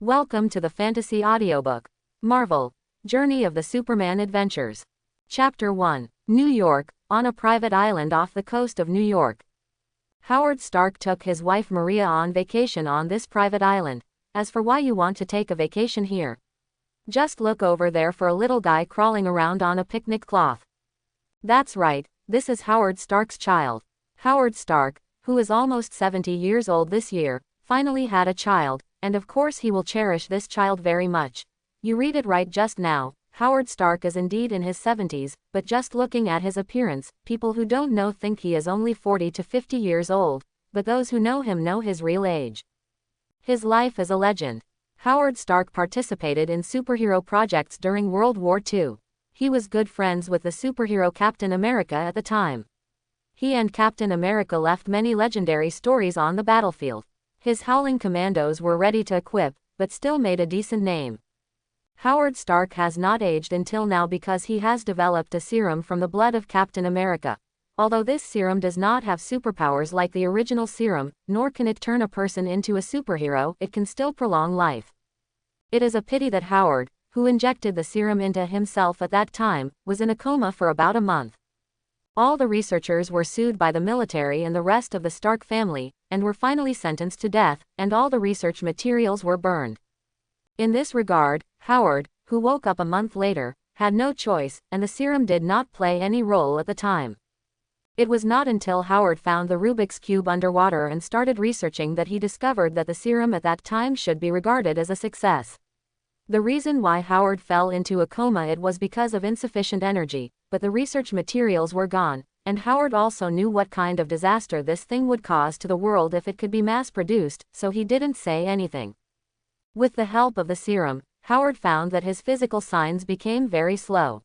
Welcome to the Fantasy Audiobook. Marvel. Journey of the Superman Adventures. Chapter 1. New York, on a private island off the coast of New York. Howard Stark took his wife Maria on vacation on this private island. As for why you want to take a vacation here, just look over there for a little guy crawling around on a picnic cloth. That's right, this is Howard Stark's child. Howard Stark, who is almost 70 years old this year, finally had a child. And of course he will cherish this child very much. You read it right just now, Howard Stark is indeed in his 70s, but just looking at his appearance, people who don't know think he is only 40 to 50 years old, but those who know him know his real age. His life is a legend. Howard Stark participated in superhero projects during World War II. He was good friends with the superhero Captain America at the time. He and Captain America left many legendary stories on the battlefield. His Howling Commandos were ready to equip, but still made a decent name. Howard Stark has not aged until now because he has developed a serum from the blood of Captain America. Although this serum does not have superpowers like the original serum, nor can it turn a person into a superhero, it can still prolong life. It is a pity that Howard, who injected the serum into himself at that time, was in a coma for about a month. All the researchers were sued by the military and the rest of the Stark family, and were finally sentenced to death, and all the research materials were burned. In this regard, Howard, who woke up a month later, had no choice, and the serum did not play any role at the time. It was not until Howard found the Rubik's Cube underwater and started researching that he discovered that the serum at that time should be regarded as a success. The reason why Howard fell into a coma it was because of insufficient energy, but the research materials were gone, and Howard also knew what kind of disaster this thing would cause to the world if it could be mass-produced, so he didn't say anything. With the help of the serum, Howard found that his physical signs became very slow.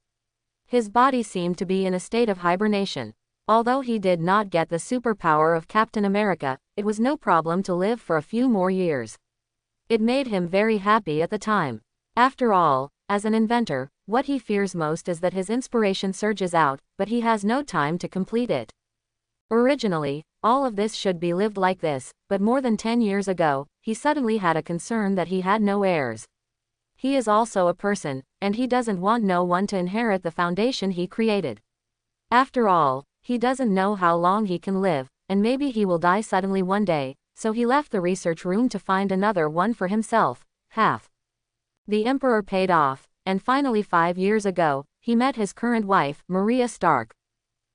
His body seemed to be in a state of hibernation. Although he did not get the superpower of Captain America, it was no problem to live for a few more years. It made him very happy at the time. After all, as an inventor, what he fears most is that his inspiration surges out, but he has no time to complete it. Originally, all of this should be lived like this, but more than 10 years ago, he suddenly had a concern that he had no heirs. He is also a person, and he doesn't want no one to inherit the foundation he created. After all, he doesn't know how long he can live, and maybe he will die suddenly one day, so he left the research room to find another one for himself. The Emperor paid off, and finally 5 years ago, he met his current wife, Maria Stark.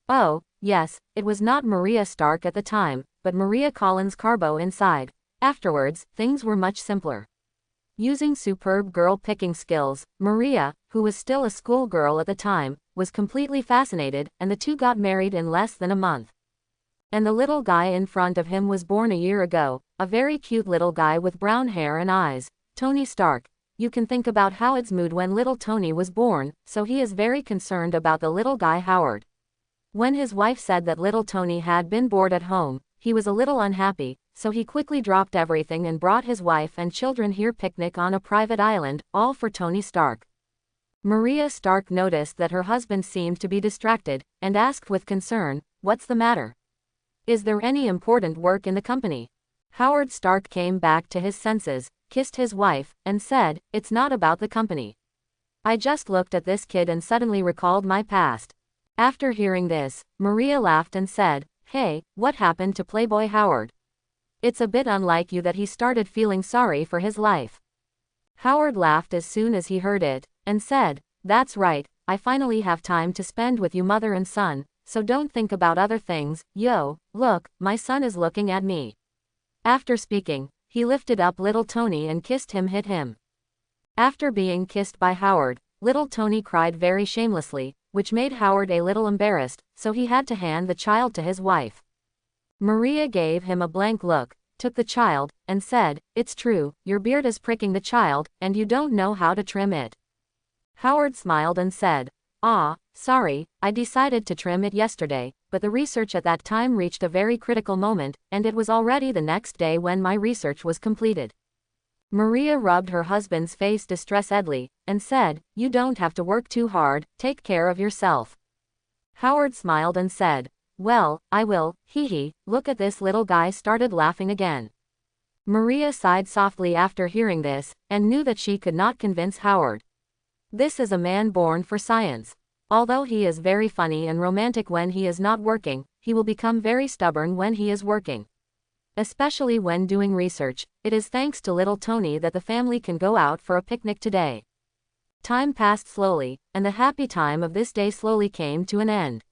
Oh, yes, it was not Maria Stark at the time, but Maria Collins Carbo inside. Afterwards, things were much simpler. Using superb girl-picking skills, Maria, who was still a schoolgirl at the time, was completely fascinated, and the two got married in less than a month. And the little guy in front of him was born a year ago, a very cute little guy with brown hair and eyes, Tony Stark. You can think about Howard's mood when little Tony was born, so he is very concerned about the little guy Howard. When his wife said that little Tony had been bored at home, he was a little unhappy, so he quickly dropped everything and brought his wife and children here picnic on a private island, all for Tony Stark. Maria Stark noticed that her husband seemed to be distracted, and asked with concern, "What's the matter? Is there any important work in the company?" Howard Stark came back to his senses, kissed his wife, and said, "It's not about the company. I just looked at this kid and suddenly recalled my past." After hearing this, Maria laughed and said, "Hey, what happened to Playboy Howard? It's a bit unlike you that he started feeling sorry for his life." Howard laughed as soon as he heard it, and said, "That's right, I finally have time to spend with you mother and son, so don't think about other things. Yo, look, my son is looking at me." After speaking, he lifted up little Tony and kissed him. After being kissed by Howard, little Tony cried very shamelessly, which made Howard a little embarrassed, so he had to hand the child to his wife. Maria gave him a blank look, took the child, and said, "It's true, your beard is pricking the child, and you don't know how to trim it." Howard smiled and said, Sorry, I decided to trim it yesterday, but the research at that time reached a very critical moment, and it was already the next day when my research was completed." Maria rubbed her husband's face distressedly, and said, "You don't have to work too hard, take care of yourself." Howard smiled and said, "Well, I will, hee hee, look at this little guy," started laughing again. Maria sighed softly after hearing this, and knew that she could not convince Howard. This is a man born for science. Although he is very funny and romantic when he is not working, he will become very stubborn when he is working. Especially when doing research. It is thanks to little Tony that the family can go out for a picnic today. Time passed slowly, and the happy time of this day slowly came to an end.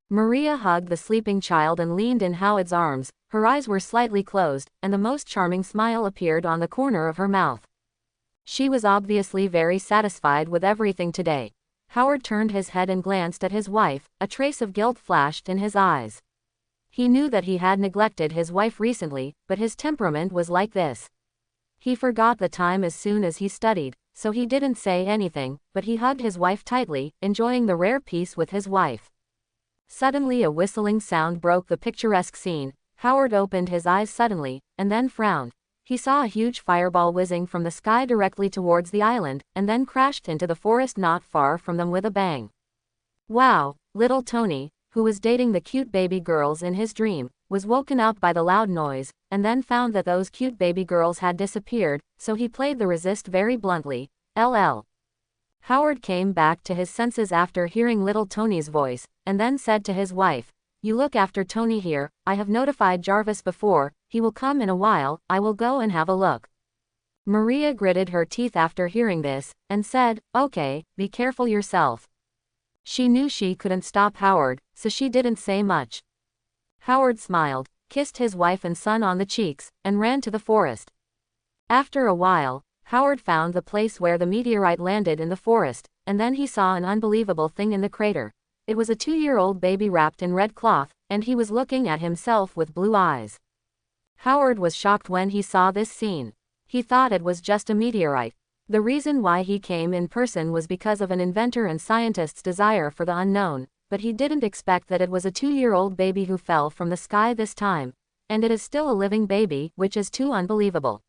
Maria hugged the sleeping child and leaned in Howard's arms. Her eyes were slightly closed, and the most charming smile appeared on the corner of her mouth. She was obviously very satisfied with everything today. Howard turned his head and glanced at his wife. A trace of guilt flashed in his eyes. He knew that he had neglected his wife recently, but his temperament was like this. He forgot the time as soon as he studied, so he didn't say anything, but he hugged his wife tightly, enjoying the rare peace with his wife. Suddenly a whistling sound broke the picturesque scene. Howard opened his eyes suddenly, and then frowned. He saw a huge fireball whizzing from the sky directly towards the island, and then crashed into the forest not far from them with a bang. Wow! Little Tony, who was dating the cute baby girls in his dream, was woken up by the loud noise, and then found that those cute baby girls had disappeared, so he played the resist very bluntly. LL. Howard came back to his senses after hearing little Tony's voice, and then said to his wife, "You look after Tony here. I have notified Jarvis before. He will come in a while. I will go and have a look." Maria gritted her teeth after hearing this, and said, "Okay, be careful yourself." She knew she couldn't stop Howard, so she didn't say much. Howard smiled, kissed his wife and son on the cheeks, and ran to the forest. After a while, Howard found the place where the meteorite landed in the forest, and then he saw an unbelievable thing in the crater. It was a 2-year-old baby wrapped in red cloth, and he was looking at himself with blue eyes. Howard was shocked when he saw this scene. He thought it was just a meteorite. The reason why he came in person was because of an inventor and scientist's desire for the unknown, but he didn't expect that it was a 2-year-old baby who fell from the sky this time. And it is still a living baby, which is too unbelievable.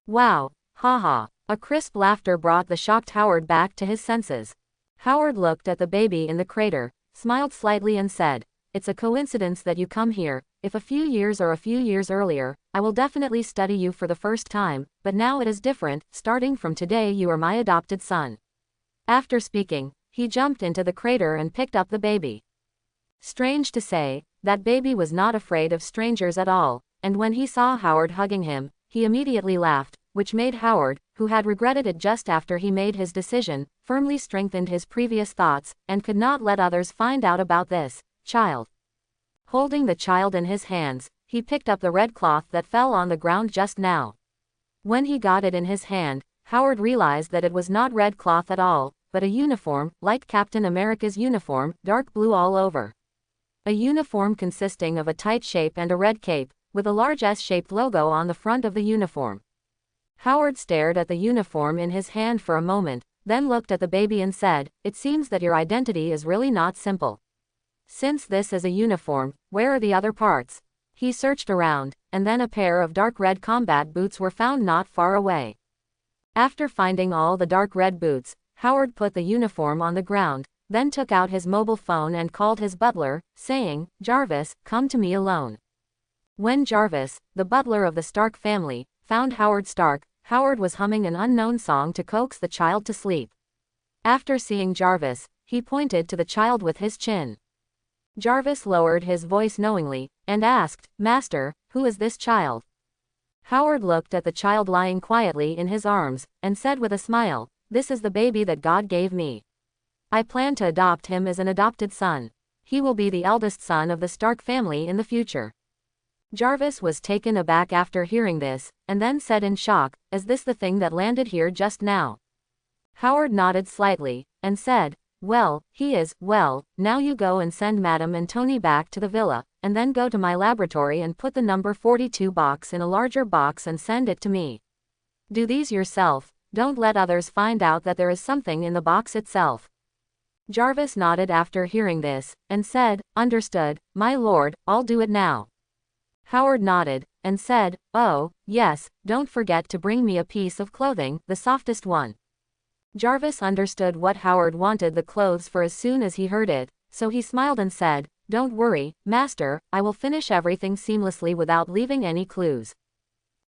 Wow! Haha! A crisp laughter brought the shocked Howard back to his senses. Howard looked at the baby in the crater, smiled slightly and said, "It's a coincidence that you come here. If a few years earlier, I will definitely study you for the first time, but now it is different. Starting from today you are my adopted son." After speaking, he jumped into the crater and picked up the baby. Strange to say, that baby was not afraid of strangers at all, and when he saw Howard hugging him, he immediately laughed, which made Howard, who had regretted it just after he made his decision, firmly strengthened his previous thoughts, and could not let others find out about this child. Holding the child in his hands, he picked up the red cloth that fell on the ground just now. When he got it in his hand, Howard realized that it was not red cloth at all, but a uniform, like Captain America's uniform, dark blue all over. A uniform consisting of a tight shape and a red cape, with a large S-shaped logo on the front of the uniform. Howard stared at the uniform in his hand for a moment, then looked at the baby and said, "It seems that your identity is really not simple. Since this is a uniform, where are the other parts?" He searched around, and then a pair of dark red combat boots were found not far away. After finding all the dark red boots, Howard put the uniform on the ground, then took out his mobile phone and called his butler, saying, "Jarvis, come to me alone." When Jarvis, the butler of the Stark family, found Howard Stark, Howard was humming an unknown song to coax the child to sleep. After seeing Jarvis, he pointed to the child with his chin. Jarvis lowered his voice knowingly, and asked, "Master, who is this child?" Howard looked at the child lying quietly in his arms, and said with a smile, "This is the baby that God gave me. I plan to adopt him as an adopted son. He will be the eldest son of the Stark family in the future." Jarvis was taken aback after hearing this, and then said in shock, "Is this the thing that landed here just now?" Howard nodded slightly, and said, "Well, he is. Well, now you go and send Madam and Tony back to the villa, and then go to my laboratory and put the number 42 box in a larger box and send it to me. Do these yourself, don't let others find out that there is something in the box itself." Jarvis nodded after hearing this, and said, "Understood, my lord, I'll do it now." Howard nodded, and said, "Oh, yes, don't forget to bring me a piece of clothing, the softest one." Jarvis understood what Howard wanted the clothes for as soon as he heard it, so he smiled and said, "Don't worry, master, I will finish everything seamlessly without leaving any clues."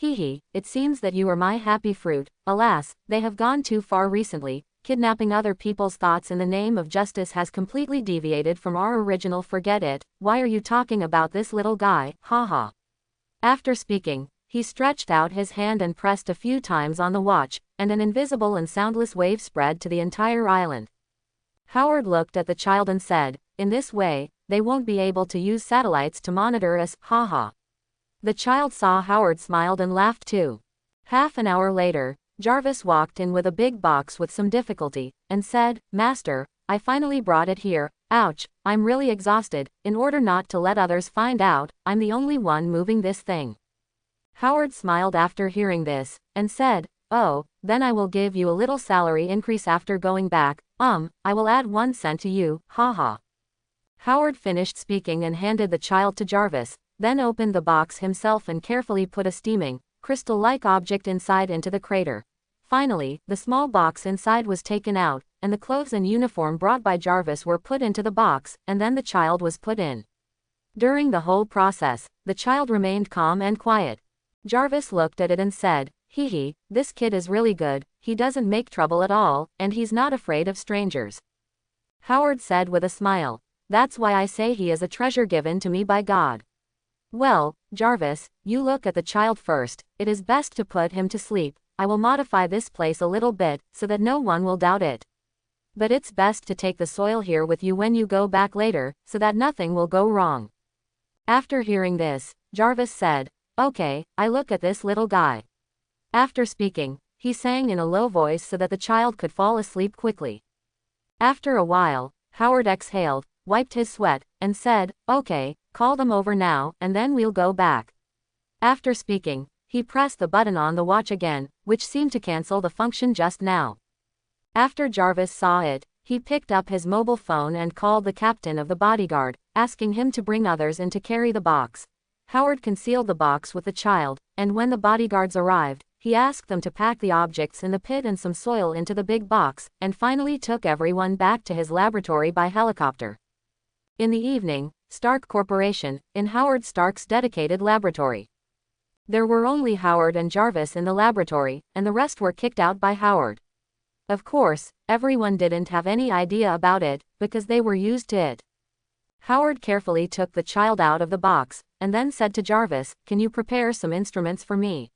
Hee hee, it seems that you are my happy fruit. Alas, they have gone too far recently. Kidnapping other people's thoughts in the name of justice has completely deviated from our original. Forget it. Why are you talking about this little guy? Haha. After speaking, he stretched out his hand and pressed a few times on the watch, and an invisible and soundless wave spread to the entire island. Howard looked at the child and said, in this way, they won't be able to use satellites to monitor us. Haha. The child saw Howard smiled and laughed too. Half an hour later, Jarvis walked in with a big box with some difficulty, and said, Master, I finally brought it here. Ouch, I'm really exhausted. In order not to let others find out, I'm the only one moving this thing. Howard smiled after hearing this, and said, oh, then I will give you a little salary increase after going back. I will add 1 cent to you. Haha. Howard finished speaking and handed the child to Jarvis, then opened the box himself and carefully put a steaming, crystal-like object inside into the crater. Finally, the small box inside was taken out, and the clothes and uniform brought by Jarvis were put into the box, and then the child was put in. During the whole process, the child remained calm and quiet. Jarvis looked at it and said, hee hee, this kid is really good, he doesn't make trouble at all, and he's not afraid of strangers. Howard said with a smile, that's why I say he is a treasure given to me by God. Well, Jarvis, you look at the child first. It is best to put him to sleep. I will modify this place a little bit, so that no one will doubt it. But it's best to take the soil here with you when you go back later, so that nothing will go wrong. After hearing this, Jarvis said, okay, I look at this little guy. After speaking, he sang in a low voice so that the child could fall asleep quickly. After a while, Howard exhaled, wiped his sweat, and said, okay, call them over now, and then we'll go back. After speaking, he pressed the button on the watch again, which seemed to cancel the function just now. After Jarvis saw it, he picked up his mobile phone and called the captain of the bodyguard, asking him to bring others in to carry the box. Howard concealed the box with the child, and when the bodyguards arrived, he asked them to pack the objects in the pit and some soil into the big box, and finally took everyone back to his laboratory by helicopter. In the evening, Stark Corporation, in Howard Stark's dedicated laboratory. There were only Howard and Jarvis in the laboratory, and the rest were kicked out by Howard. Of course, everyone didn't have any idea about it, because they were used to it. Howard carefully took the child out of the box, and then said to Jarvis, can you prepare some instruments for me?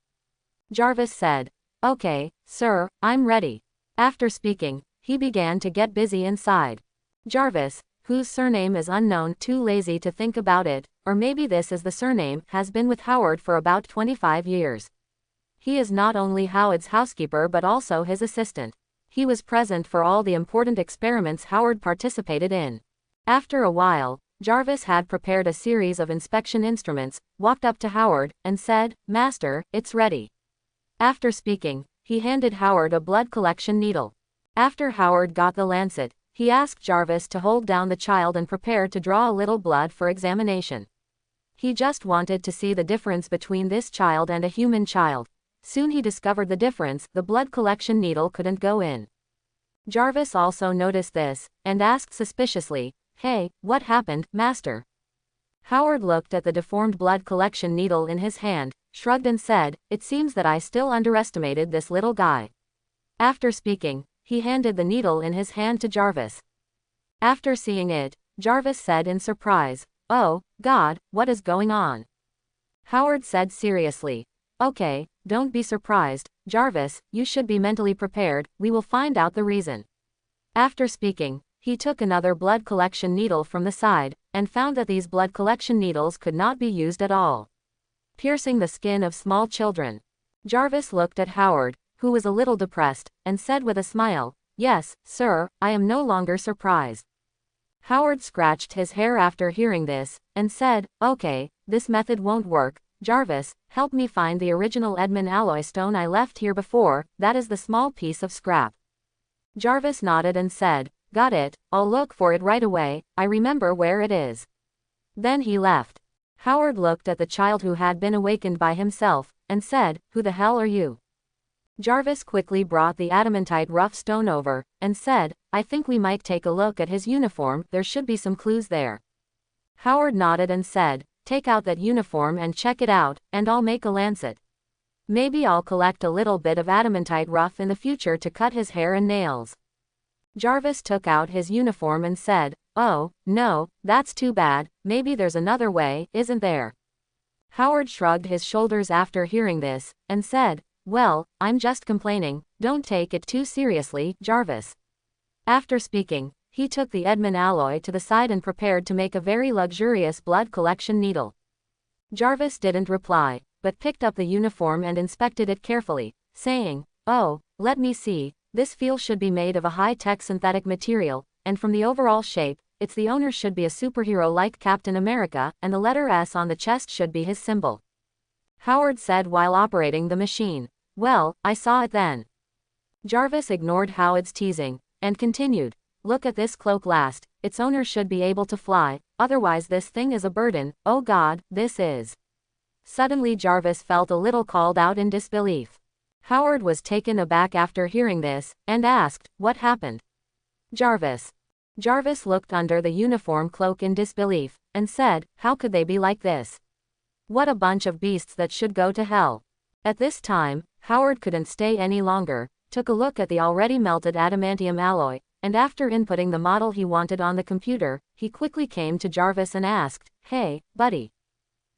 Jarvis said, okay, sir, I'm ready. After speaking, he began to get busy inside. Jarvis, whose surname is unknown, too lazy to think about it, or maybe this is the surname, has been with Howard for about 25 years. He is not only Howard's housekeeper but also his assistant. He was present for all the important experiments Howard participated in. After a while, Jarvis had prepared a series of inspection instruments, walked up to Howard, and said, Master, it's ready. After speaking, he handed Howard a blood collection needle. After Howard got the lancet, he asked Jarvis to hold down the child and prepare to draw a little blood for examination. He just wanted to see the difference between this child and a human child. Soon he discovered the difference, the blood collection needle couldn't go in. Jarvis also noticed this, and asked suspiciously, hey, what happened, Master? Howard looked at the deformed blood collection needle in his hand, shrugged and said, it seems that I still underestimated this little guy. After speaking, he handed the needle in his hand to Jarvis. After seeing it, Jarvis said in surprise, oh, God, what is going on? Howard said seriously, okay, don't be surprised, Jarvis, you should be mentally prepared, we will find out the reason. After speaking, he took another blood collection needle from the side, and found that these blood collection needles could not be used at all. Piercing the skin of small children. Jarvis looked at Howard, who was a little depressed, and said with a smile, yes, sir, I am no longer surprised. Howard scratched his hair after hearing this, and said, okay, this method won't work. Jarvis, help me find the original Edmund alloy stone I left here before, that is the small piece of scrap. Jarvis nodded and said, got it, I'll look for it right away, I remember where it is. Then he left. Howard looked at the child who had been awakened by himself, and said, who the hell are you? Jarvis quickly brought the adamantite rough stone over, and said, I think we might take a look at his uniform, there should be some clues there. Howard nodded and said, take out that uniform and check it out, and I'll make a lancet. Maybe I'll collect a little bit of adamantite rough in the future to cut his hair and nails. Jarvis took out his uniform and said, "Oh, no, that's too bad, maybe there's another way, isn't there?" Howard shrugged his shoulders after hearing this, and said, "Well, I'm just complaining, don't take it too seriously, Jarvis." After speaking, he took the Edmund alloy to the side and prepared to make a very luxurious blood collection needle. Jarvis didn't reply, but picked up the uniform and inspected it carefully, saying, "Oh, let me see, this feel should be made of a high-tech synthetic material, and from the overall shape, the owner should be a superhero like Captain America, and the letter S on the chest should be his symbol." Howard said while operating the machine, "Well, I saw it then." Jarvis ignored Howard's teasing, and continued, "Look at this cloak last, its owner should be able to fly, otherwise this thing is a burden, oh God, this is." Suddenly Jarvis felt a little called out in disbelief. Howard was taken aback after hearing this, and asked, "What happened?" Jarvis looked under the uniform cloak in disbelief, and said, "How could they be like this? What a bunch of beasts that should go to hell." At this time, Howard couldn't stay any longer, took a look at the already melted adamantium alloy, and after inputting the model he wanted on the computer, he quickly came to Jarvis and asked, "Hey, buddy.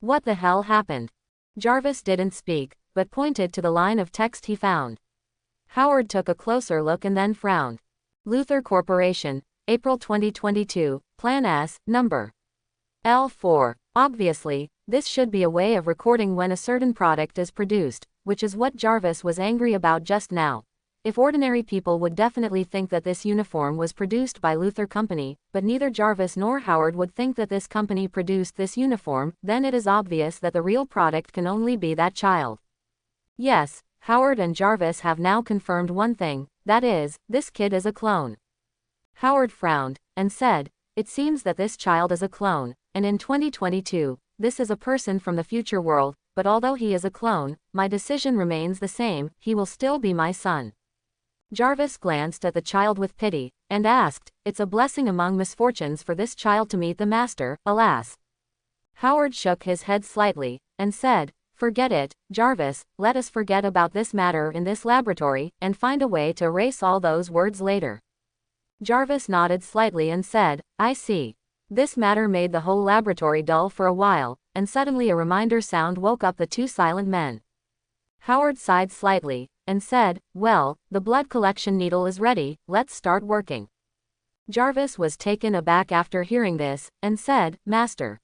What the hell happened?" Jarvis didn't speak, but pointed to the line of text he found. Howard took a closer look and then frowned. Luther Corporation, April 2022, Plan S, number L4. Obviously, this should be a way of recording when a certain product is produced, which is what Jarvis was angry about just now. If ordinary people would definitely think that this uniform was produced by Luther Company, but neither Jarvis nor Howard would think that this company produced this uniform, then it is obvious that the real product can only be that child. Yes, Howard and Jarvis have now confirmed one thing, that is, this kid is a clone. Howard frowned, and said, "It seems that this child is a clone, and in 2022, this is a person from the future world, but although he is a clone, my decision remains the same, he will still be my son." Jarvis glanced at the child with pity, and asked, "It's a blessing among misfortunes for this child to meet the master, alas." Howard shook his head slightly, and said, "Forget it, Jarvis, let us forget about this matter in this laboratory, and find a way to erase all those words later." Jarvis nodded slightly and said, "I see." This matter made the whole laboratory dull for a while, and suddenly a reminder sound woke up the two silent men. Howard sighed slightly, and said, "Well, the blood collection needle is ready, let's start working." Jarvis was taken aback after hearing this, and said, "Master."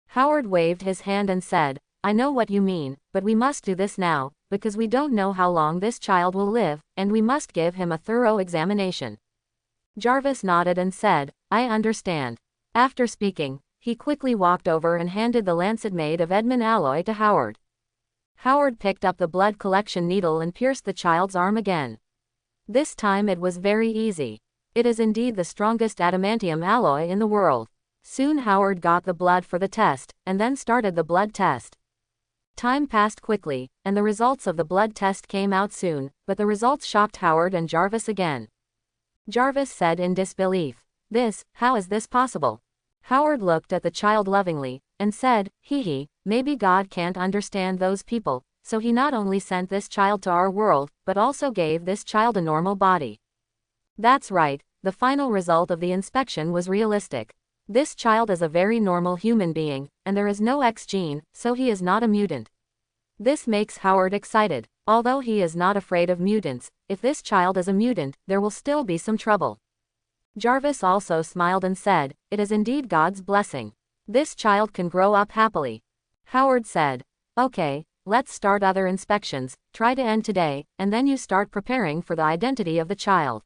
Howard waved his hand and said, "I know what you mean, but we must do this now, because we don't know how long this child will live, and we must give him a thorough examination." Jarvis nodded and said, "I understand." After speaking, he quickly walked over and handed the lancet made of Edmund alloy to Howard. Howard picked up the blood collection needle and pierced the child's arm again. This time it was very easy. It is indeed the strongest adamantium alloy in the world. Soon Howard got the blood for the test, and then started the blood test. Time passed quickly, and the results of the blood test came out soon, but the results shocked Howard and Jarvis again. Jarvis said in disbelief, "How is this possible?" Howard looked at the child lovingly, and said, Maybe God can't understand those people, so he not only sent this child to our world, but also gave this child a normal body." That's right, the final result of the inspection was realistic. This child is a very normal human being, and there is no X gene, so he is not a mutant. This makes Howard excited. Although he is not afraid of mutants, if this child is a mutant, there will still be some trouble. Jarvis also smiled and said, "It is indeed God's blessing. This child can grow up happily." Howard said, "Okay, let's start other inspections, try to end today, and then you start preparing for the identity of the child."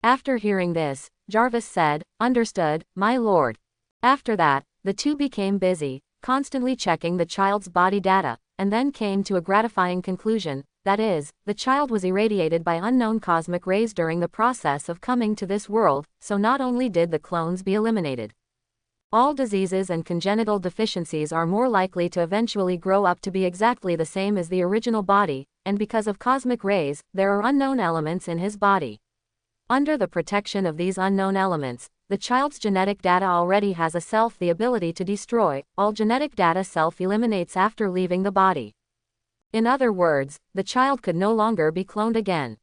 After hearing this, Jarvis said, "Understood, my lord." After that, the two became busy, constantly checking the child's body data, and then came to a gratifying conclusion, that is, the child was irradiated by unknown cosmic rays during the process of coming to this world, so not only did the clones be eliminated. All diseases and congenital deficiencies are more likely to eventually grow up to be exactly the same as the original body, and because of cosmic rays, there are unknown elements in his body. Under the protection of these unknown elements, the child's genetic data already has the ability to destroy. All genetic data self-eliminates after leaving the body. In other words, the child could no longer be cloned again.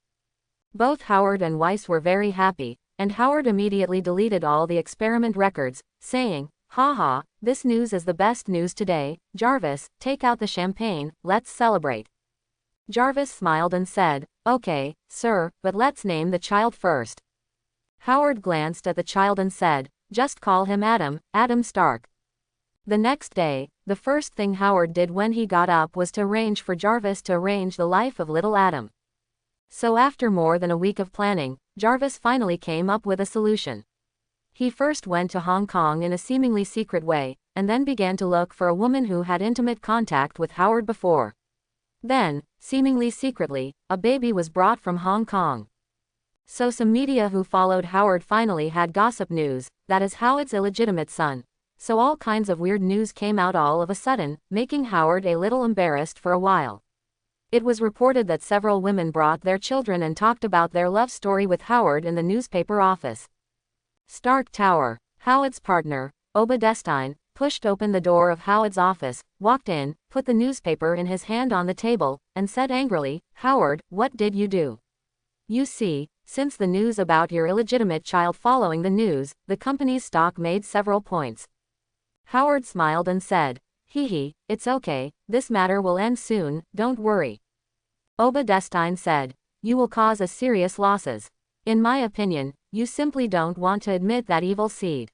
Both Howard and Weiss were very happy, and Howard immediately deleted all the experiment records, saying, "Haha, this news is the best news today. Jarvis, take out the champagne, let's celebrate." Jarvis smiled and said, "Okay, sir, but let's name the child first." Howard glanced at the child and said, "Just call him Adam, Adam Stark." The next day, the first thing Howard did when he got up was to arrange for Jarvis to arrange the life of little Adam. So after more than a week of planning, Jarvis finally came up with a solution. He first went to Hong Kong in a seemingly secret way, and then began to look for a woman who had intimate contact with Howard before. Then, seemingly secretly, a baby was brought from Hong Kong. So some media who followed Howard finally had gossip news, that is Howard's illegitimate son. So all kinds of weird news came out all of a sudden, making Howard a little embarrassed for a while. It was reported that several women brought their children and talked about their love story with Howard in the newspaper office. Stark Tower. Howard's partner, Obadestine, pushed open the door of Howard's office, walked in, put the newspaper in his hand on the table, and said angrily, "Howard, what did you do? You see, since the news about your illegitimate child following the news, the company's stock made several points." Howard smiled and said, "Hee, it's okay, this matter will end soon, don't worry." Obadestine said, "You will cause us serious losses. In my opinion, you simply don't want to admit that evil seed."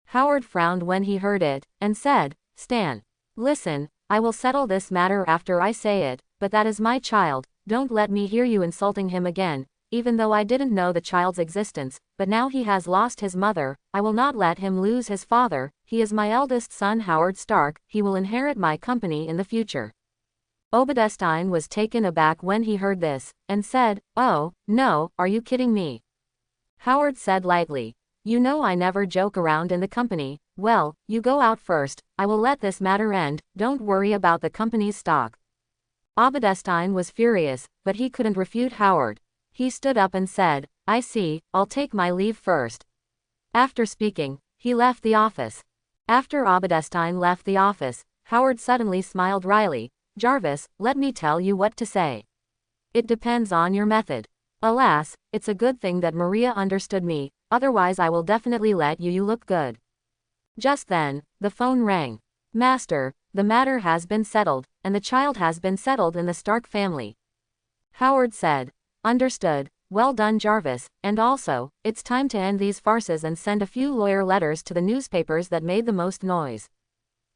Howard frowned when he heard it, and said, "Stan, listen, I will settle this matter after I say it, but that is my child, don't let me hear you insulting him again. Even though I didn't know the child's existence, but now he has lost his mother, I will not let him lose his father. He is my eldest son Howard Stark, he will inherit my company in the future." Obadestine was taken aback when he heard this, and said, "Oh, no, are you kidding me?" Howard said lightly, "You know I never joke around in the company. Well, you go out first, I will let this matter end, don't worry about the company's stock." Obadestine was furious, but he couldn't refute Howard. He stood up and said, "I see, I'll take my leave first." After speaking, he left the office. After Obadestine left the office, Howard suddenly smiled wryly. "Jarvis, let me tell you what to say. It depends on your method. Alas, it's a good thing that Maria understood me, otherwise I will definitely let you look good." Just then, the phone rang. "Master, the matter has been settled, and the child has been settled in the Stark family." Howard said, "Understood, well done Jarvis, and also, it's time to end these farces and send a few lawyer letters to the newspapers that made the most noise.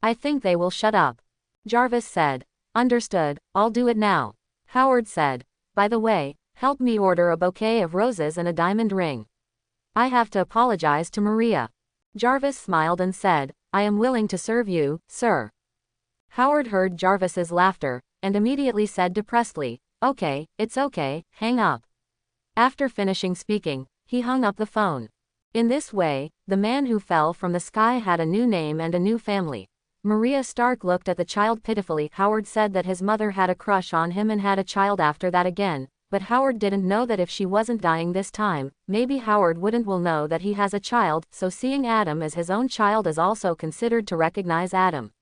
I think they will shut up." Jarvis said, "Understood, I'll do it now." Howard said, "By the way, help me order a bouquet of roses and a diamond ring. I have to apologize to Maria." Jarvis smiled and said, "I am willing to serve you, sir." Howard heard Jarvis's laughter, and immediately said depressedly, "Okay, it's okay, hang up." After finishing speaking, he hung up the phone. In this way, the man who fell from the sky had a new name and a new family. Maria Stark looked at the child pitifully. Howard said that his mother had a crush on him and had a child after that again, but Howard didn't know that if she wasn't dying this time, maybe Howard wouldn't will know that he has a child, so seeing Adam as his own child is also considered to recognize Adam.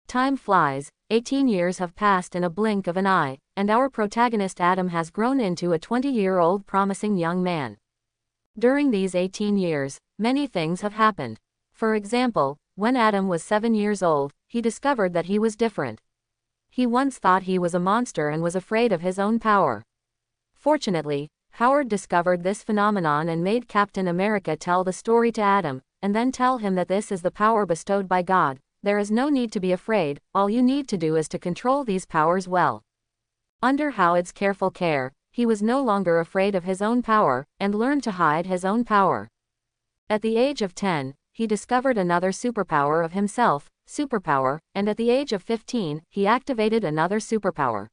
Time flies, 18 years have passed in a blink of an eye, and our protagonist Adam has grown into a 20-year-old promising young man. During these 18 years, many things have happened. For example, when Adam was 7 years old, he discovered that he was different. He once thought he was a monster and was afraid of his own power. Fortunately, Howard discovered this phenomenon and made Captain America tell the story to Adam, and then tell him that this is the power bestowed by God. There is no need to be afraid, all you need to do is to control these powers well. Under Howard's careful care, he was no longer afraid of his own power, and learned to hide his own power. At the age of 10, he discovered another superpower of himself, superpower, and at the age of 15, he activated another superpower.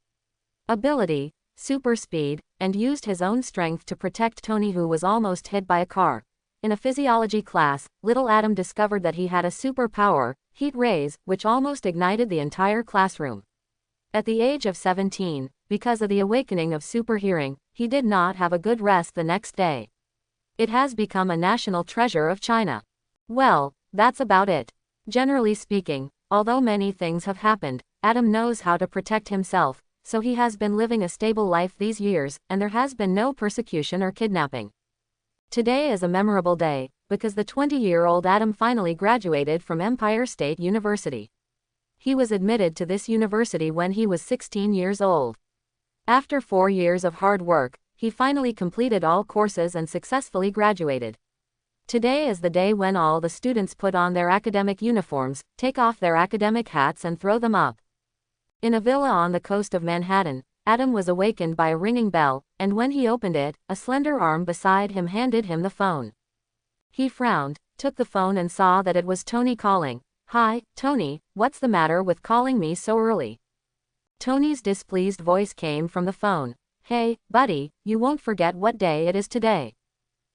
Ability, super speed, and used his own strength to protect Tony, who was almost hit by a car. In a physiology class, little Adam discovered that he had a superpower, heat rays, which almost ignited the entire classroom. At the age of 17, because of the awakening of super hearing, he did not have a good rest the next day. It has become a national treasure of China. Well, that's about it. Generally speaking, although many things have happened, Adam knows how to protect himself. so he has been living a stable life these years, and there has been no persecution or kidnapping. Today is a memorable day, because the 20-year-old Adam finally graduated from Empire State University. He was admitted to this university when he was 16 years old. After 4 years of hard work, he finally completed all courses and successfully graduated. Today is the day when all the students put on their academic uniforms, take off their academic hats and throw them up. In a villa on the coast of Manhattan, Adam was awakened by a ringing bell, and when he opened it, a slender arm beside him handed him the phone. He frowned, took the phone and saw that it was Tony calling. "Hi, Tony, what's the matter with calling me so early?" Tony's displeased voice came from the phone. "Hey, buddy, you won't forget what day it is today.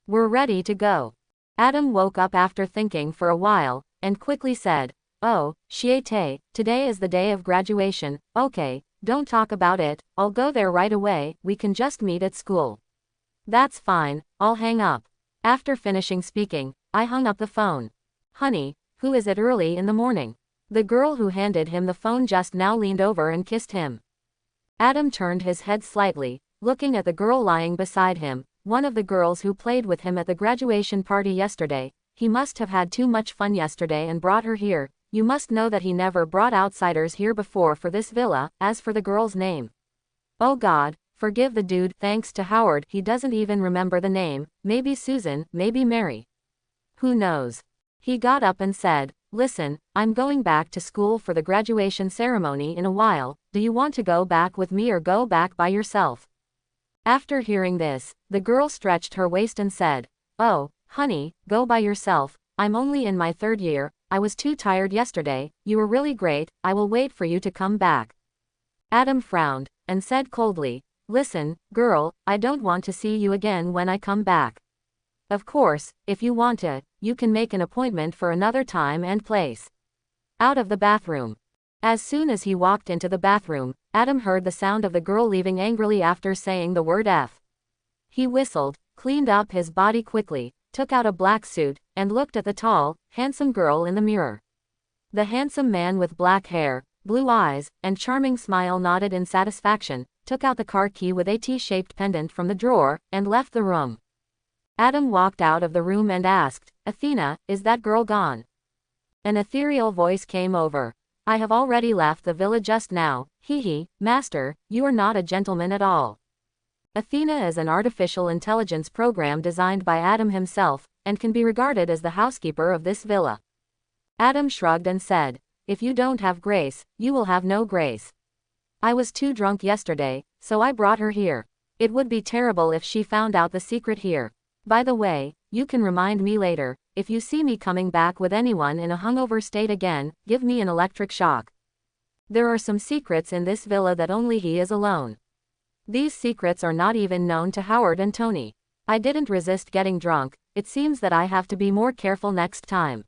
We're ready to go." Adam woke up after thinking for a while, and quickly said, "Oh, shit, today is the day of graduation. Okay, don't talk about it, I'll go there right away, we can just meet at school." "That's fine, I'll hang up." After finishing speaking, I hung up the phone. "Honey, who is it early in the morning?" The girl who handed him the phone just now leaned over and kissed him. Adam turned his head slightly, looking at the girl lying beside him, one of the girls who played with him at the graduation party yesterday. He must have had too much fun yesterday and brought her here. You must know that he never brought outsiders here before for this villa. As for the girl's name, oh God, forgive the dude. Thanks to Howard, he doesn't even remember the name. Maybe Susan, maybe Mary. Who knows? He got up and said, "Listen, I'm going back to school for the graduation ceremony in a while. Do you want to go back with me or go back by yourself?" After hearing this, the girl stretched her waist and said, "Oh, honey, go by yourself. I'm only in my 3rd year. I was too tired yesterday. You were really great. I will wait for you to come back." Adam frowned, and said coldly, "Listen, girl, I don't want to see you again when I come back. Of course, if you want to, you can make an appointment for another time and place." Out of the bathroom. As soon as he walked into the bathroom, Adam heard the sound of the girl leaving angrily after saying the word F. He whistled, cleaned up his body quickly, took out a black suit, and looked at the tall, handsome girl in the mirror. The handsome man with black hair, blue eyes, and charming smile nodded in satisfaction, took out the car key with a T-shaped pendant from the drawer, and left the room. Adam walked out of the room and asked, "Athena, is that girl gone?" An ethereal voice came over. "I have already left the villa just now. Hee, master, you are not a gentleman at all." Athena is an artificial intelligence program designed by Adam himself, and can be regarded as the housekeeper of this villa. Adam shrugged and said, "If you don't have grace, you will have no grace. I was too drunk yesterday, so I brought her here. It would be terrible if she found out the secret here. By the way, you can remind me later, if you see me coming back with anyone in a hungover state again, give me an electric shock. There are some secrets in this villa that only he is alone. These secrets are not even known to Howard and Tony. I didn't resist getting drunk, it seems that I have to be more careful next time."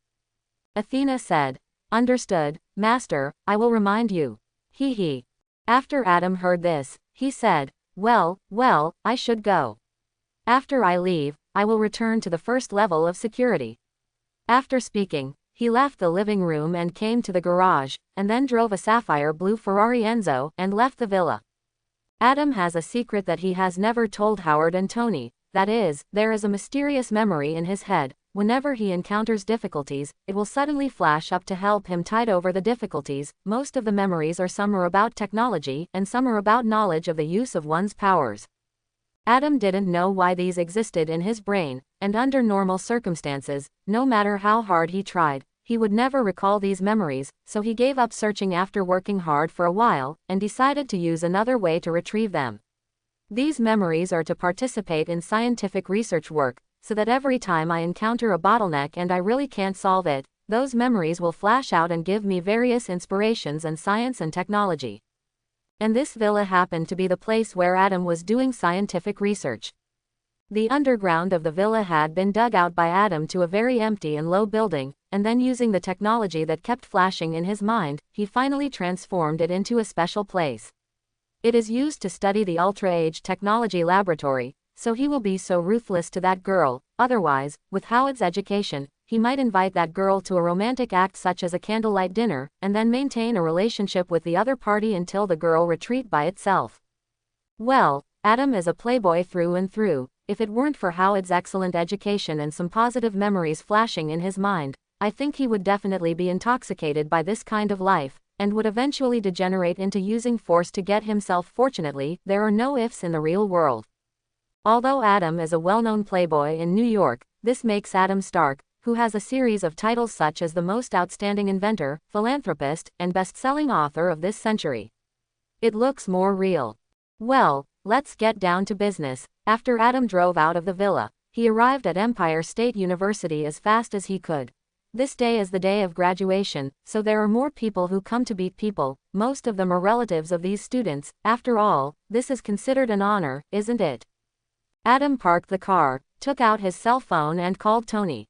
Athena said, "Understood, master, I will remind you." Hee. After Adam heard this, he said, well, I should go. After I leave, I will return to the first level of security." After speaking, he left the living room and came to the garage, and then drove a sapphire blue Ferrari Enzo and left the villa. Adam has a secret that he has never told Howard and Tony, that is, there is a mysterious memory in his head. Whenever he encounters difficulties, it will suddenly flash up to help him tide over the difficulties. Most of the memories some are about technology, and some are about knowledge of the use of one's powers. Adam didn't know why these existed in his brain, and under normal circumstances, no matter how hard he tried, he would never recall these memories, so he gave up searching after working hard for a while, and decided to use another way to retrieve them. These memories are to participate in scientific research work, so that every time I encounter a bottleneck and I really can't solve it, those memories will flash out and give me various inspirations in science and technology. And this villa happened to be the place where Adam was doing scientific research. The underground of the villa had been dug out by Adam to a very empty and low building, and then using the technology that kept flashing in his mind, he finally transformed it into a special place. It is used to study the ultra-age technology laboratory, so he will be so ruthless to that girl. Otherwise, with Howard's education, he might invite that girl to a romantic act such as a candlelight dinner, and then maintain a relationship with the other party until the girl retreat by itself. Well, Adam is a playboy through and through. If it weren't for Howard's excellent education and some positive memories flashing in his mind, I think he would definitely be intoxicated by this kind of life, and would eventually degenerate into using force to get himself. Fortunately, there are no ifs in the real world. Although Adam is a well-known playboy in New York, this makes Adam Stark, who has a series of titles such as the most outstanding inventor, philanthropist, and best-selling author of this century. It looks more real. Well, let's get down to business. After Adam drove out of the villa, he arrived at Empire State University as fast as he could. This day is the day of graduation, so there are more people who come to meet people. Most of them are relatives of these students. After all, this is considered an honor, isn't it? Adam parked the car, took out his cell phone and called Tony.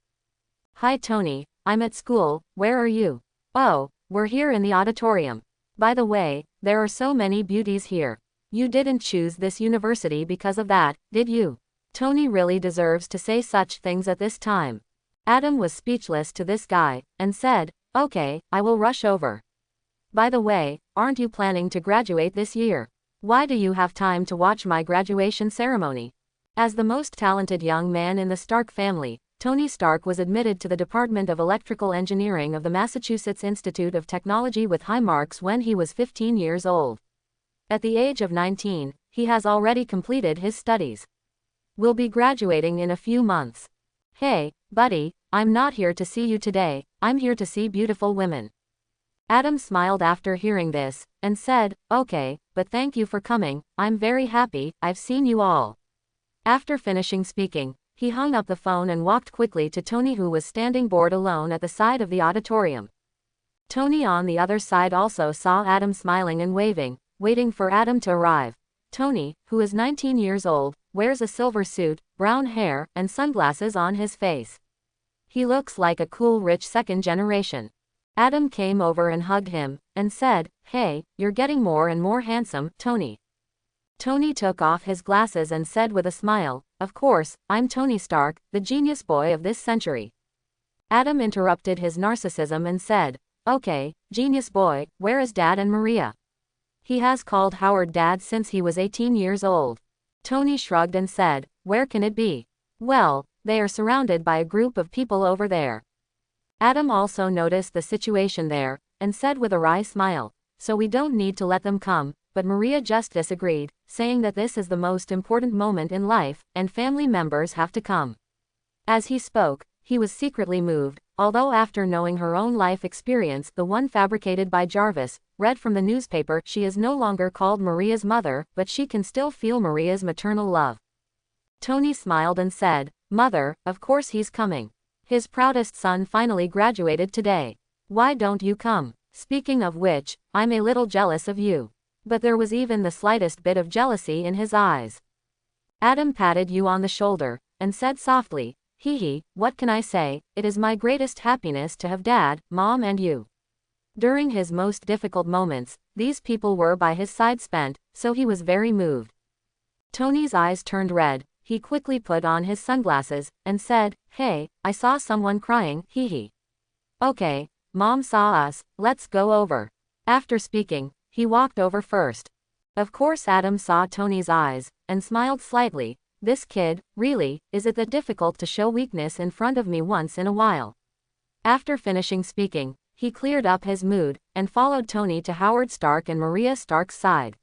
Hi Tony, I'm at school, where are you? Oh, we're here in the auditorium. By the way, there are so many beauties here. You didn't choose this university because of that, did you? Tony really deserves to say such things at this time. Adam was speechless to this guy, and said, okay, I will rush over. By the way, aren't you planning to graduate this year? Why do you have time to watch my graduation ceremony? As the most talented young man in the Stark family, Tony Stark was admitted to the Department of Electrical Engineering of the Massachusetts Institute of Technology with high marks when he was 15 years old. At the age of 19, he has already completed his studies. Will be graduating in a few months. Hey, buddy, I'm not here to see you today, I'm here to see beautiful women. Adam smiled after hearing this, and said, okay, but thank you for coming, I'm very happy, I've seen you all. After finishing speaking, he hung up the phone and walked quickly to Tony, who was standing bored alone at the side of the auditorium. Tony on the other side also saw Adam smiling and waving, waiting for Adam to arrive. Tony, who is 19 years old, wears a silver suit, brown hair, and sunglasses on his face. He looks like a cool rich second generation. Adam came over and hugged him, and said, hey, you're getting more and more handsome, Tony. Tony took off his glasses and said with a smile, of course, I'm Tony Stark, the genius boy of this century. Adam interrupted his narcissism and said, okay, genius boy, where is Dad and Maria? He has called Howard Dad since he was 18 years old. Tony shrugged and said, where can it be? Well, they are surrounded by a group of people over there. Adam also noticed the situation there, and said with a wry smile, so we don't need to let them come, but Maria just disagreed, saying that this is the most important moment in life, and family members have to come. As he spoke, he was secretly moved, although after knowing her own life experience, the one fabricated by Jarvis, read from the newspaper, she is no longer called Maria's mother, but she can still feel Maria's maternal love. Tony smiled and said, Mother, of course he's coming. His proudest son finally graduated today. Why don't you come? Speaking of which, I'm a little jealous of you. But there was even the slightest bit of jealousy in his eyes. Adam patted you on the shoulder, and said softly, hee hee, what can I say, it is my greatest happiness to have Dad, Mom and you. During his most difficult moments, these people were by his side spent, so he was very moved. Tony's eyes turned red, he quickly put on his sunglasses, and said, hey, I saw someone crying, hee hee. Okay, Mom saw us, let's go over. After speaking, he walked over first. Of course Adam saw Tony's eyes, and smiled slightly. This kid, really, is it that difficult to show weakness in front of me once in a while? After finishing speaking, he cleared up his mood, and followed Tony to Howard Stark and Maria Stark's side.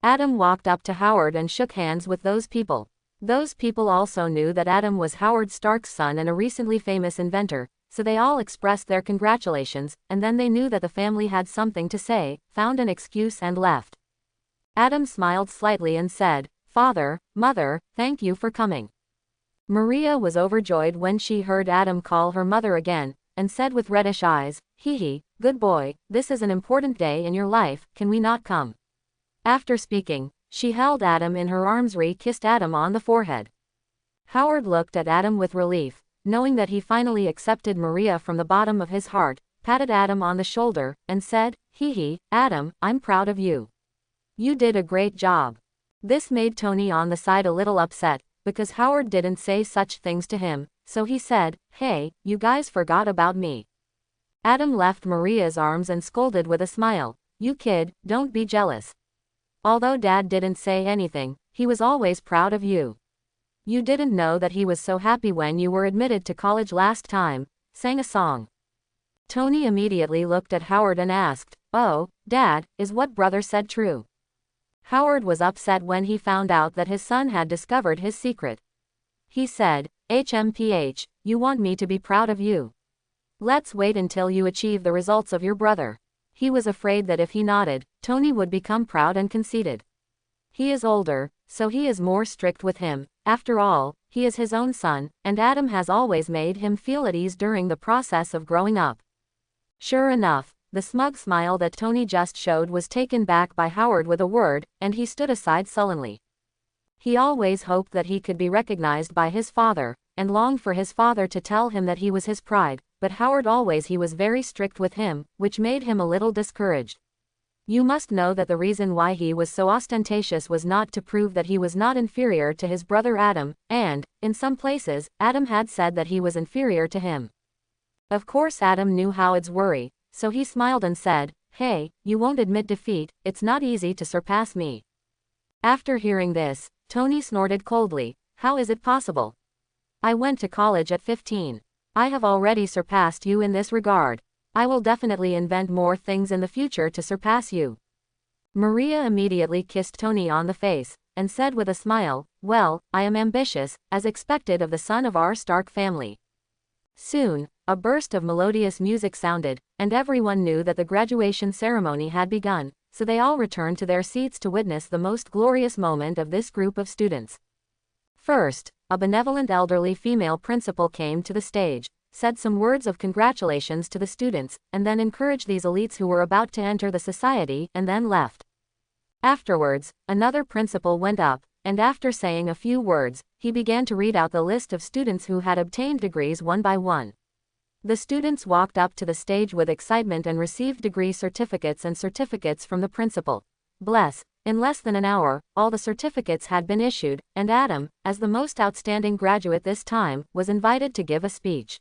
Adam walked up to Howard and shook hands with those people. Those people also knew that Adam was Howard Stark's son and a recently famous inventor, so they all expressed their congratulations, and then they knew that the family had something to say, found an excuse and left. Adam smiled slightly and said, Father, Mother, thank you for coming. Maria was overjoyed when she heard Adam call her mother again, and said with reddish eyes, hee hee, good boy, this is an important day in your life, can we not come? After speaking, she held Adam in her arms, kissed Adam on the forehead. Howard looked at Adam with relief, knowing that he finally accepted Maria from the bottom of his heart, patted Adam on the shoulder, and said, hee hee, Adam, I'm proud of you. You did a great job. This made Tony on the side a little upset, because Howard didn't say such things to him, so he said, "Hey, you guys forgot about me." Adam left Maria's arms and scolded with a smile, "You kid, don't be jealous. Although Dad didn't say anything, he was always proud of you. You didn't know that he was so happy when you were admitted to college last time," sang a song. Tony immediately looked at Howard and asked, "Oh, Dad, is what brother said true?" Howard was upset when he found out that his son had discovered his secret. He said, "HMPH, you want me to be proud of you? Let's wait until you achieve the results of your brother." He was afraid that if he nodded, Tony would become proud and conceited. He is older, so he is more strict with him. After all, he is his own son, and Adam has always made him feel at ease during the process of growing up. Sure enough, the smug smile that Tony just showed was taken back by Howard with a word, and he stood aside sullenly. He always hoped that he could be recognized by his father, and longed for his father to tell him that he was his pride, but Howard always he was very strict with him, which made him a little discouraged. You must know that the reason why he was so ostentatious was not to prove that he was not inferior to his brother Adam, and, in some places, Adam had said that he was inferior to him. Of course Adam knew Howard's worry, so he smiled and said, "Hey, you won't admit defeat, it's not easy to surpass me." After hearing this, Tony snorted coldly, "How is it possible? I went to college at 15. I have already surpassed you in this regard. I will definitely invent more things in the future to surpass you." Maria immediately kissed Tony on the face, and said with a smile, "Well, I am ambitious, as expected of the son of our Stark family." Soon, a burst of melodious music sounded, and everyone knew that the graduation ceremony had begun, so they all returned to their seats to witness the most glorious moment of this group of students. First, a benevolent elderly female principal came to the stage, said some words of congratulations to the students, and then encouraged these elites who were about to enter the society, and then left. Afterwards, another principal went up, and after saying a few words, he began to read out the list of students who had obtained degrees one by one. The students walked up to the stage with excitement and received degree certificates and certificates from the principal. Bless, in less than an hour, all the certificates had been issued, and Adam, as the most outstanding graduate this time, was invited to give a speech.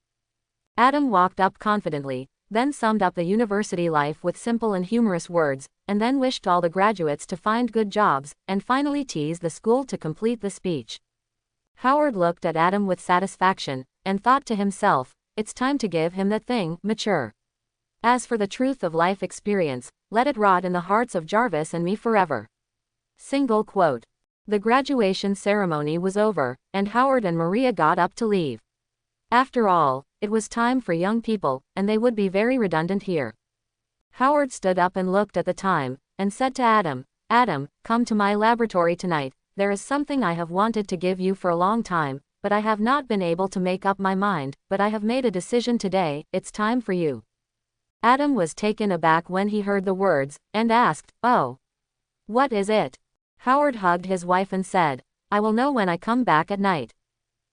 Adam walked up confidently, then summed up the university life with simple and humorous words, and then wished all the graduates to find good jobs, and finally teased the school to complete the speech. Howard looked at Adam with satisfaction, and thought to himself, "It's time to give him that thing, mature. As for the truth of life experience, let it rot in the hearts of Jarvis and me forever." Single quote. The graduation ceremony was over, and Howard and Maria got up to leave. After all, it was time for young people, and they would be very redundant here. Howard stood up and looked at the time, and said to Adam, "Adam, come to my laboratory tonight. There is something I have wanted to give you for a long time, but I have not been able to make up my mind, but I have made a decision today, it's time for you." Adam was taken aback when he heard the words, and asked, "Oh, what is it?" Howard hugged his wife and said, "I will know when I come back at night.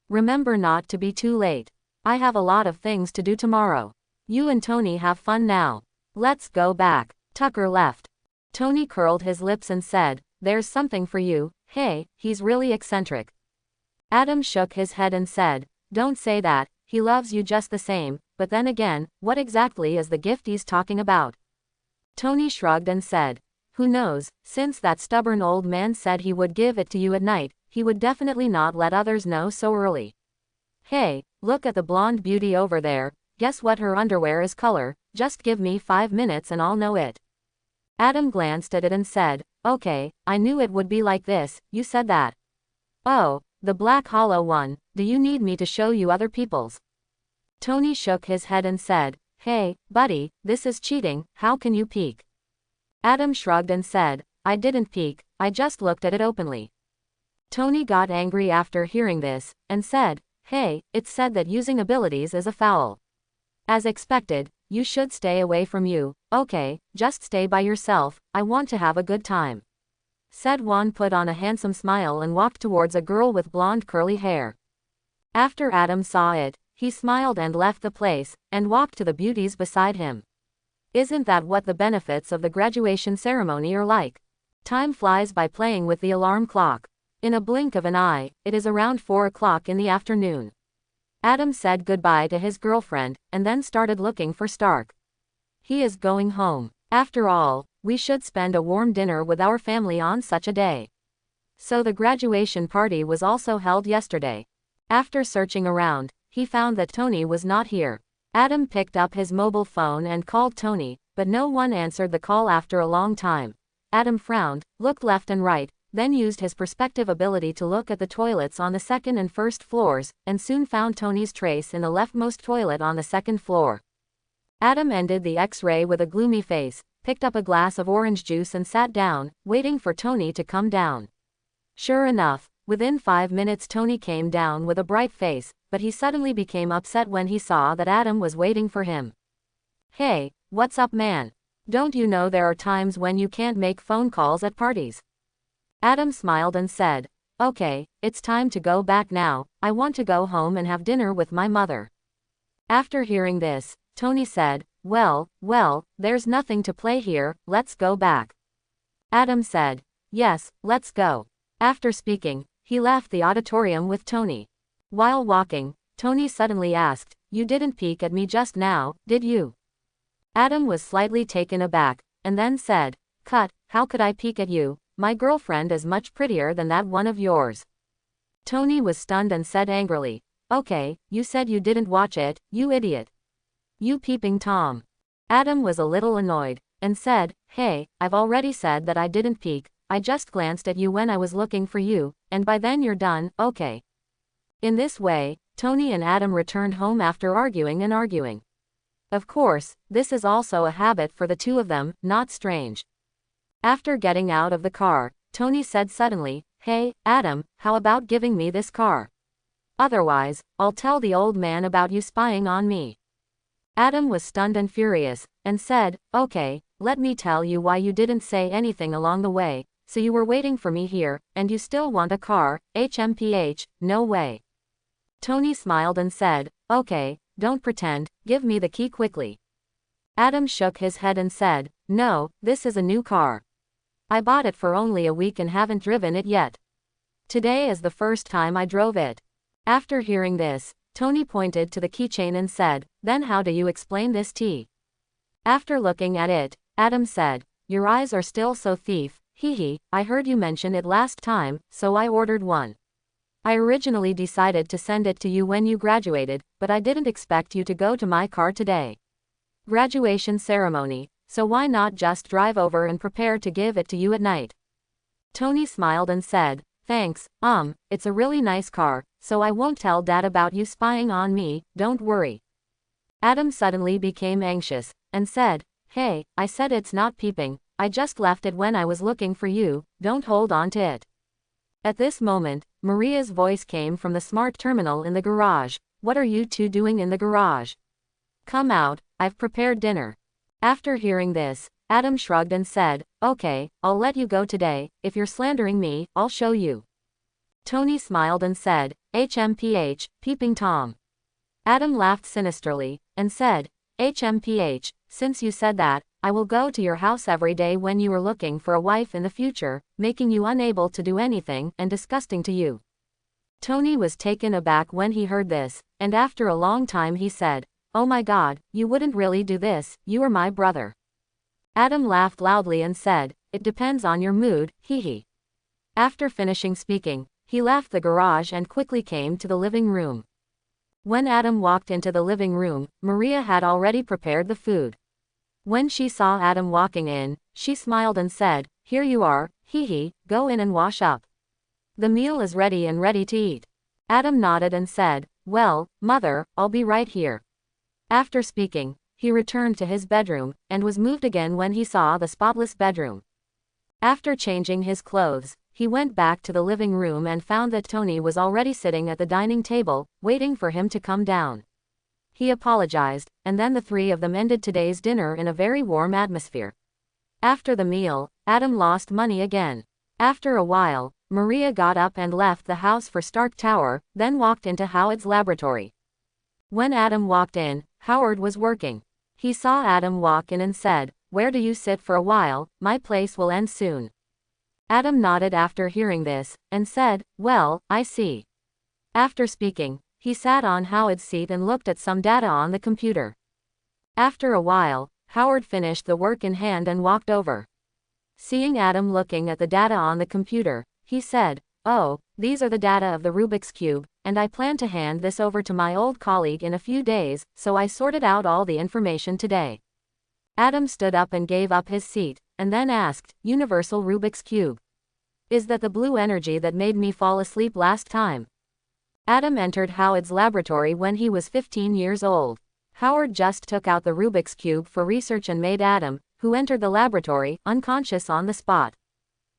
Remember not to be too late. I have a lot of things to do tomorrow. You and Tony have fun now. Let's go back." Tucker left. Tony curled his lips and said, "There's something for you. Hey, he's really eccentric." Adam shook his head and said, "Don't say that, he loves you just the same, but then again, what exactly is the gift he's talking about?" Tony shrugged and said, "Who knows, since that stubborn old man said he would give it to you at night, he would definitely not let others know so early. Hey, look at the blonde beauty over there, guess what her underwear is color, just give me 5 minutes and I'll know it." Adam glanced at it and said, "Okay, I knew it would be like this, you said that." "Oh, the black hollow one, do you need me to show you other people's?" Tony shook his head and said, "Hey, buddy, this is cheating, how can you peek?" Adam shrugged and said, "I didn't peek, I just looked at it openly." Tony got angry after hearing this, and said, "Hey, it's said that using abilities is a foul. As expected, you should stay away from you. Okay, just stay by yourself, I want to have a good time." Said Juan put on a handsome smile and walked towards a girl with blonde curly hair. After Adam saw it, he smiled and left the place, and walked to the beauties beside him. Isn't that what the benefits of the graduation ceremony are like? Time flies by playing with the alarm clock. In a blink of an eye, it is around 4 o'clock in the afternoon. Adam said goodbye to his girlfriend, and then started looking for Stark. He is going home. After all, we should spend a warm dinner with our family on such a day. So the graduation party was also held yesterday. After searching around, he found that Tony was not here. Adam picked up his mobile phone and called Tony, but no one answered the call after a long time. Adam frowned, looked left and right, then used his perspective ability to look at the toilets on the second and first floors, and soon found Tony's trace in the leftmost toilet on the second floor. Adam ended the X-ray with a gloomy face, picked up a glass of orange juice and sat down, waiting for Tony to come down. Sure enough, within 5 minutes Tony came down with a bright face, but he suddenly became upset when he saw that Adam was waiting for him. "Hey, what's up, man? Don't you know there are times when you can't make phone calls at parties?" Adam smiled and said, "Okay, it's time to go back now, I want to go home and have dinner with my mother." After hearing this, Tony said, well, there's nothing to play here, let's go back." Adam said, "Yes, let's go." After speaking, he left the auditorium with Tony. While walking, Tony suddenly asked, "You didn't peek at me just now, did you?" Adam was slightly taken aback, and then said, "Cut, how could I peek at you? My girlfriend is much prettier than that one of yours." Tony was stunned and said angrily, "Okay, you said you didn't watch it, you idiot. You peeping Tom." Adam was a little annoyed, and said, "Hey, I've already said that I didn't peek, I just glanced at you when I was looking for you, and by then you're done, okay." In this way, Tony and Adam returned home after arguing and arguing. Of course, this is also a habit for the two of them, not strange. After getting out of the car, Tony said suddenly, "Hey, Adam, how about giving me this car? Otherwise, I'll tell the old man about you spying on me." Adam was stunned and furious, and said, "Okay, let me tell you why you didn't say anything along the way. So you were waiting for me here, and you still want a car, HMPH, no way." Tony smiled and said, "Okay, don't pretend, give me the key quickly." Adam shook his head and said, "No, this is a new car. I bought it for only a week and haven't driven it yet. Today is the first time I drove it." After hearing this, Tony pointed to the keychain and said, "Then how do you explain this tea?" After looking at it, Adam said, "Your eyes are still so thief. Hee, I heard you mention it last time, so I ordered one. I originally decided to send it to you when you graduated, but I didn't expect you to go to my car today. Graduation ceremony, so why not just drive over and prepare to give it to you at night?" Tony smiled and said, "Thanks, it's a really nice car, so I won't tell Dad about you spying on me, don't worry." Adam suddenly became anxious, and said, "Hey, I said it's not peeping. I just left it when I was looking for you, don't hold on to it." At this moment, Maria's voice came from the smart terminal in the garage. "What are you two doing in the garage? Come out, I've prepared dinner." After hearing this, Adam shrugged and said, "Okay, I'll let you go today, if you're slandering me, I'll show you." Tony smiled and said, "HMPH, peeping Tom." Adam laughed sinisterly, and said, "HMPH, since you said that, I will go to your house every day when you are looking for a wife in the future, making you unable to do anything and disgusting to you." Tony was taken aback when he heard this, and after a long time he said, "Oh my God, you wouldn't really do this, you are my brother." Adam laughed loudly and said, "It depends on your mood, hee." After finishing speaking, he left the garage and quickly came to the living room. When Adam walked into the living room, Maria had already prepared the food. When she saw Adam walking in, she smiled and said, "Here you are, hee, go in and wash up. The meal is ready and ready to eat." Adam nodded and said, "Well, Mother, I'll be right here." After speaking, he returned to his bedroom, and was moved again when he saw the spotless bedroom. After changing his clothes, he went back to the living room and found that Tony was already sitting at the dining table, waiting for him to come down. He apologized, and then the three of them ended today's dinner in a very warm atmosphere. After the meal, Adam lost money again. After a while, Maria got up and left the house for Stark Tower, then walked into Howard's laboratory. When Adam walked in, Howard was working. He saw Adam walk in and said, "Where do you sit for a while, my place will end soon." Adam nodded after hearing this, and said, "Well, I see." After speaking, he sat on Howard's seat and looked at some data on the computer. After a while, Howard finished the work in hand and walked over. Seeing Adam looking at the data on the computer, he said, "Oh, these are the data of the Rubik's Cube, and I plan to hand this over to my old colleague in a few days, so I sorted out all the information today." Adam stood up and gave up his seat, and then asked, "Universal Rubik's Cube. Is that the blue energy that made me fall asleep last time?" Adam entered Howard's laboratory when he was 15 years old. Howard just took out the Rubik's Cube for research and made Adam, who entered the laboratory, unconscious on the spot.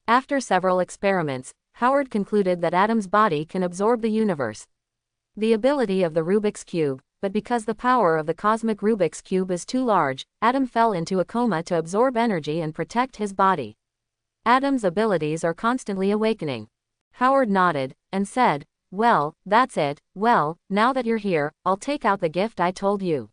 After several experiments, Howard concluded that Adam's body can absorb the universe. The ability of the Rubik's Cube, but because the power of the cosmic Rubik's Cube is too large, Adam fell into a coma to absorb energy and protect his body. Adam's abilities are constantly awakening. Howard nodded, and said, "Well, that's it. Well, now that you're here, I'll take out the gift I told you."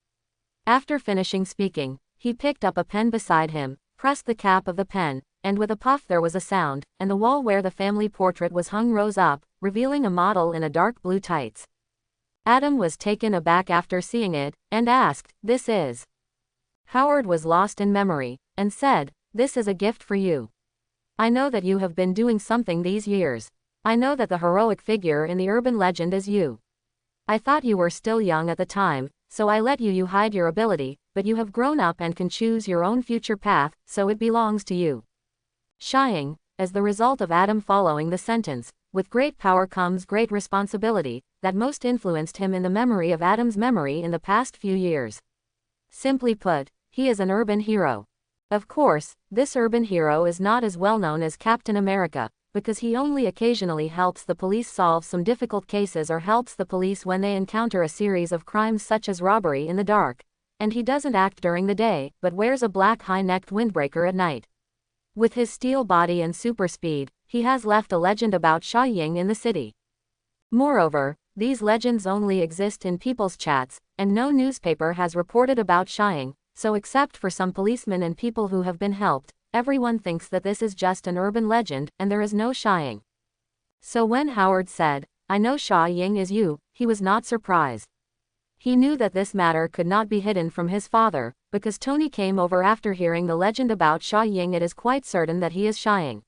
After finishing speaking, he picked up a pen beside him, pressed the cap of the pen, and with a puff there was a sound, and the wall where the family portrait was hung rose up, revealing a model in a dark blue tights. Adam was taken aback after seeing it, and asked, "This is?" Howard was lost in memory, and said, "This is a gift for you. I know that you have been doing something these years. I know that the heroic figure in the urban legend is you. I thought you were still young at the time, so I let you hide your ability, but you have grown up and can choose your own future path, so it belongs to you." Shying, as the result of Adam following the sentence, "With great power comes great responsibility," that most influenced him in the memory of Adam's memory in the past few years. Simply put, he is an urban hero. Of course, this urban hero is not as well known as Captain America, because he only occasionally helps the police solve some difficult cases or helps the police when they encounter a series of crimes such as robbery in the dark, and he doesn't act during the day, but wears a black high-necked windbreaker at night. With his steel body and super speed, he has left a legend about Sha-Ying in the city. Moreover, these legends only exist in people's chats, and no newspaper has reported about Sha-Ying, so except for some policemen and people who have been helped, everyone thinks that this is just an urban legend, and there is no Sha-Ying. So when Howard said, "I know Sha-Ying is you," he was not surprised. He knew that this matter could not be hidden from his father, because Tony came over after hearing the legend about Sha-Ying. It is quite certain that he is Sha-Ying.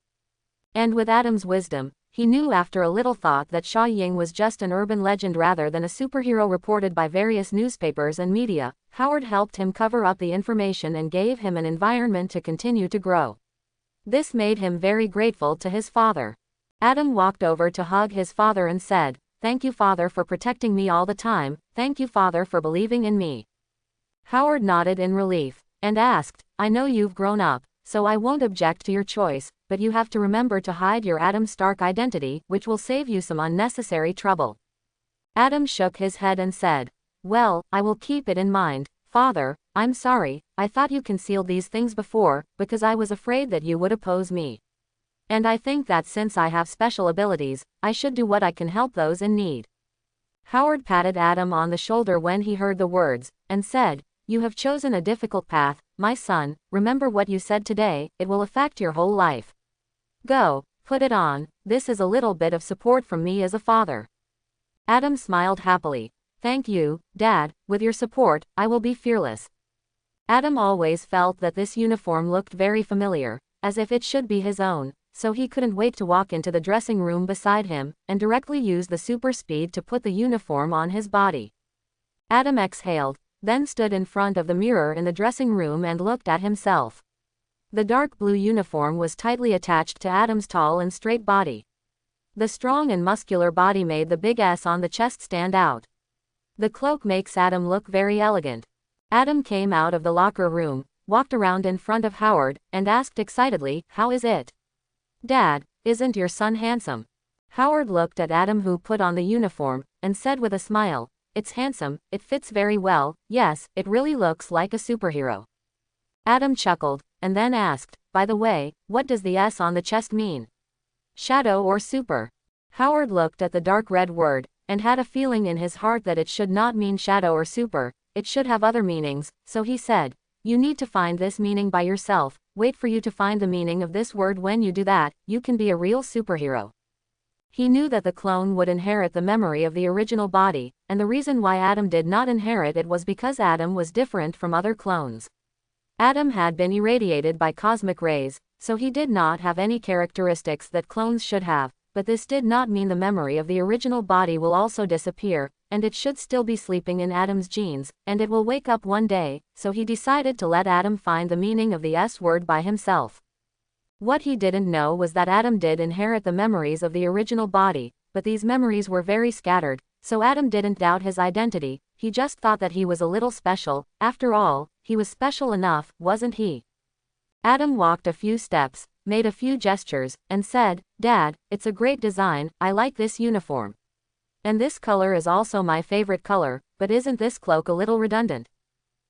And with Adam's wisdom, he knew after a little thought that Sha-Ying was just an urban legend rather than a superhero reported by various newspapers and media. Howard helped him cover up the information and gave him an environment to continue to grow. This made him very grateful to his father. Adam walked over to hug his father and said, "Thank you, Father, for protecting me all the time. Thank you, Father, for believing in me." Howard nodded in relief, and asked, "I know you've grown up, so I won't object to your choice, but you have to remember to hide your Adam Stark identity, which will save you some unnecessary trouble." Adam shook his head and said, "Well, I will keep it in mind, Father. I'm sorry, I thought you concealed these things before, because I was afraid that you would oppose me. And I think that since I have special abilities, I should do what I can help those in need." Howard patted Adam on the shoulder when he heard the words, and said, "You have chosen a difficult path, my son. Remember what you said today, it will affect your whole life. Go, put it on. This is a little bit of support from me as a father." Adam smiled happily. "Thank you, Dad. With your support, I will be fearless." Adam always felt that this uniform looked very familiar, as if it should be his own, so he couldn't wait to walk into the dressing room beside him, and directly use the super speed to put the uniform on his body. Adam exhaled, then stood in front of the mirror in the dressing room and looked at himself. The dark blue uniform was tightly attached to Adam's tall and straight body. The strong and muscular body made the big S on the chest stand out. The cloak makes Adam look very elegant. Adam came out of the locker room, walked around in front of Howard, and asked excitedly, "How is it? Dad, isn't your son handsome?" Howard looked at Adam, who put on the uniform, and said with a smile, "It's handsome, it fits very well, yes, it really looks like a superhero." Adam chuckled, and then asked, "By the way, what does the S on the chest mean? Shadow or super?" Howard looked at the dark red word, and had a feeling in his heart that it should not mean shadow or super, it should have other meanings, so he said, "You need to find this meaning by yourself. Wait for you to find the meaning of this word. When you do that, you can be a real superhero." He knew that the clone would inherit the memory of the original body, and the reason why Adam did not inherit it was because Adam was different from other clones. Adam had been irradiated by cosmic rays, so he did not have any characteristics that clones should have, but this did not mean the memory of the original body will also disappear, and it should still be sleeping in Adam's genes, and it will wake up one day, so he decided to let Adam find the meaning of the S word by himself. What he didn't know was that Adam did inherit the memories of the original body, but these memories were very scattered, so Adam didn't doubt his identity, he just thought that he was a little special. After all, he was special enough, wasn't he? Adam walked a few steps, made a few gestures, and said, "Dad, it's a great design, I like this uniform. And this color is also my favorite color, but isn't this cloak a little redundant?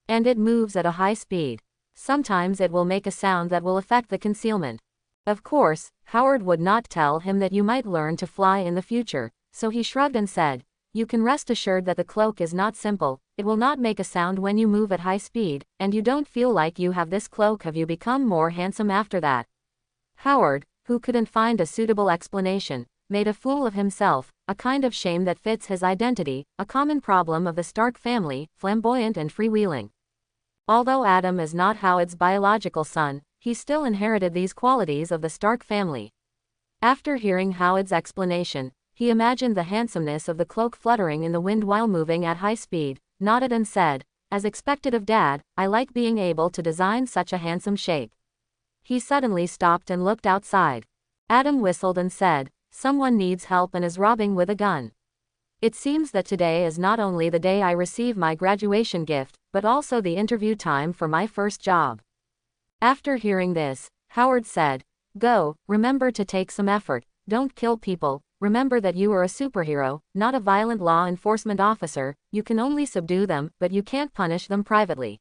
And it moves at a high speed. Sometimes it will make a sound that will affect the concealment." Of course, Howard would not tell him that you might learn to fly in the future, so he shrugged and said, "You can rest assured that the cloak is not simple, it will not make a sound when you move at high speed, and you don't feel like you have this cloak. Have you become more handsome after that?" Howard, who couldn't find a suitable explanation, made a fool of himself, a kind of shame that fits his identity, a common problem of the Stark family, flamboyant and freewheeling. Although Adam is not Howard's biological son, he still inherited these qualities of the Stark family. After hearing Howard's explanation, he imagined the handsomeness of the cloak fluttering in the wind while moving at high speed, nodded and said, "As expected of Dad, I like being able to design such a handsome shape." He suddenly stopped and looked outside. Adam whistled and said, "Someone needs help and is robbing with a gun. It seems that today is not only the day I receive my graduation gift, but also the interview time for my first job." After hearing this, Howard said, "Go, remember to take some effort, don't kill people, remember that you are a superhero, not a violent law enforcement officer, you can only subdue them, but you can't punish them privately.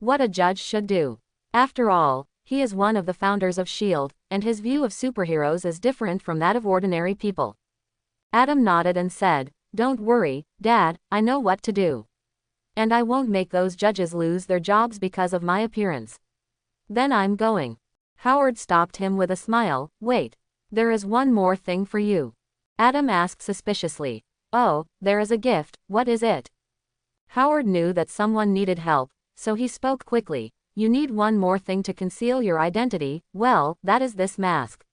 What a judge should do. After all, he is one of the founders of S.H.I.E.L.D., and his view of superheroes is different from that of ordinary people." Adam nodded and said, "Don't worry, Dad, I know what to do. And I won't make those judges lose their jobs because of my appearance. Then I'm going." Howard stopped him with a smile. "Wait. There is one more thing for you." Adam asked suspiciously. "Oh, there is a gift, what is it?" Howard knew that someone needed help, so he spoke quickly. "You need one more thing to conceal your identity. Well, that is this mask.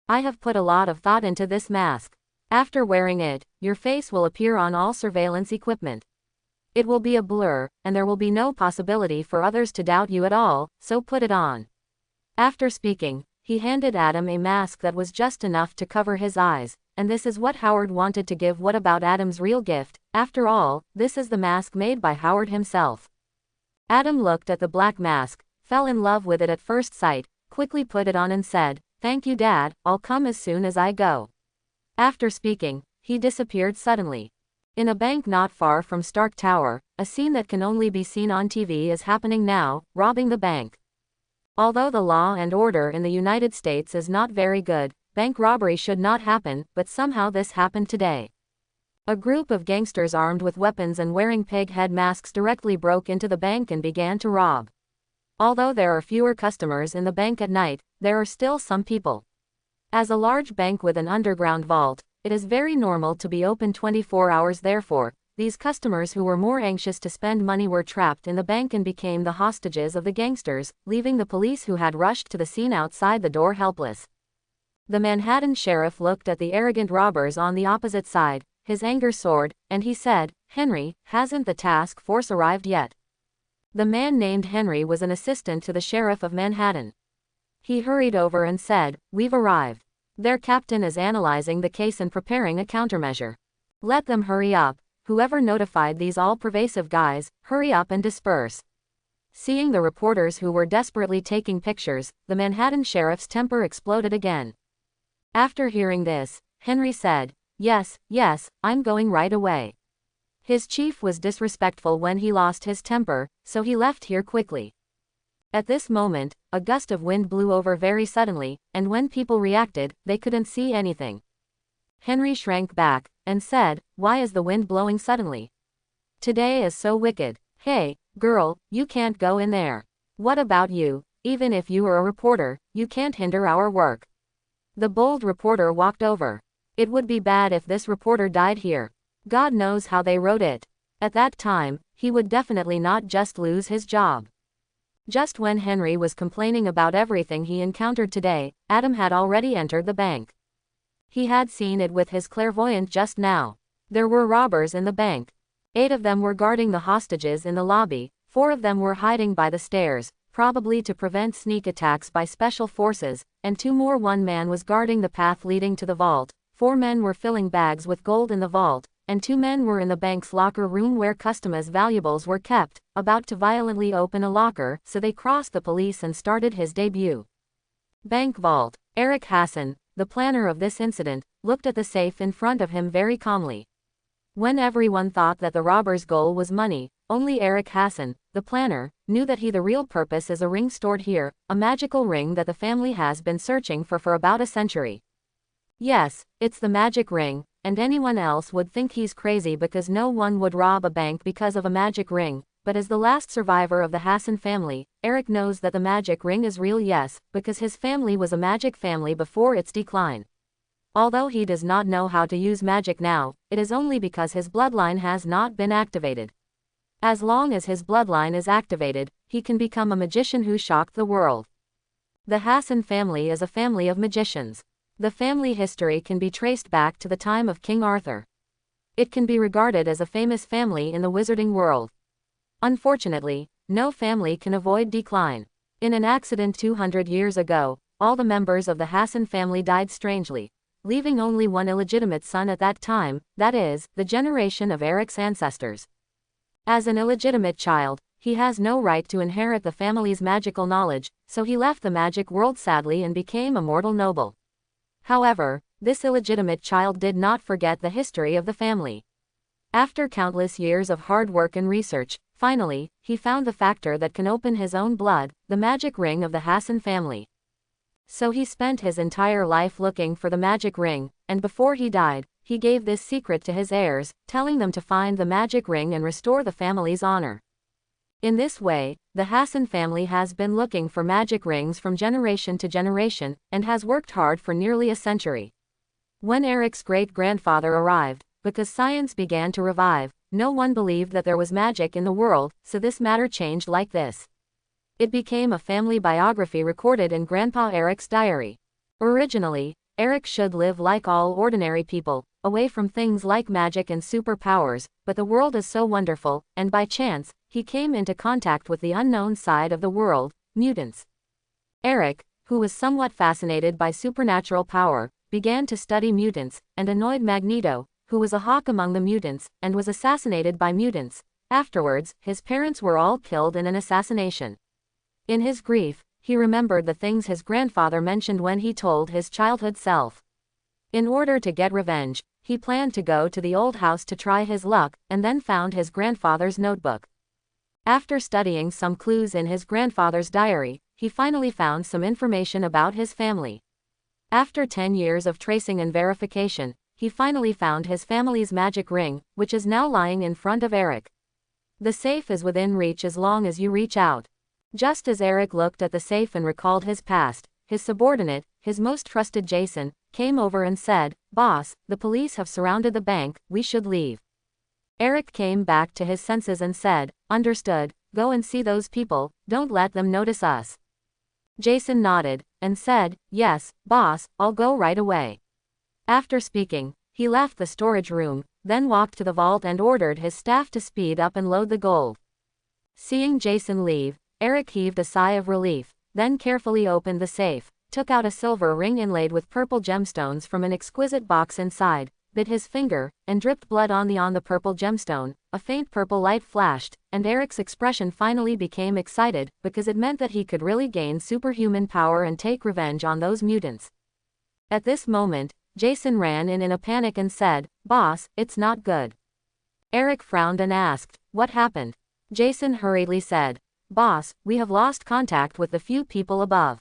I have put a lot of thought into this mask. After wearing it, your face will appear on all surveillance equipment. It will be a blur, and there will be no possibility for others to doubt you at all, so put it on." After speaking, he handed Adam a mask that was just enough to cover his eyes, and this is what Howard wanted to give. What about Adam's real gift? After all, this is the mask made by Howard himself. Adam looked at the black mask, fell in love with it at first sight, quickly put it on and said, "Thank you, Dad, I'll come as soon as I go." After speaking, he disappeared suddenly. In a bank not far from Stark Tower, a scene that can only be seen on TV is happening now, robbing the bank. Although the law and order in the United States is not very good, bank robbery should not happen, but somehow this happened today. A group of gangsters armed with weapons and wearing pig head masks directly broke into the bank and began to rob. Although there are fewer customers in the bank at night, there are still some people. As a large bank with an underground vault, it is very normal to be open 24 hours. Therefore, these customers who were more anxious to spend money were trapped in the bank and became the hostages of the gangsters, leaving the police who had rushed to the scene outside the door helpless. The Manhattan sheriff looked at the arrogant robbers on the opposite side, his anger soared, and he said, "Henry, hasn't the task force arrived yet?" The man named Henry was an assistant to the sheriff of Manhattan. He hurried over and said, "We've arrived. Their captain is analyzing the case and preparing a countermeasure. Let them hurry up. Whoever notified these all-pervasive guys, hurry up and disperse." Seeing the reporters who were desperately taking pictures, the Manhattan sheriff's temper exploded again. After hearing this, Henry said, Yes, I'm going right away." His chief was disrespectful when he lost his temper, so he left here quickly. At this moment, a gust of wind blew over very suddenly, and when people reacted, they couldn't see anything. Henry shrank back, and said, "Why is the wind blowing suddenly? Today is so wicked. Hey, girl, you can't go in there. What about you? Even if you are a reporter, you can't hinder our work." The bold reporter walked over. "It would be bad if this reporter died here. God knows how they wrote it. At that time, he would definitely not just lose his job. Just when Henry was complaining about everything he encountered today, Adam had already entered the bank. He had seen it with his clairvoyant just now. There were robbers in the bank. 8 of them were guarding the hostages in the lobby, 4 of them were hiding by the stairs, probably to prevent sneak attacks by special forces, and 2 more. 1 man was guarding the path leading to the vault, 4 men were filling bags with gold in the vault, and 2 men were in the bank's locker room where customers' valuables were kept, about to violently open a locker, so they crossed the police and started his debut. Bank vault. Eric Hassan, the planner of this incident, looked at the safe in front of him very calmly. When everyone thought that the robber's goal was money, only Eric Hassan, the planner, knew that the real purpose is a ring stored here, a magical ring that the family has been searching for about a century. Yes, it's the magic ring, and anyone else would think he's crazy because no one would rob a bank because of a magic ring, but as the last survivor of the Hassan family, Eric knows that the magic ring is real, yes, because his family was a magic family before its decline. Although he does not know how to use magic now, it is only because his bloodline has not been activated. As long as his bloodline is activated, he can become a magician who shocked the world. The Hassan family is a family of magicians. The family history can be traced back to the time of King Arthur. It can be regarded as a famous family in the wizarding world. Unfortunately, no family can avoid decline. In an accident 200 years ago, all the members of the Hassan family died strangely, leaving only 1 illegitimate son at that time, that is, the generation of Eric's ancestors. As an illegitimate child, he has no right to inherit the family's magical knowledge, so he left the magic world sadly and became a mortal noble. However, this illegitimate child did not forget the history of the family. After countless years of hard work and research, finally, he found the factor that can open his own blood, the magic ring of the Hassan family. So he spent his entire life looking for the magic ring, and before he died, he gave this secret to his heirs, telling them to find the magic ring and restore the family's honor. In this way, the Hassan family has been looking for magic rings from generation to generation, and has worked hard for nearly a century. When Eric's great-grandfather arrived, because science began to revive, no one believed that there was magic in the world, so this matter changed like this. It became a family biography recorded in Grandpa Eric's diary. Originally, Eric should live like all ordinary people, away from things like magic and superpowers, but the world is so wonderful, and by chance, he came into contact with the unknown side of the world, mutants. Eric, who was somewhat fascinated by supernatural power, began to study mutants, and annoyed Magneto, who was a hawk among the mutants, and was assassinated by mutants. Afterwards, his parents were all killed in an assassination. In his grief, he remembered the things his grandfather mentioned when he told his childhood self. In order to get revenge, he planned to go to the old house to try his luck, and then found his grandfather's notebook. After studying some clues in his grandfather's diary, he finally found some information about his family. After 10 years of tracing and verification, he finally found his family's magic ring, which is now lying in front of Eric. The safe is within reach as long as you reach out. Just as Eric looked at the safe and recalled his past, his subordinate, his most trusted Jason, came over and said, "Boss, the police have surrounded the bank, we should leave." Eric came back to his senses and said, "Understood, go and see those people, don't let them notice us." Jason nodded, and said, "Yes, boss, I'll go right away." After speaking, he left the storage room, then walked to the vault and ordered his staff to speed up and load the gold. Seeing Jason leave, Eric heaved a sigh of relief, then carefully opened the safe, took out a silver ring inlaid with purple gemstones from an exquisite box inside, bit his finger, and dripped blood on the purple gemstone. A faint purple light flashed, and Eric's expression finally became excited, because it meant that he could really gain superhuman power and take revenge on those mutants. At this moment, Jason ran in a panic and said, "Boss, it's not good." Eric frowned and asked, "What happened?" Jason hurriedly said, "Boss, we have lost contact with the few people above."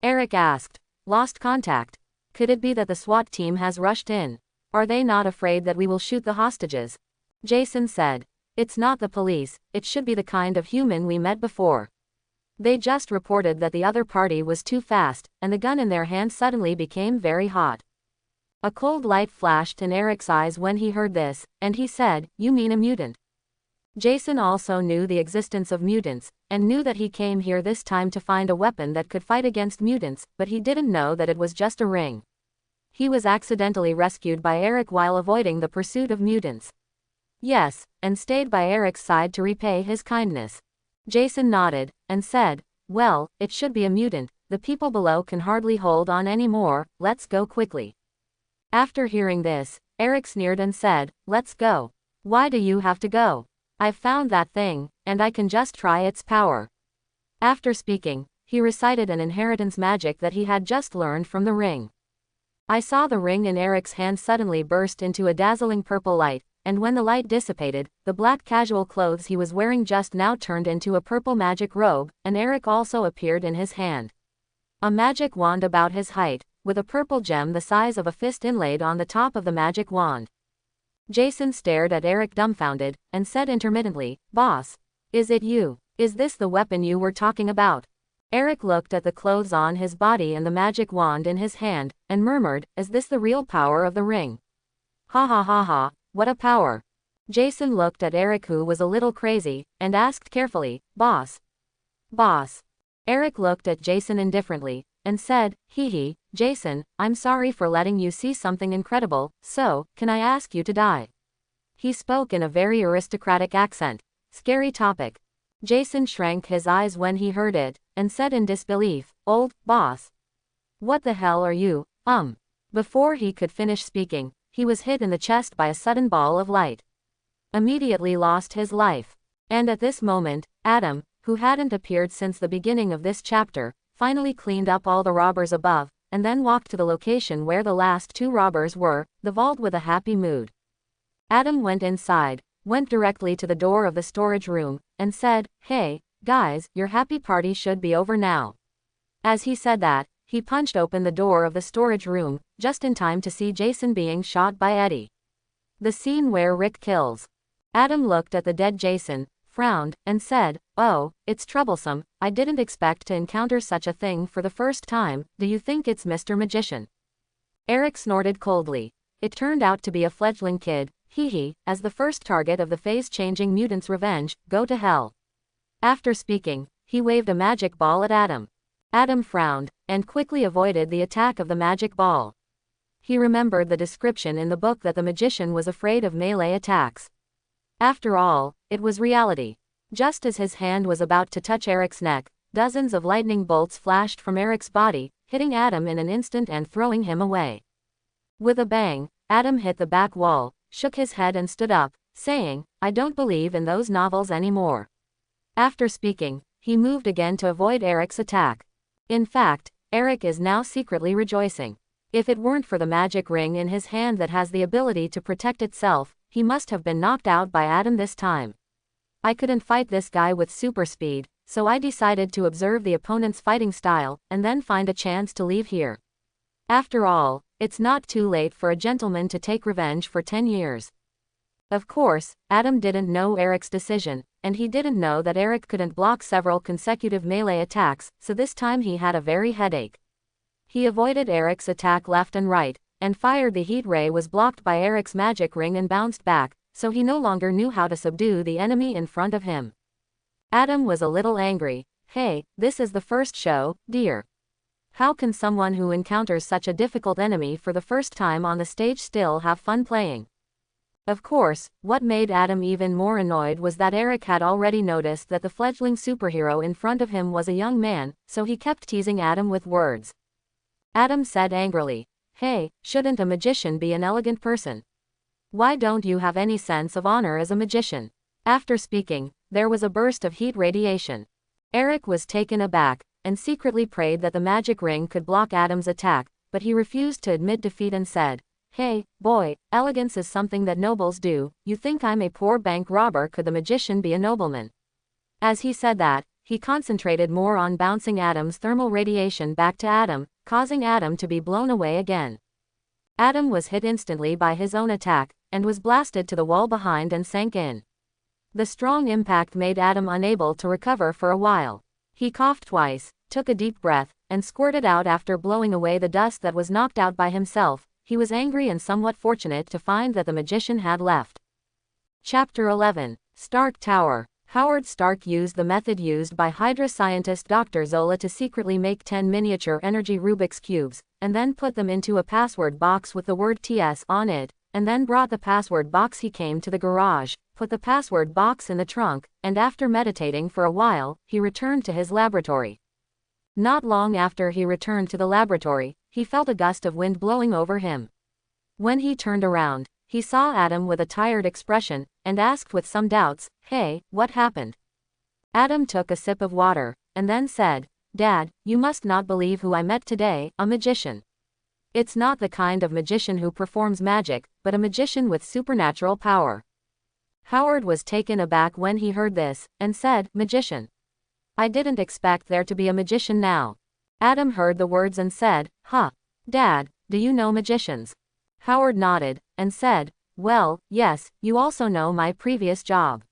Eric asked, "Lost contact? Could it be that the SWAT team has rushed in? Are they not afraid that we will shoot the hostages?" Jason said, "It's not the police, it should be the kind of human we met before. They just reported that the other party was too fast, and the gun in their hand suddenly became very hot." A cold light flashed in Eric's eyes when he heard this, and he said, "You mean a mutant?" Jason also knew the existence of mutants, and knew that he came here this time to find a weapon that could fight against mutants, but he didn't know that it was just a ring. He was accidentally rescued by Eric while avoiding the pursuit of mutants. Yes, and stayed by Eric's side to repay his kindness. Jason nodded, and said, "Well, it should be a mutant, the people below can hardly hold on anymore, let's go quickly." After hearing this, Eric sneered and said, "Let's go. Why do you have to go? I've found that thing, and I can just try its power." After speaking, he recited an inheritance magic that he had just learned from the ring. I saw the ring in Eric's hand suddenly burst into a dazzling purple light, and when the light dissipated, the black casual clothes he was wearing just now turned into a purple magic robe, and Eric also appeared in his hand. A magic wand about his height, with a purple gem the size of a fist inlaid on the top of the magic wand. Jason stared at Eric dumbfounded, and said intermittently, "Boss, is it you? Is this the weapon you were talking about?" Eric looked at the clothes on his body and the magic wand in his hand, and murmured, "Is this the real power of the ring?" "Ha ha ha ha, what a power." Jason looked at Eric, who was a little crazy, and asked carefully, "Boss? Boss?" Eric looked at Jason indifferently, and said, "Hee, Jason, I'm sorry for letting you see something incredible, so, can I ask you to die?" He spoke in a very aristocratic accent. Scary topic. Jason shrank his eyes when he heard it, and said in disbelief, "Old boss? What the hell are you, Before he could finish speaking, he was hit in the chest by a sudden ball of light. Immediately lost his life. And at this moment, Adam, who hadn't appeared since the beginning of this chapter, finally cleaned up all the robbers above, and then walked to the location where the last two robbers were, the vault, with a happy mood. Adam went inside, went directly to the door of the storage room, and said, "Hey, guys, your happy party should be over now." As he said that, he punched open the door of the storage room, just in time to see Jason being shot by Eddie. The scene where Rick kills. Adam looked at the dead Jason, frowned, and said, "Oh, it's troublesome, I didn't expect to encounter such a thing for the first time, do you think it's Mr. Magician?" Eric snorted coldly. It turned out to be a fledgling kid, hee, as the first target of the phase-changing mutant's revenge, go to hell. After speaking, he waved a magic ball at Adam. Adam frowned, and quickly avoided the attack of the magic ball. He remembered the description in the book that the magician was afraid of melee attacks. After all, it was reality. Just as his hand was about to touch Eric's neck, dozens of lightning bolts flashed from Eric's body, hitting Adam in an instant and throwing him away. With a bang, Adam hit the back wall, shook his head and stood up, saying, "I don't believe in those novels anymore." After speaking, he moved again to avoid Eric's attack. In fact, Eric is now secretly rejoicing. If it weren't for the magic ring in his hand that has the ability to protect itself, he must have been knocked out by Adam this time. I couldn't fight this guy with super speed, so I decided to observe the opponent's fighting style, and then find a chance to leave here. After all, it's not too late for a gentleman to take revenge for 10 years. Of course, Adam didn't know Eric's decision, and he didn't know that Eric couldn't block several consecutive melee attacks, so this time he had a very headache. He avoided Eric's attack left and right, and fired the heat ray was blocked by Eric's magic ring and bounced back, so he no longer knew how to subdue the enemy in front of him. Adam was a little angry. "Hey, this is the first show, dear. How can someone who encounters such a difficult enemy for the first time on the stage still have fun playing?" Of course, what made Adam even more annoyed was that Eric had already noticed that the fledgling superhero in front of him was a young man, so he kept teasing Adam with words. Adam said angrily, "Hey, shouldn't a magician be an elegant person? Why don't you have any sense of honor as a magician?" After speaking, there was a burst of heat radiation. Eric was taken aback, and secretly prayed that the magic ring could block Adam's attack, but he refused to admit defeat and said, "Hey, boy, elegance is something that nobles do, you think I'm a poor bank robber, could the magician be a nobleman?" As he said that, he concentrated more on bouncing Adam's thermal radiation back to Adam, causing Adam to be blown away again. Adam was hit instantly by his own attack, and was blasted to the wall behind and sank in. The strong impact made Adam unable to recover for a while. He coughed twice, took a deep breath, and squirted out after blowing away the dust that was knocked out by himself. he was angry and somewhat fortunate to find that the magician had left. Chapter 11. Stark Tower. Howard Stark used the method used by Hydra scientist Dr. Zola to secretly make 10 miniature energy Rubik's Cubes, and then put them into a password box with the word TS on it, and then brought the password box. He came to the garage, put the password box in the trunk, and after meditating for a while, he returned to his laboratory. Not long after he returned to the laboratory, he felt a gust of wind blowing over him. When he turned around, he saw Adam with a tired expression, and asked with some doubts, "Hey, what happened?" Adam took a sip of water, and then said, "Dad, you must not believe who I met today, a magician. It's not the kind of magician who performs magic, but a magician with supernatural power." Howard was taken aback when he heard this, and said, "Magician? I didn't expect there to be a magician now." Adam heard the words and said, "Huh. Dad, do you know magicians?" Howard nodded, and said, "Well, yes, you also know my previous job.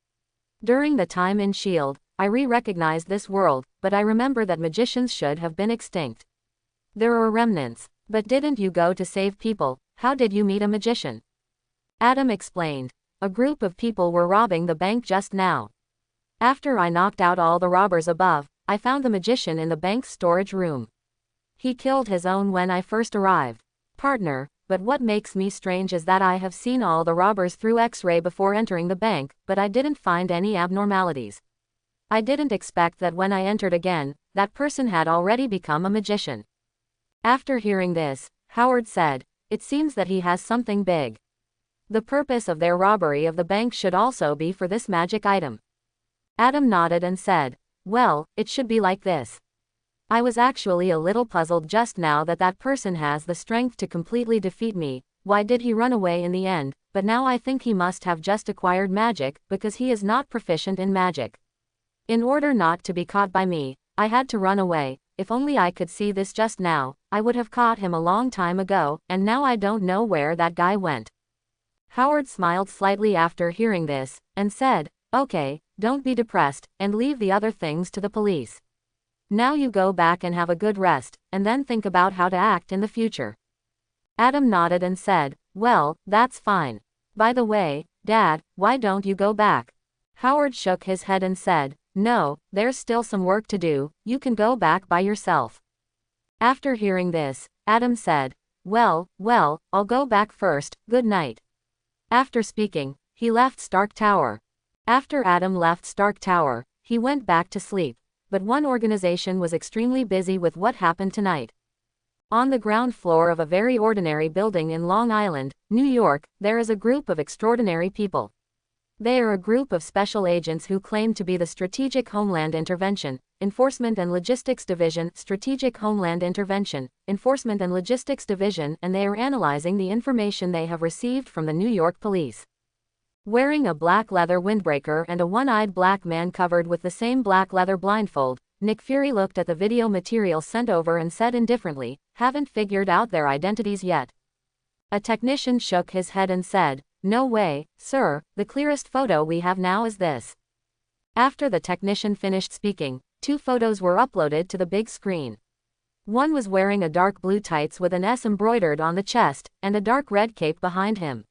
During the time in S.H.I.E.L.D., I recognized this world, but I remember that magicians should have been extinct. There are remnants. But didn't you go to save people? How did you meet a magician?" Adam explained. "A group of people were robbing the bank just now. After I knocked out all the robbers above, I found the magician in the bank's storage room. He killed his own when I first arrived. Partner, but what makes me strange is that I have seen all the robbers through X-ray before entering the bank, but I didn't find any abnormalities. I didn't expect that when I entered again, that person had already become a magician." After hearing this, Howard said, "It seems that he has something big. The purpose of their robbery of the bank should also be for this magic item." Adam nodded and said, "Well, it should be like this. I was actually a little puzzled just now that that person has the strength to completely defeat me. Why did he run away in the end? But now I think he must have just acquired magic, because he is not proficient in magic. In order not to be caught by me, I had to run away. If only I could see this just now, I would have caught him a long time ago, and now I don't know where that guy went." Howard smiled slightly after hearing this, and said, "Okay, don't be depressed, and leave the other things to the police. Now you go back and have a good rest, and then think about how to act in the future." Adam nodded and said, "Well, that's fine. By the way, Dad, why don't you go back?" Howard shook his head and said, "No, there's still some work to do, you can go back by yourself." After hearing this, Adam said, Well, I'll go back first, good night." After speaking, he left Stark Tower. After Adam left Stark Tower, he went back to sleep. But one organization was extremely busy with what happened tonight. On the ground floor of a very ordinary building in Long Island, New York, there is a group of extraordinary people. They are a group of special agents who claim to be the Strategic Homeland Intervention, Enforcement and Logistics Division, Strategic Homeland Intervention, Enforcement and Logistics Division, and they are analyzing the information they have received from the New York police. Wearing a black leather windbreaker and a one-eyed black man covered with the same black leather blindfold, Nick Fury looked at the video material sent over and said indifferently, "Haven't figured out their identities yet." A technician shook his head and said, "No way, sir, the clearest photo we have now is this." After the technician finished speaking, 2 photos were uploaded to the big screen. One was wearing a dark blue tights with an S embroidered on the chest, and a dark red cape behind him.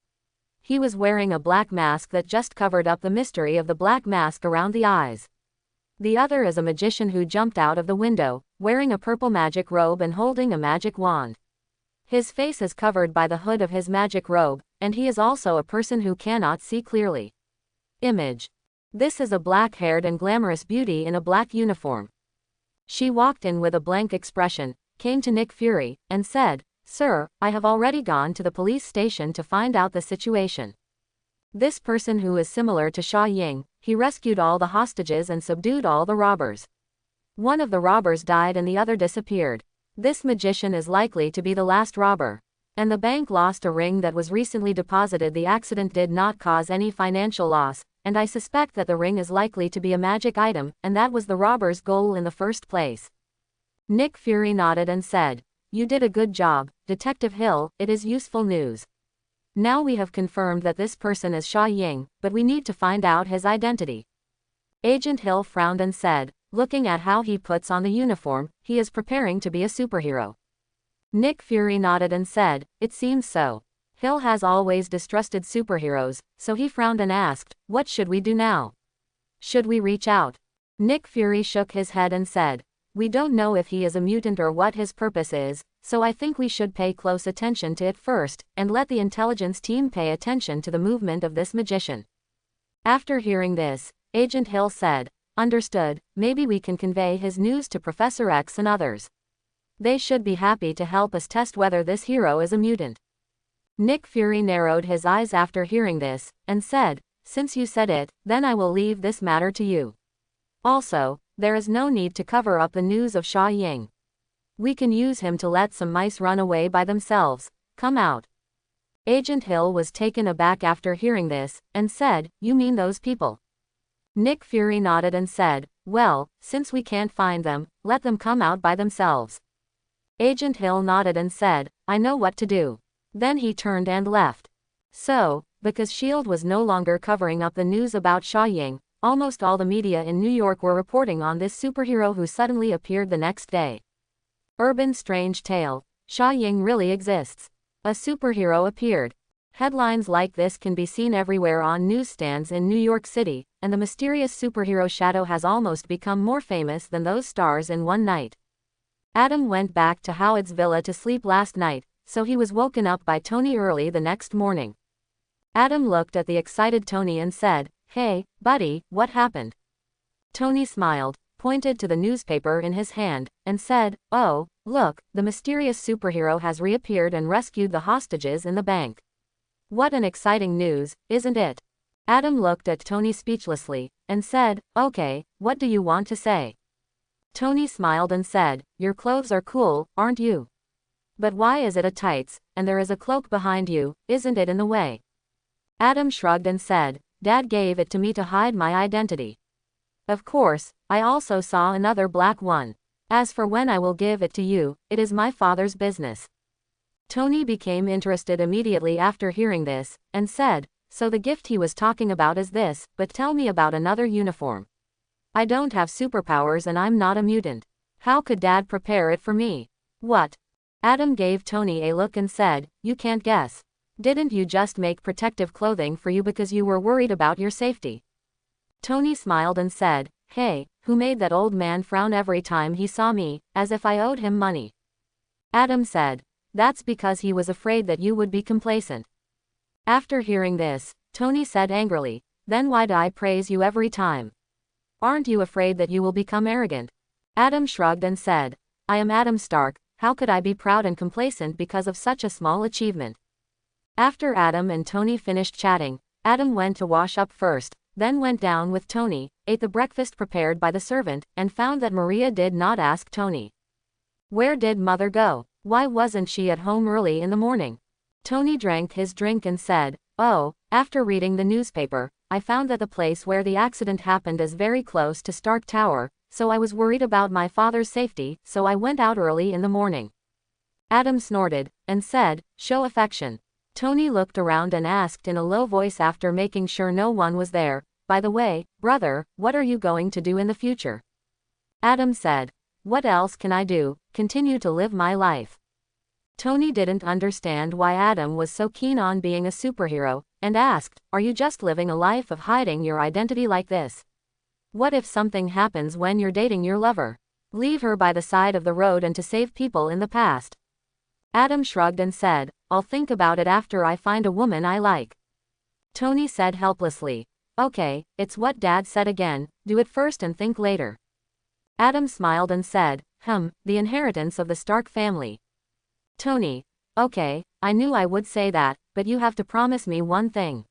He was wearing a black mask that just covered up the mystery of the black mask around the eyes. The other is a magician who jumped out of the window, wearing a purple magic robe and holding a magic wand. His face is covered by the hood of his magic robe, and he is also a person who cannot see clearly. Image. This is a black-haired and glamorous beauty in a black uniform. She walked in with a blank expression, came to Nick Fury, and said, "Sir, I have already gone to the police station to find out the situation. This person who is similar to Xia Ying, he rescued all the hostages and subdued all the robbers. One of the robbers died and the other disappeared. This magician is likely to be the last robber. And the bank lost a ring that was recently deposited. The accident did not cause any financial loss, and I suspect that the ring is likely to be a magic item, and that was the robber's goal in the first place." Nick Fury nodded and said, "You did a good job, Detective Hill, it is useful news. Now we have confirmed that this person is Xia Ying, but we need to find out his identity." Agent Hill frowned and said, looking at how he puts on the uniform, he is preparing to be a superhero. Nick Fury nodded and said, "It seems so. Hill has always distrusted superheroes, so he frowned and asked, what should we do now? Should we reach out?" Nick Fury shook his head and said, "We don't know if he is a mutant or what his purpose is, so I think we should pay close attention to it first, and let the intelligence team pay attention to the movement of this magician." After hearing this, Agent Hill said, "Understood, maybe we can convey his news to Professor X and others. They should be happy to help us test whether this hero is a mutant." Nick Fury narrowed his eyes after hearing this, and said, "Since you said it, then I will leave this matter to you. Also, there is no need to cover up the news of Xia Ying. We can use him to let some mice run away by themselves. Come out." Agent Hill was taken aback after hearing this, and said, "You mean those people?" Nick Fury nodded and said, "Well, since we can't find them, let them come out by themselves." Agent Hill nodded and said, "I know what to do." Then he turned and left. So, because S.H.I.E.L.D. was no longer covering up the news about Xia Ying, almost all the media in New York were reporting on this superhero who suddenly appeared the next day. Urban Strange Tale: Xia Ying really exists. A superhero appeared. Headlines like this can be seen everywhere on newsstands in New York City, and the mysterious superhero Shadow has almost become more famous than those stars in one night. Adam went back to Howard's villa to sleep last night, so he was woken up by Tony early the next morning. Adam looked at the excited Tony and said, "Hey, buddy, what happened?" Tony smiled, pointed to the newspaper in his hand, and said, "Oh, look, the mysterious superhero has reappeared and rescued the hostages in the bank. What an exciting news, isn't it?" Adam looked at Tony speechlessly, and said, "Okay, what do you want to say?" Tony smiled and said, "Your clothes are cool, aren't you? But why is it a tights, and there is a cloak behind you, isn't it in the way?" Adam shrugged and said, "Dad gave it to me to hide my identity. Of course, I also saw another black one. As for when I will give it to you, it is my father's business." Tony became interested immediately after hearing this, and said, "So the gift he was talking about is this, but tell me about another uniform. I don't have superpowers and I'm not a mutant. How could Dad prepare it for me?" "What?" Adam gave Tony a look and said, "You can't guess. Didn't you just make protective clothing for you because you were worried about your safety?" Tony smiled and said, "Hey, who made that old man frown every time he saw me, as if I owed him money?" Adam said, "That's because he was afraid that you would be complacent." After hearing this, Tony said angrily, "Then why do I praise you every time? Aren't you afraid that you will become arrogant?" Adam shrugged and said, "I am Adam Stark. How could I be proud and complacent because of such a small achievement?" After Adam and Tony finished chatting, Adam went to wash up first, then went down with Tony, ate the breakfast prepared by the servant, and found that Maria did not ask Tony. Where did Mother go? Why wasn't she at home early in the morning? Tony drank his drink and said, "Oh, after reading the newspaper, I found that the place where the accident happened is very close to Stark Tower, so I was worried about my father's safety, so I went out early in the morning." Adam snorted, and said, "Show affection." Tony looked around and asked in a low voice after making sure no one was there, "By the way, brother, what are you going to do in the future?" Adam said, "What else can I do? Continue to live my life." Tony didn't understand why Adam was so keen on being a superhero, and asked, "Are you just living a life of hiding your identity like this? What if something happens when you're dating your lover? Leave her by the side of the road and to save people in the past?" Adam shrugged and said, "I'll think about it after I find a woman I like." Tony said helplessly, "Okay, it's what Dad said again, do it first and think later." Adam smiled and said, the inheritance of the Stark family." Tony, "Okay, I knew I would say that, but you have to promise me one thing."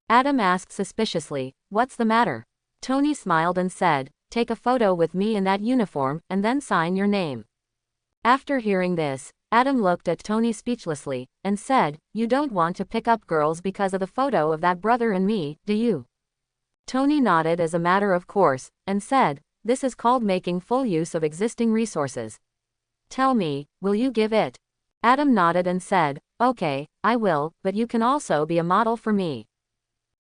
Adam asked suspiciously, "What's the matter?" Tony smiled and said, "Take a photo with me in that uniform, and then sign your name." After hearing this, Adam looked at Tony speechlessly, and said, "You don't want to pick up girls because of the photo of that brother and me, do you?" Tony nodded as a matter of course, and said, "This is called making full use of existing resources. Tell me, will you give it?" Adam nodded and said, "Okay, I will, but you can also be a model for me."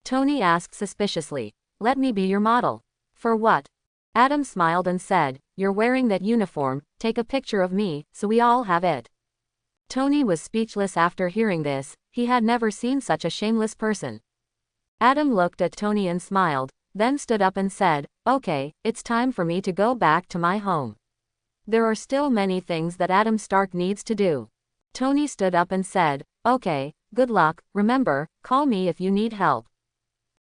Tony asked suspiciously, "Let me be your model. For what?" Adam smiled and said, "You're wearing that uniform, take a picture of me, so we all have it." Tony was speechless after hearing this. He had never seen such a shameless person. Adam looked at Tony and smiled, then stood up and said, "Okay, it's time for me to go back to my home." There are still many things that Adam Stark needs to do. Tony stood up and said, "Okay, good luck, remember, call me if you need help."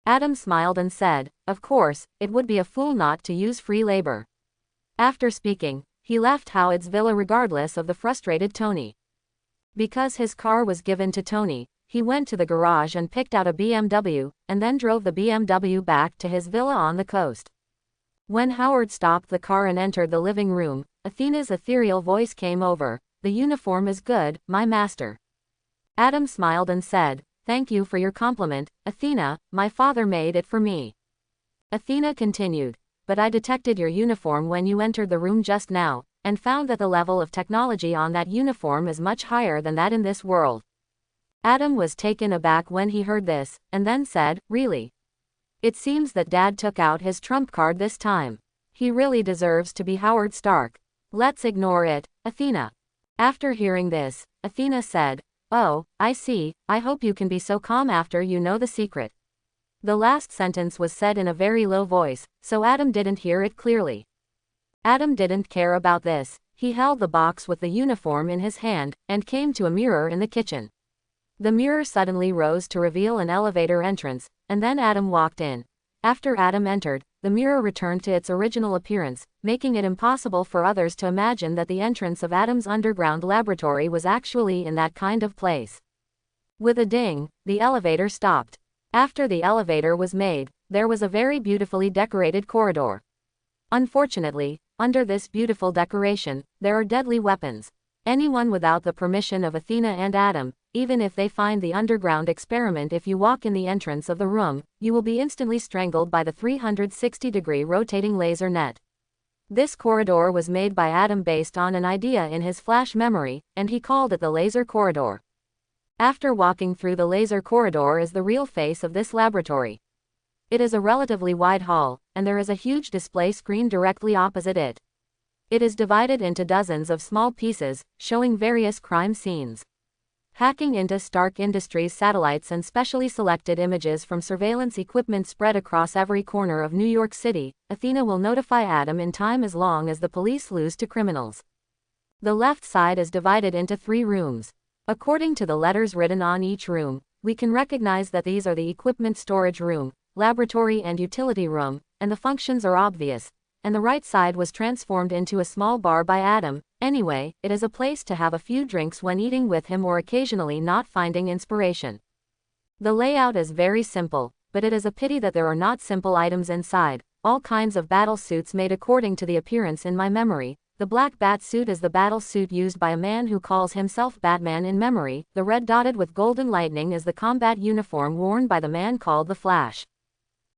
Adam smiled and said, "Of course, it would be a fool not to use free labor." After speaking, he left Howard's villa regardless of the frustrated Tony. Because his car was given to Tony, he went to the garage and picked out a BMW, and then drove the BMW back to his villa on the coast. When Howard stopped the car and entered the living room, Athena's ethereal voice came over. "The uniform is good, my master." Adam smiled and said, "Thank you for your compliment, Athena, my father made it for me." Athena continued, "But I detected your uniform when you entered the room just now, and found that the level of technology on that uniform is much higher than that in this world." Adam was taken aback when he heard this, and then said, "Really? It seems that Dad took out his trump card this time. He really deserves to be Howard Stark. Let's ignore it, Athena." After hearing this, Athena said, "Oh, I see, I hope you can be so calm after you know the secret." The last sentence was said in a very low voice, so Adam didn't hear it clearly. Adam didn't care about this. He held the box with the uniform in his hand, and came to a mirror in the kitchen. The mirror suddenly rose to reveal an elevator entrance, and then Adam walked in. After Adam entered, the mirror returned to its original appearance, making it impossible for others to imagine that the entrance of Adam's underground laboratory was actually in that kind of place. With a ding, the elevator stopped. After the elevator was made, there was a very beautifully decorated corridor. Unfortunately, under this beautiful decoration, there are deadly weapons. Anyone without the permission of Athena and Adam, even if they find the underground experiment, if you walk in the entrance of the room, you will be instantly strangled by the 360-degree rotating laser net. This corridor was made by Adam based on an idea in his flash memory, and he called it the laser corridor. After walking through the laser corridor is the real face of this laboratory. It is a relatively wide hall, and there is a huge display screen directly opposite it. It is divided into dozens of small pieces, showing various crime scenes. Hacking into Stark Industries satellites and specially selected images from surveillance equipment spread across every corner of New York City, Athena will notify Adam in time as long as the police lose to criminals. The left side is divided into 3 rooms. According to the letters written on each room, we can recognize that these are the equipment storage room, laboratory and utility room, and the functions are obvious. And the right side was transformed into a small bar by Adam. Anyway, it is a place to have a few drinks when eating with him or occasionally not finding inspiration. The layout is very simple, but it is a pity that there are not simple items inside. All kinds of battle suits made according to the appearance in my memory. The black bat suit is the battle suit used by a man who calls himself Batman in memory. The red dotted with golden lightning is the combat uniform worn by the man called the Flash.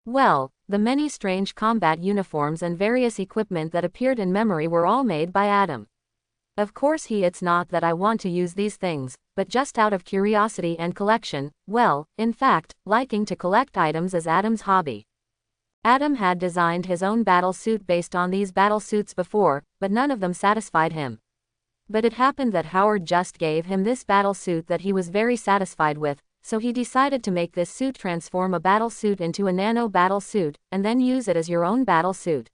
Well, the many strange combat uniforms and various equipment that appeared in memory were all made by Adam. Of course it's not that I want to use these things, but just out of curiosity and collection. Well, in fact, liking to collect items is Adam's hobby. Adam had designed his own battle suit based on these battle suits before, but none of them satisfied him. But it happened that Howard just gave him this battle suit that he was very satisfied with, so he decided to make this suit transform a battle suit into a nano battle suit, and then use it as your own battle suit.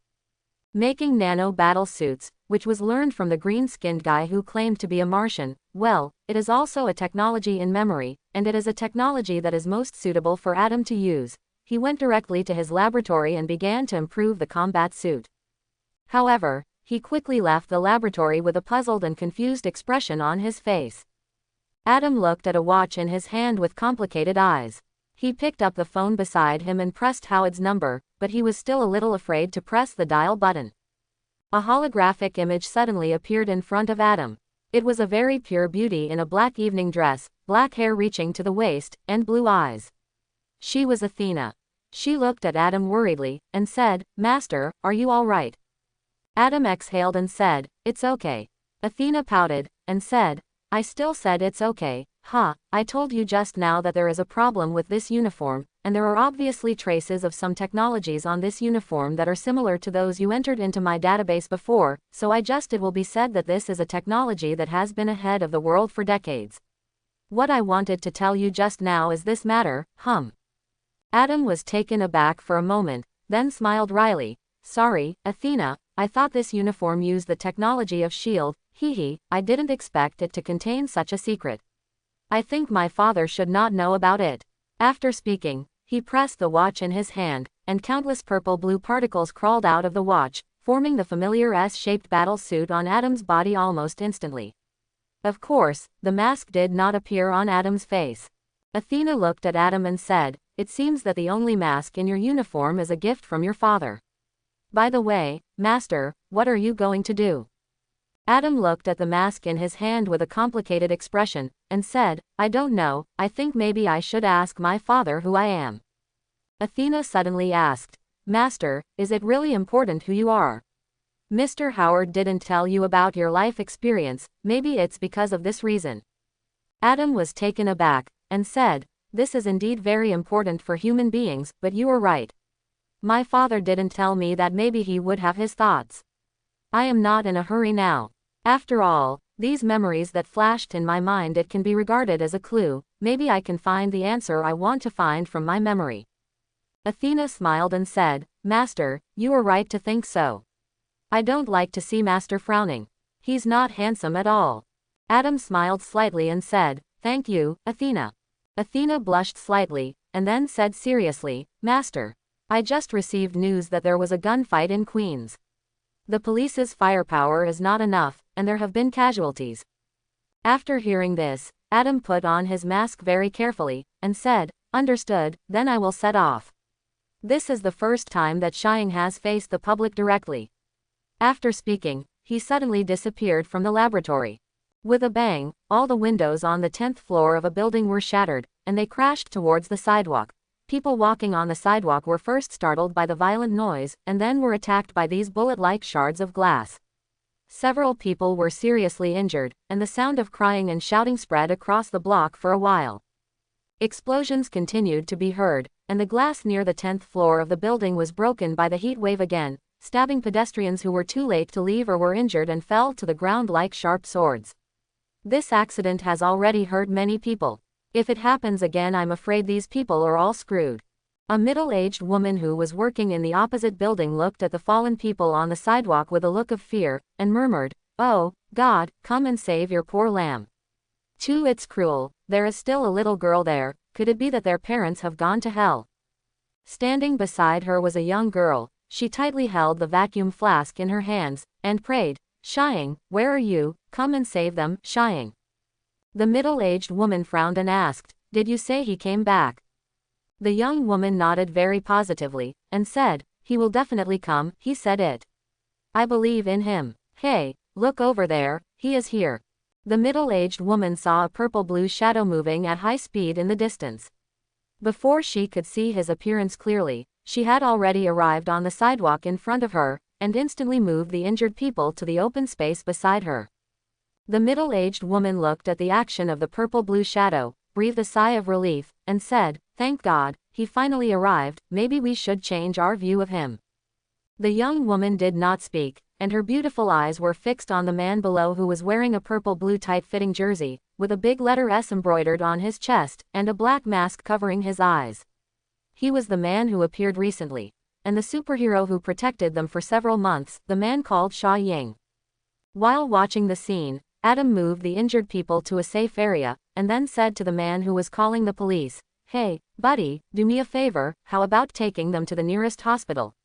Making nano battle suits, which was learned from the green-skinned guy who claimed to be a Martian, well, it is also a technology in memory, and it is a technology that is most suitable for Adam to use. He went directly to his laboratory and began to improve the combat suit. However, he quickly left the laboratory with a puzzled and confused expression on his face. Adam looked at a watch in his hand with complicated eyes. He picked up the phone beside him and pressed Howard's number, but he was still a little afraid to press the dial button. A holographic image suddenly appeared in front of Adam. It was a very pure beauty in a black evening dress, black hair reaching to the waist, and blue eyes. She was Athena. She looked at Adam worriedly, and said, "Master, are you all right?" Adam exhaled and said, "It's okay." Athena pouted, and said, "I still said it's okay, huh? I told you just now that there is a problem with this uniform, and there are obviously traces of some technologies on this uniform that are similar to those you entered into my database before, so it will be said that this is a technology that has been ahead of the world for decades. What I wanted to tell you just now is this matter, Adam was taken aback for a moment, then smiled wryly. Sorry, Athena, I thought this uniform used the technology of S.H.I.E.L.D., I didn't expect it to contain such a secret. I think my father should not know about it. After speaking, he pressed the watch in his hand, and countless purple-blue particles crawled out of the watch, forming the familiar S-shaped battle suit on Adam's body almost instantly. Of course, the mask did not appear on Adam's face. Athena looked at Adam and said, "It seems that the only mask in your uniform is a gift from your father. By the way, Master, what are you going to do?" Adam looked at the mask in his hand with a complicated expression, and said, "I don't know, I think maybe I should ask my father who I am." Athena suddenly asked, "Master, is it really important who you are? Mr. Howard didn't tell you about your life experience, maybe it's because of this reason." Adam was taken aback, and said, "This is indeed very important for human beings, but you are right. My father didn't tell me that. Maybe he would have his thoughts. I am not in a hurry now. After all, these memories that flashed in my mind, it can be regarded as a clue, maybe I can find the answer I want to find from my memory." Athena smiled and said, "Master, you are right to think so. I don't like to see Master frowning. He's not handsome at all." Adam smiled slightly and said, "Thank you, Athena." Athena blushed slightly, and then said seriously, "Master, I just received news that there was a gunfight in Queens. The police's firepower is not enough, and there have been casualties." After hearing this, Adam put on his mask very carefully, and said, "Understood, then I will set off." This is the first time that S.H.I.E.L.D. has faced the public directly. After speaking, he suddenly disappeared from the laboratory. With a bang, all the windows on the 10th floor of a building were shattered, and they crashed towards the sidewalk. People walking on the sidewalk were first startled by the violent noise, and then were attacked by these bullet-like shards of glass. Several people were seriously injured, and the sound of crying and shouting spread across the block for a while. Explosions continued to be heard, and the glass near the 10th floor of the building was broken by the heat wave again, stabbing pedestrians who were too late to leave or were injured and fell to the ground like sharp swords. This accident has already hurt many people. If it happens again, I'm afraid these people are all screwed. A middle-aged woman who was working in the opposite building looked at the fallen people on the sidewalk with a look of fear, and murmured, "Oh, God, come and save your poor lamb. Too, it's cruel, there is still a little girl there, could it be that their parents have gone to hell?" Standing beside her was a young girl. She tightly held the vacuum flask in her hands, and prayed, "S.H.I.E.L.D., where are you? Come and save them, S.H.I.E.L.D." The middle-aged woman frowned and asked, "Did you say he came back?" The young woman nodded very positively, and said, "He will definitely come, he said it. I believe in him. Hey, look over there, he is here." The middle-aged woman saw a purple-blue shadow moving at high speed in the distance. Before she could see his appearance clearly, she had already arrived on the sidewalk in front of her, and instantly moved the injured people to the open space beside her. The middle-aged woman looked at the action of the purple-blue shadow, breathed a sigh of relief, and said, "Thank God, he finally arrived, maybe we should change our view of him." The young woman did not speak, and her beautiful eyes were fixed on the man below who was wearing a purple-blue tight-fitting jersey, with a big letter S embroidered on his chest, and a black mask covering his eyes. He was the man who appeared recently, and the superhero who protected them for several months, the man called Sha-Ying. While watching the scene, Adam moved the injured people to a safe area, and then said to the man who was calling the police, "Hey, buddy, do me a favor, how about taking them to the nearest hospital?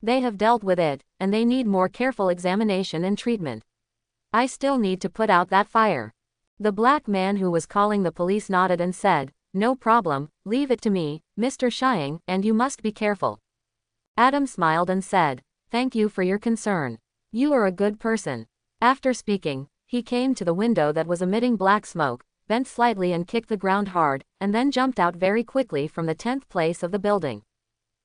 They have dealt with it, and they need more careful examination and treatment. I still need to put out that fire." The black man who was calling the police nodded and said, "No problem, leave it to me, Mr. S.H.I.E.L.D., and you must be careful." Adam smiled and said, "Thank you for your concern. You are a good person." After speaking, he came to the window that was emitting black smoke, bent slightly and kicked the ground hard, and then jumped out very quickly from the 10th place of the building.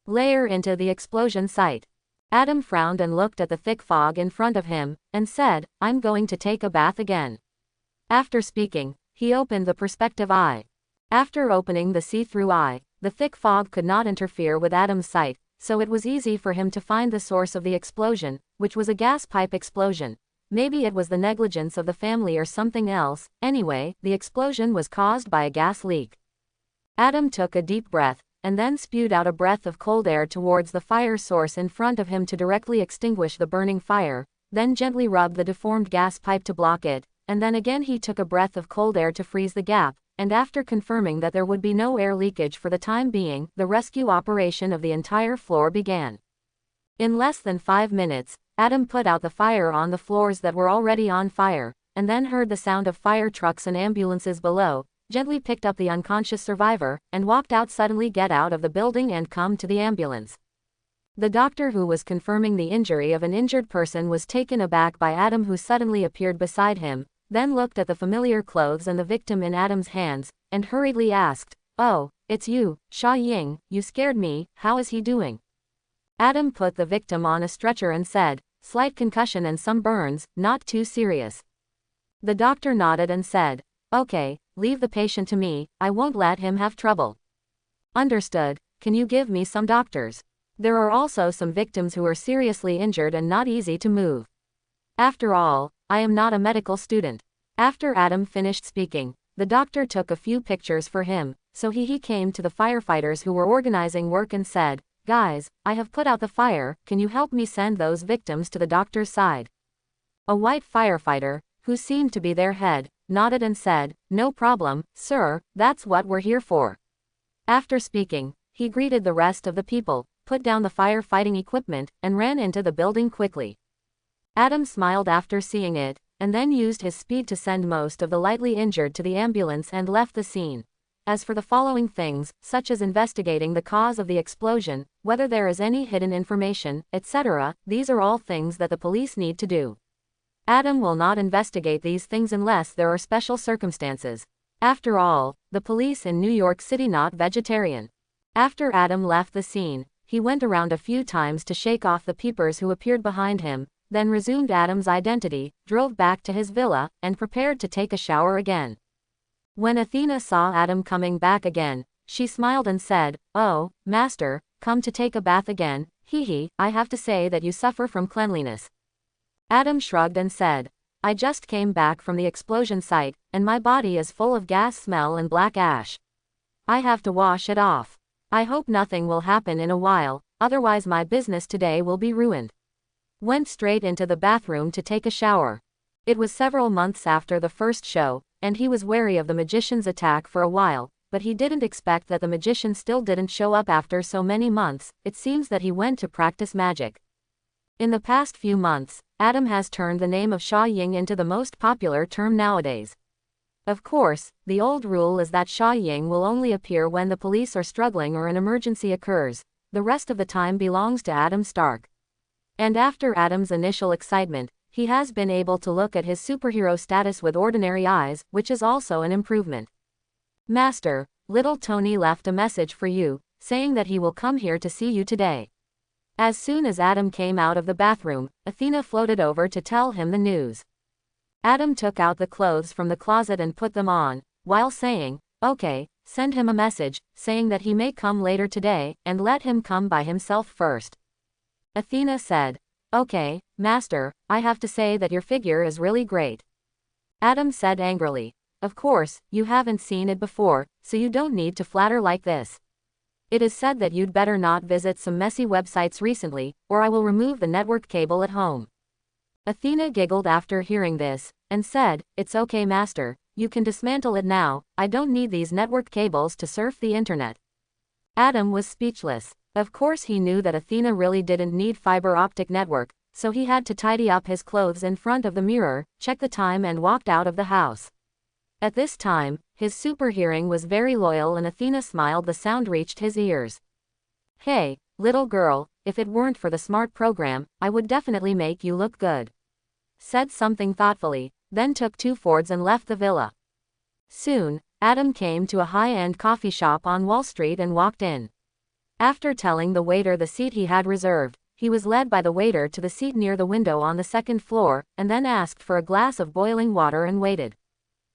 Layer into the explosion site. Adam frowned and looked at the thick fog in front of him, and said, "I'm going to take a bath again." After speaking, he opened the perspective eye. After opening the see-through eye, the thick fog could not interfere with Adam's sight, so it was easy for him to find the source of the explosion, which was a gas pipe explosion. Maybe it was the negligence of the family or something else. Anyway, the explosion was caused by a gas leak. Adam took a deep breath, and then spewed out a breath of cold air towards the fire source in front of him to directly extinguish the burning fire, then gently rubbed the deformed gas pipe to block it, and then again he took a breath of cold air to freeze the gap, and after confirming that there would be no air leakage for the time being, the rescue operation of the entire floor began. In less than 5 minutes, Adam put out the fire on the floors that were already on fire, and then heard the sound of fire trucks and ambulances below, gently picked up the unconscious survivor, and walked out. Suddenly get out of the building and come to the ambulance. The doctor who was confirming the injury of an injured person was taken aback by Adam, who suddenly appeared beside him, then looked at the familiar clothes and the victim in Adam's hands, and hurriedly asked, "Oh, it's you, Sha Ying, you scared me, how is he doing?" Adam put the victim on a stretcher and said, "Slight concussion and some burns, not too serious." The doctor nodded and said, "Okay, leave the patient to me, I won't let him have trouble." "Understood, can you give me some doctors? There are also some victims who are seriously injured and not easy to move. After all, I am not a medical student." After Adam finished speaking, the doctor took a few pictures for him, so he came to the firefighters who were organizing work and said, "Guys, I have put out the fire, can you help me send those victims to the doctor's side?" A white firefighter, who seemed to be their head, nodded and said, "No problem, sir, that's what we're here for." After speaking, he greeted the rest of the people, put down the firefighting equipment, and ran into the building quickly. Adam smiled after seeing it, and then used his speed to send most of the lightly injured to the ambulance and left the scene. As for the following things, such as investigating the cause of the explosion, whether there is any hidden information, etc., these are all things that the police need to do. Adam will not investigate these things unless there are special circumstances. After all, the police in New York City not vegetarian. After Adam left the scene, he went around a few times to shake off the peepers who appeared behind him, then resumed Adam's identity, drove back to his villa, and prepared to take a shower again. When Athena saw Adam coming back again, she smiled and said, "Oh, master, come to take a bath again, I have to say that you suffer from cleanliness." Adam shrugged and said, "I just came back from the explosion site, and my body is full of gas smell and black ash. I have to wash it off. I hope nothing will happen in a while, otherwise my business today will be ruined." Went straight into the bathroom to take a shower. It was several months after the first show, and he was wary of the magician's attack for a while, but he didn't expect that the magician still didn't show up after so many months. It seems that he went to practice magic. In the past few months, Adam has turned the name of Sha Ying into the most popular term nowadays. Of course, the old rule is that Sha Ying will only appear when the police are struggling or an emergency occurs. The rest of the time belongs to Adam Stark. And after Adam's initial excitement, he has been able to look at his superhero status with ordinary eyes, which is also an improvement. "Master, little Tony left a message for you, saying that he will come here to see you today." As soon as Adam came out of the bathroom, Athena floated over to tell him the news. Adam took out the clothes from the closet and put them on, while saying, "Okay, send him a message, saying that he may come later today, and let him come by himself first." Athena said, "Okay, master, I have to say that your figure is really great." Adam said angrily, "Of course, you haven't seen it before, so you don't need to flatter like this. It is said that you'd better not visit some messy websites recently, or I will remove the network cable at home." Athena giggled after hearing this, and said, "It's okay master, you can dismantle it now, I don't need these network cables to surf the internet." Adam was speechless. Of course he knew that Athena really didn't need fiber optic network, so he had to tidy up his clothes in front of the mirror, check the time and walked out of the house. At this time, his super hearing was very loyal and Athena smiled. The sound reached his ears. "Hey, little girl, if it weren't for the smart program, I would definitely make you look good." Said something thoughtfully, then took 2 Fords and left the villa. Soon, Adam came to a high-end coffee shop on Wall Street and walked in. After telling the waiter the seat he had reserved, he was led by the waiter to the seat near the window on the 2nd floor, and then asked for a glass of boiling water and waited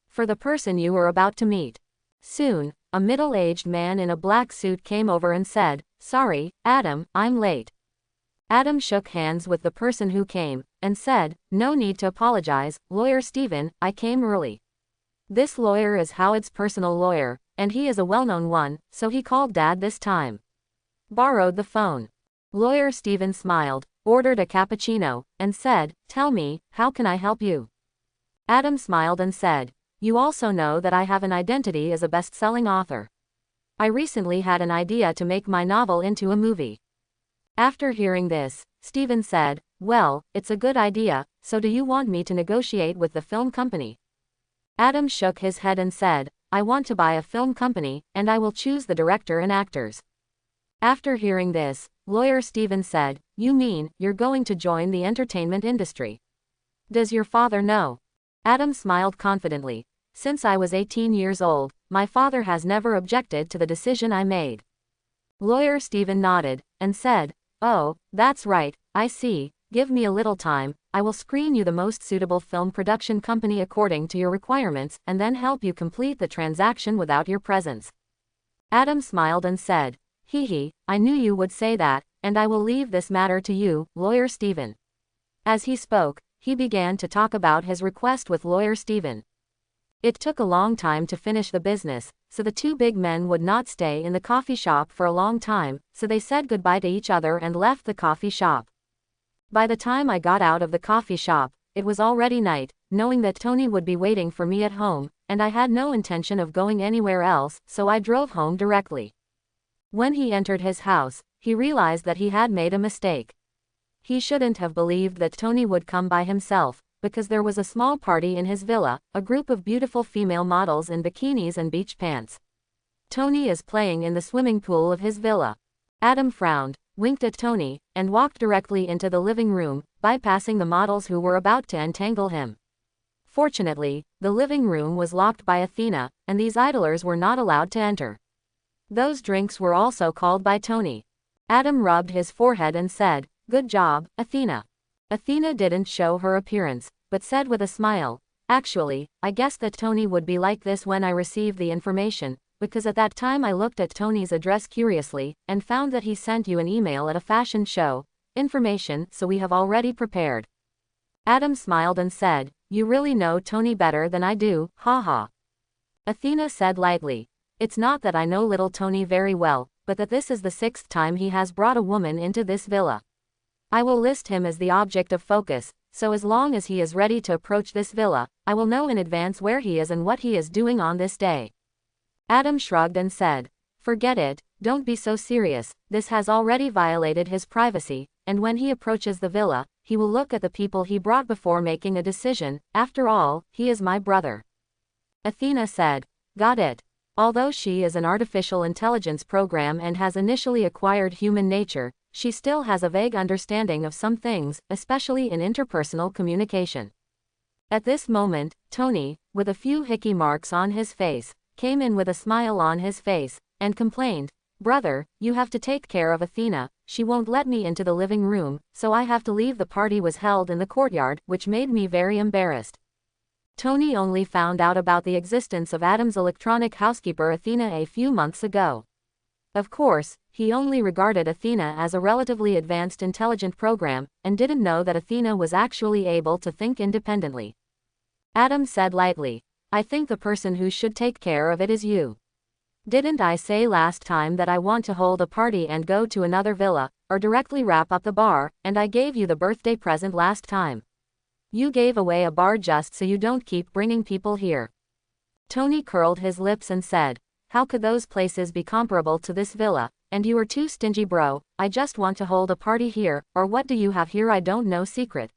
for the person you were about to meet. Soon, a middle-aged man in a black suit came over and said, "Sorry, Adam, I'm late." Adam shook hands with the person who came, and said, "No need to apologize, Lawyer Stephen, I came early." This lawyer is Howard's personal lawyer, and he is a well-known one, so he called Dad this time. Borrowed the phone. Lawyer Stephen smiled, ordered a cappuccino, and said, "Tell me, how can I help you?" Adam smiled and said, "You also know that I have an identity as a best-selling author. I recently had an idea to make my novel into a movie." After hearing this, Stephen said, "Well, it's a good idea, so do you want me to negotiate with the film company?" Adam shook his head and said, "I want to buy a film company, and I will choose the director and actors." After hearing this, Lawyer Stephen said, "You mean, you're going to join the entertainment industry? Does your father know?" Adam smiled confidently. "Since I was 18 years old, my father has never objected to the decision I made." Lawyer Stephen nodded, and said, "Oh, that's right, I see, give me a little time, I will screen you the most suitable film production company according to your requirements, and then help you complete the transaction without your presence." Adam smiled and said, "Hee, I knew you would say that, and I will leave this matter to you, Lawyer Stephen." As he spoke, he began to talk about his request with Lawyer Stephen. It took a long time to finish the business, so the two big men would not stay in the coffee shop for a long time, so they said goodbye to each other and left the coffee shop. By the time I got out of the coffee shop, it was already night, knowing that Tony would be waiting for me at home, and I had no intention of going anywhere else, so I drove home directly. When he entered his house, he realized that he had made a mistake. He shouldn't have believed that Tony would come by himself, because there was a small party in his villa, a group of beautiful female models in bikinis and beach pants. Tony is playing in the swimming pool of his villa. Adam frowned, winked at Tony, and walked directly into the living room, bypassing the models who were about to entangle him. Fortunately, the living room was locked by Athena, and these idlers were not allowed to enter. Those drinks were also called by Tony. Adam rubbed his forehead and said, "Good job, Athena." Athena didn't show her appearance, but said with a smile, "Actually, I guessed that Tony would be like this when I received the information, because at that time I looked at Tony's address curiously, and found that he sent you an email at a fashion show, information, so we have already prepared." Adam smiled and said, "You really know Tony better than I do, haha." Athena said lightly, "It's not that I know little Tony very well, but that this is the 6th time he has brought a woman into this villa. I will list him as the object of focus, so as long as he is ready to approach this villa, I will know in advance where he is and what he is doing on this day." Adam shrugged and said, "Forget it, don't be so serious, this has already violated his privacy, and when he approaches the villa, he will look at the people he brought before making a decision, after all, he is my brother." Athena said, "Got it." Although she is an artificial intelligence program and has initially acquired human nature, she still has a vague understanding of some things, especially in interpersonal communication. At this moment, Tony, with a few hickey marks on his face, came in with a smile on his face, and complained, "Brother, you have to take care of Athena, she won't let me into the living room, so I have to leave. The party was held in the courtyard, which made me very embarrassed." Tony only found out about the existence of Adam's electronic housekeeper Athena a few months ago. Of course, he only regarded Athena as a relatively advanced intelligent program, and didn't know that Athena was actually able to think independently. Adam said lightly, "I think the person who should take care of it is you. Didn't I say last time that I want to hold a party and go to another villa, or directly wrap up the bar, and I gave you the birthday present last time? You gave away a bar just so you don't keep bringing people here." Tony curled his lips and said, "How could those places be comparable to this villa? And you are too stingy, bro. I just want to hold a party here, or what do you have here I don't know secret?"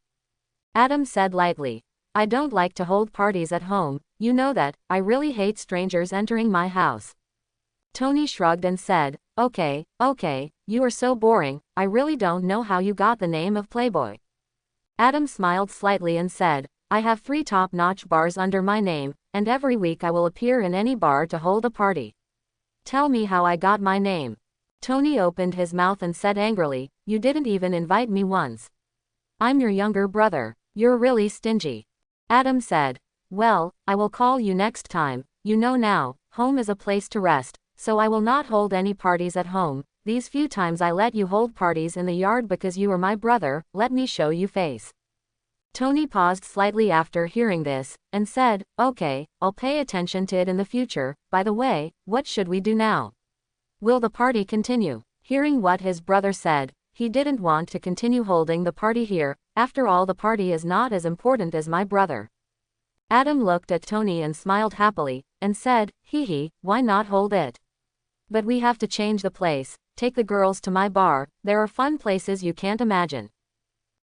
Adam said lightly, "I don't like to hold parties at home, you know that, I really hate strangers entering my house." Tony shrugged and said, Okay, you are so boring, I really don't know how you got the name of Playboy." Adam smiled slightly and said, "I have 3 top-notch bars under my name, and every week I will appear in any bar to hold a party. Tell me how I got my name." Tony opened his mouth and said angrily, "You didn't even invite me once. I'm your younger brother. You're really stingy." Adam said, "Well, I will call you next time, you know now, home is a place to rest, so I will not hold any parties at home. These few times I let you hold parties in the yard because you are my brother, let me show you face. Tony paused slightly after hearing this, and said, okay, I'll pay attention to it in the future. By the way, what should we do now? Will the party continue? Hearing what his brother said, he didn't want to continue holding the party here. After all, the party is not as important as my brother. Adam looked at Tony and smiled happily, and said, hee hee, why not hold it? But we have to change the place. Take the girls to my bar, there are fun places you can't imagine.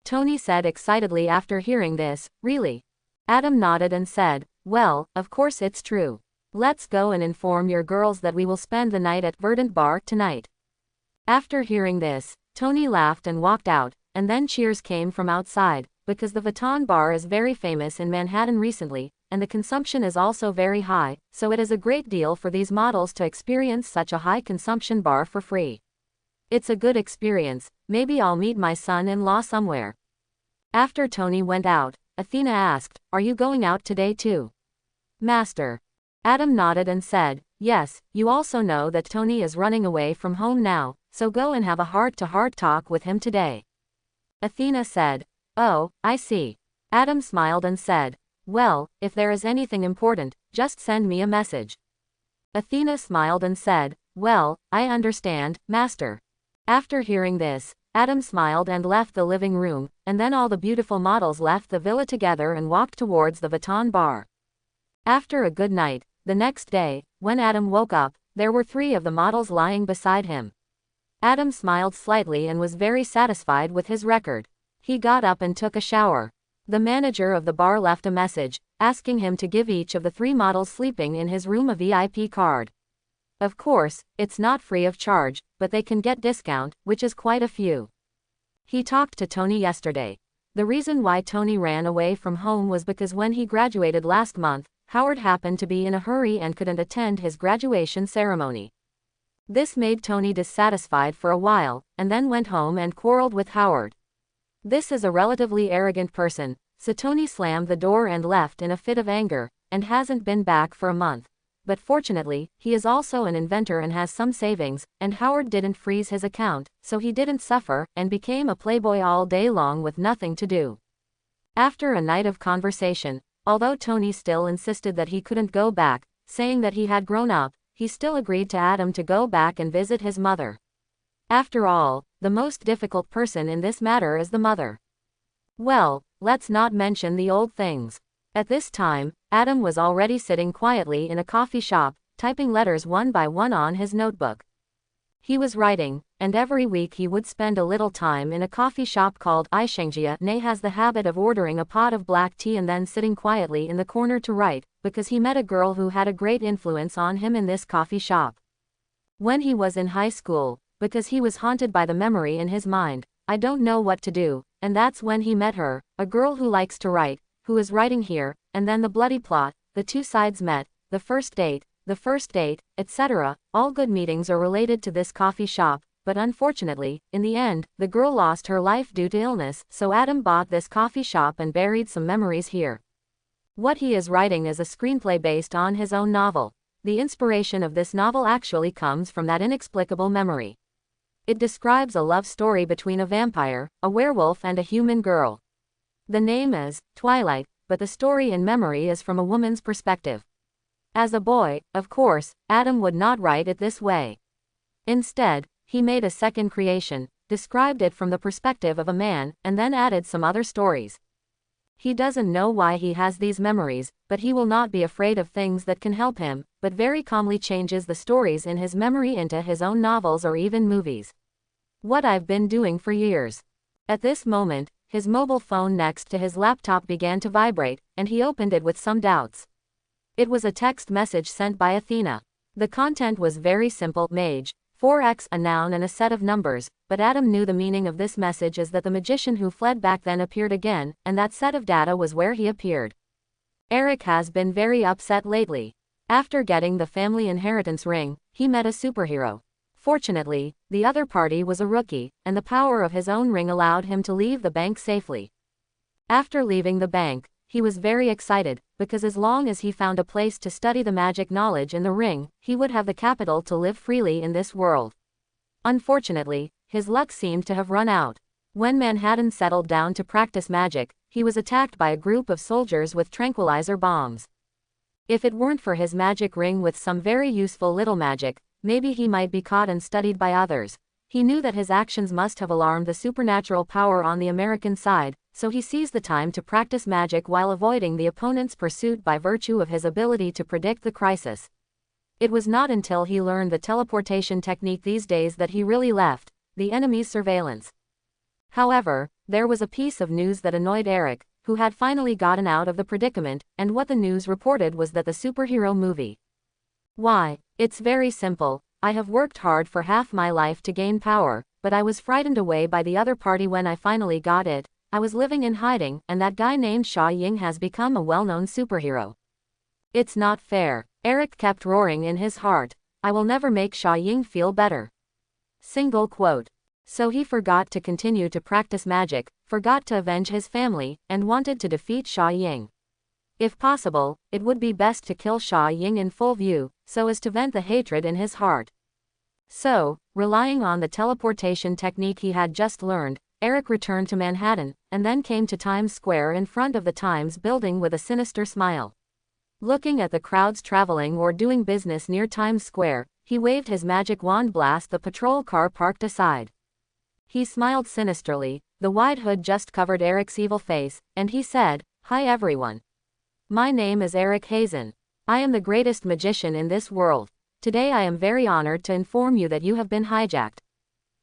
Tony said excitedly after hearing this, really? Adam nodded and said, well, of course it's true. Let's go and inform your girls that we will spend the night at Verdant Bar tonight. After hearing this, Tony laughed and walked out, and then cheers came from outside, because the Vuitton Bar is very famous in Manhattan recently, and the consumption is also very high, so it is a great deal for these models to experience such a high consumption bar for free. It's a good experience, maybe I'll meet my son-in-law somewhere. After Tony went out, Athena asked, are you going out today too? Master. Adam nodded and said, yes, you also know that Tony is running away from home now, so go and have a heart-to-heart talk with him today. Athena said, oh, I see. Adam smiled and said, well, if there is anything important, just send me a message. Athena smiled and said, well, I understand, Master. After hearing this, Adam smiled and left the living room, and then all the beautiful models left the villa together and walked towards the Vuitton Bar. After a good night, the next day, when Adam woke up, there were 3 of the models lying beside him. Adam smiled slightly and was very satisfied with his record. He got up and took a shower. The manager of the bar left a message, asking him to give each of the 3 models sleeping in his room a VIP card. Of course, it's not free of charge, but they can get discount, which is quite a few. He talked to Tony yesterday. The reason why Tony ran away from home was because when he graduated last month, Howard happened to be in a hurry and couldn't attend his graduation ceremony. This made Tony dissatisfied for a while, and then went home and quarreled with Howard. This is a relatively arrogant person, so Tony slammed the door and left in a fit of anger, and hasn't been back for a month. But fortunately, he is also an inventor and has some savings, and Howard didn't freeze his account, so he didn't suffer, and became a playboy all day long with nothing to do. After a night of conversation, although Tony still insisted that he couldn't go back, saying that he had grown up, he still agreed to Adam to go back and visit his mother. After all, the most difficult person in this matter is the mother. Well, let's not mention the old things. At this time, Adam was already sitting quietly in a coffee shop, typing letters one by one on his notebook. He was writing, and every week he would spend a little time in a coffee shop called Aishengjia. Ne has the habit of ordering a pot of black tea and then sitting quietly in the corner to write, because he met a girl who had a great influence on him in this coffee shop. When he was in high school, because he was haunted by the memory in his mind, I don't know what to do, and that's when he met her, a girl who likes to write, who is writing here, and then the bloody plot, the 2 sides met, the first date, etc. All good meetings are related to this coffee shop, but unfortunately, in the end, the girl lost her life due to illness, so Adam bought this coffee shop and buried some memories here. What he is writing is a screenplay based on his own novel. The inspiration of this novel actually comes from that inexplicable memory. It describes a love story between a vampire, a werewolf and a human girl. The name is Twilight, but the story in memory is from a woman's perspective. As a boy, of course, Adam would not write it this way. Instead, he made a second creation, described it from the perspective of a man, and then added some other stories. He doesn't know why he has these memories, but he will not be afraid of things that can help him, but very calmly changes the stories in his memory into his own novels or even movies. What I've been doing for years. At this moment, his mobile phone next to his laptop began to vibrate, and he opened it with some doubts. It was a text message sent by Athena. The content was very simple: Mage, 4x, a noun and a set of numbers, but Adam knew the meaning of this message is that the magician who fled back then appeared again, and that set of data was where he appeared. Eric has been very upset lately. After getting the family inheritance ring, he met a superhero. Fortunately, the other party was a rookie, and the power of his own ring allowed him to leave the bank safely. After leaving the bank, he was very excited, because as long as he found a place to study the magic knowledge in the ring, he would have the capital to live freely in this world. Unfortunately, his luck seemed to have run out. When Manhattan settled down to practice magic, he was attacked by a group of soldiers with tranquilizer bombs. If it weren't for his magic ring with some very useful little magic, maybe he might be caught and studied by others. He knew that his actions must have alarmed the supernatural power on the American side, so he seized the time to practice magic while avoiding the opponent's pursuit by virtue of his ability to predict the crisis. It was not until he learned the teleportation technique these days that he really left the enemy's surveillance. However, there was a piece of news that annoyed Eric, who had finally gotten out of the predicament, and what the news reported was that the superhero movie. Why, it's very simple. I have worked hard for half my life to gain power, but I was frightened away by the other party when I finally got it. I was living in hiding, and that guy named Sha Ying has become a well-known superhero. It's not fair. Eric kept roaring in his heart. I will never make Sha Ying feel better. Single quote. So he forgot to continue to practice magic, forgot to avenge his family, and wanted to defeat Sha Ying. If possible, it would be best to kill Sha Ying in full view, so as to vent the hatred in his heart. So, relying on the teleportation technique he had just learned, Eric returned to Manhattan, and then came to Times Square in front of the Times building with a sinister smile. Looking at the crowds traveling or doing business near Times Square, he waved his magic wand blast the patrol car parked aside. He smiled sinisterly, the wide hood just covered Eric's evil face, and he said, "Hi everyone. My name is Eric Hazen. I am the greatest magician in this world. Today I am very honored to inform you that you have been hijacked."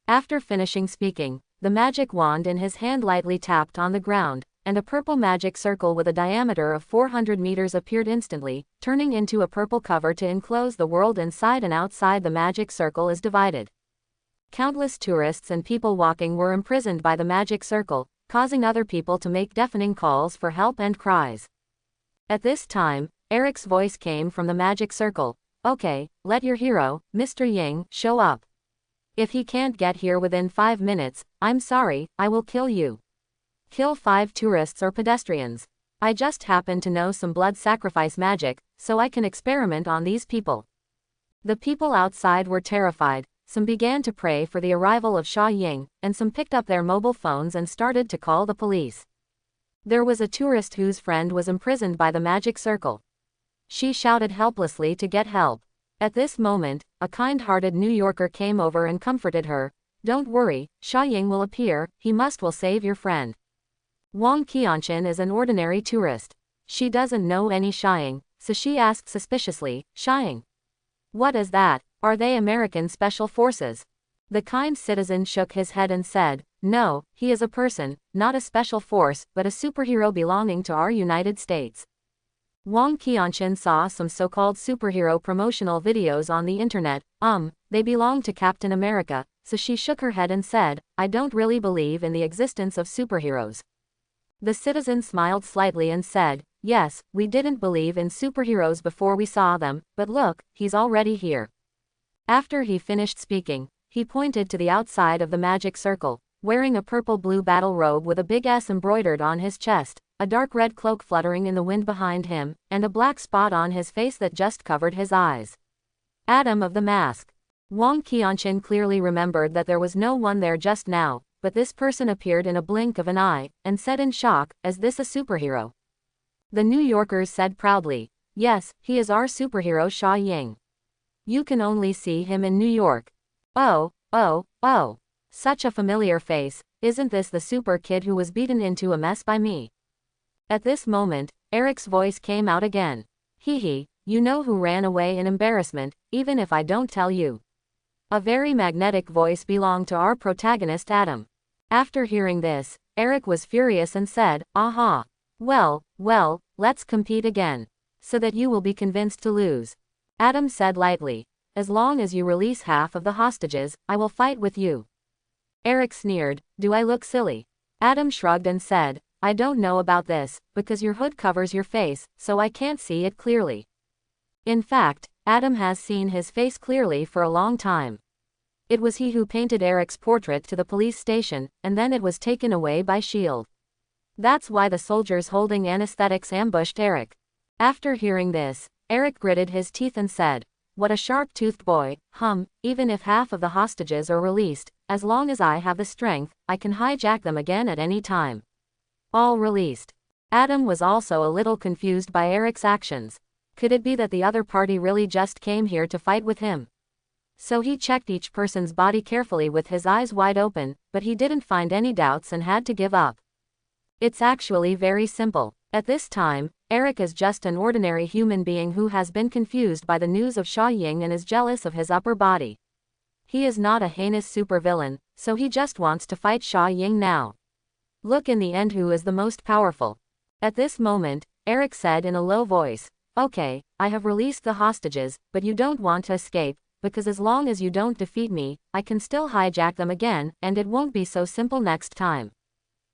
After finishing speaking, the magic wand in his hand lightly tapped on the ground, and a purple magic circle with a diameter of 400 meters appeared instantly, turning into a purple cover to enclose the world inside and outside. The magic circle is divided. Countless tourists and people walking were imprisoned by the magic circle, causing other people to make deafening calls for help and cries. At this time, Eric's voice came from the magic circle. "Okay, let your hero, Mr. Ying, show up. If he can't get here within 5 minutes, I'm sorry, I will kill you. Kill 5 tourists or pedestrians. I just happen to know some blood sacrifice magic, so I can experiment on these people." The people outside were terrified. Some began to pray for the arrival of Sha Ying, and some picked up their mobile phones and started to call the police. There was a tourist whose friend was imprisoned by the magic circle. She shouted helplessly to get help. At this moment, a kind-hearted New Yorker came over and comforted her. "Don't worry, Sha Ying will appear, he will save your friend." Wang Qianchen is an ordinary tourist. She doesn't know any Sha Ying, so she asked suspiciously, "Sha Ying? What is that? Are they American Special Forces?" The kind citizen shook his head and said, "No, he is a person, not a special force, but a superhero belonging to our United States." Wang Qianchen saw some so-called superhero promotional videos on the internet. They belong to Captain America, so she shook her head and said, "I don't really believe in the existence of superheroes." The citizen smiled slightly and said, "Yes, we didn't believe in superheroes before we saw them, but look, he's already here." After he finished speaking, he pointed to the outside of the magic circle, wearing a purple-blue battle robe with a big S embroidered on his chest, a dark red cloak fluttering in the wind behind him, and a black spot on his face that just covered his eyes. Adam of the Mask. Wang Qianchen clearly remembered that there was no one there just now, but this person appeared in a blink of an eye, and said in shock, "Is this a superhero?" The New Yorkers said proudly, "Yes, he is our superhero Sha Ying. You can only see him in New York." Oh, such a familiar face. Isn't this the super kid who was beaten into a mess by me?" At this moment, Eric's voice came out again. "Hee, you know who ran away in embarrassment, even if I don't tell you." A very magnetic voice belonged to our protagonist Adam. After hearing this, Eric was furious and said, "Aha. Well, let's compete again. So that you will be convinced to lose." Adam said lightly, "As long as you release half of the hostages, I will fight with you." Eric sneered, "Do I look silly?" Adam shrugged and said, "I don't know about this, because your hood covers your face, so I can't see it clearly." In fact, Adam has seen his face clearly for a long time. It was he who painted Eric's portrait to the police station, and then it was taken away by S.H.I.E.L.D. That's why the soldiers holding anesthetics ambushed Eric. After hearing this, Eric gritted his teeth and said, "What a sharp-toothed boy, even if half of the hostages are released, as long as I have the strength, I can hijack them again at any time." All released. Adam was also a little confused by Eric's actions. Could it be that the other party really just came here to fight with him? So he checked each person's body carefully with his eyes wide open, but he didn't find any doubts and had to give up. It's actually very simple. At this time, Eric is just an ordinary human being who has been confused by the news of Sha Ying and is jealous of his upper body. He is not a heinous supervillain, so he just wants to fight Sha Ying now. Look in the end who is the most powerful. At this moment, Eric said in a low voice, "Okay, I have released the hostages, but you don't want to escape, because as long as you don't defeat me, I can still hijack them again, and it won't be so simple next time.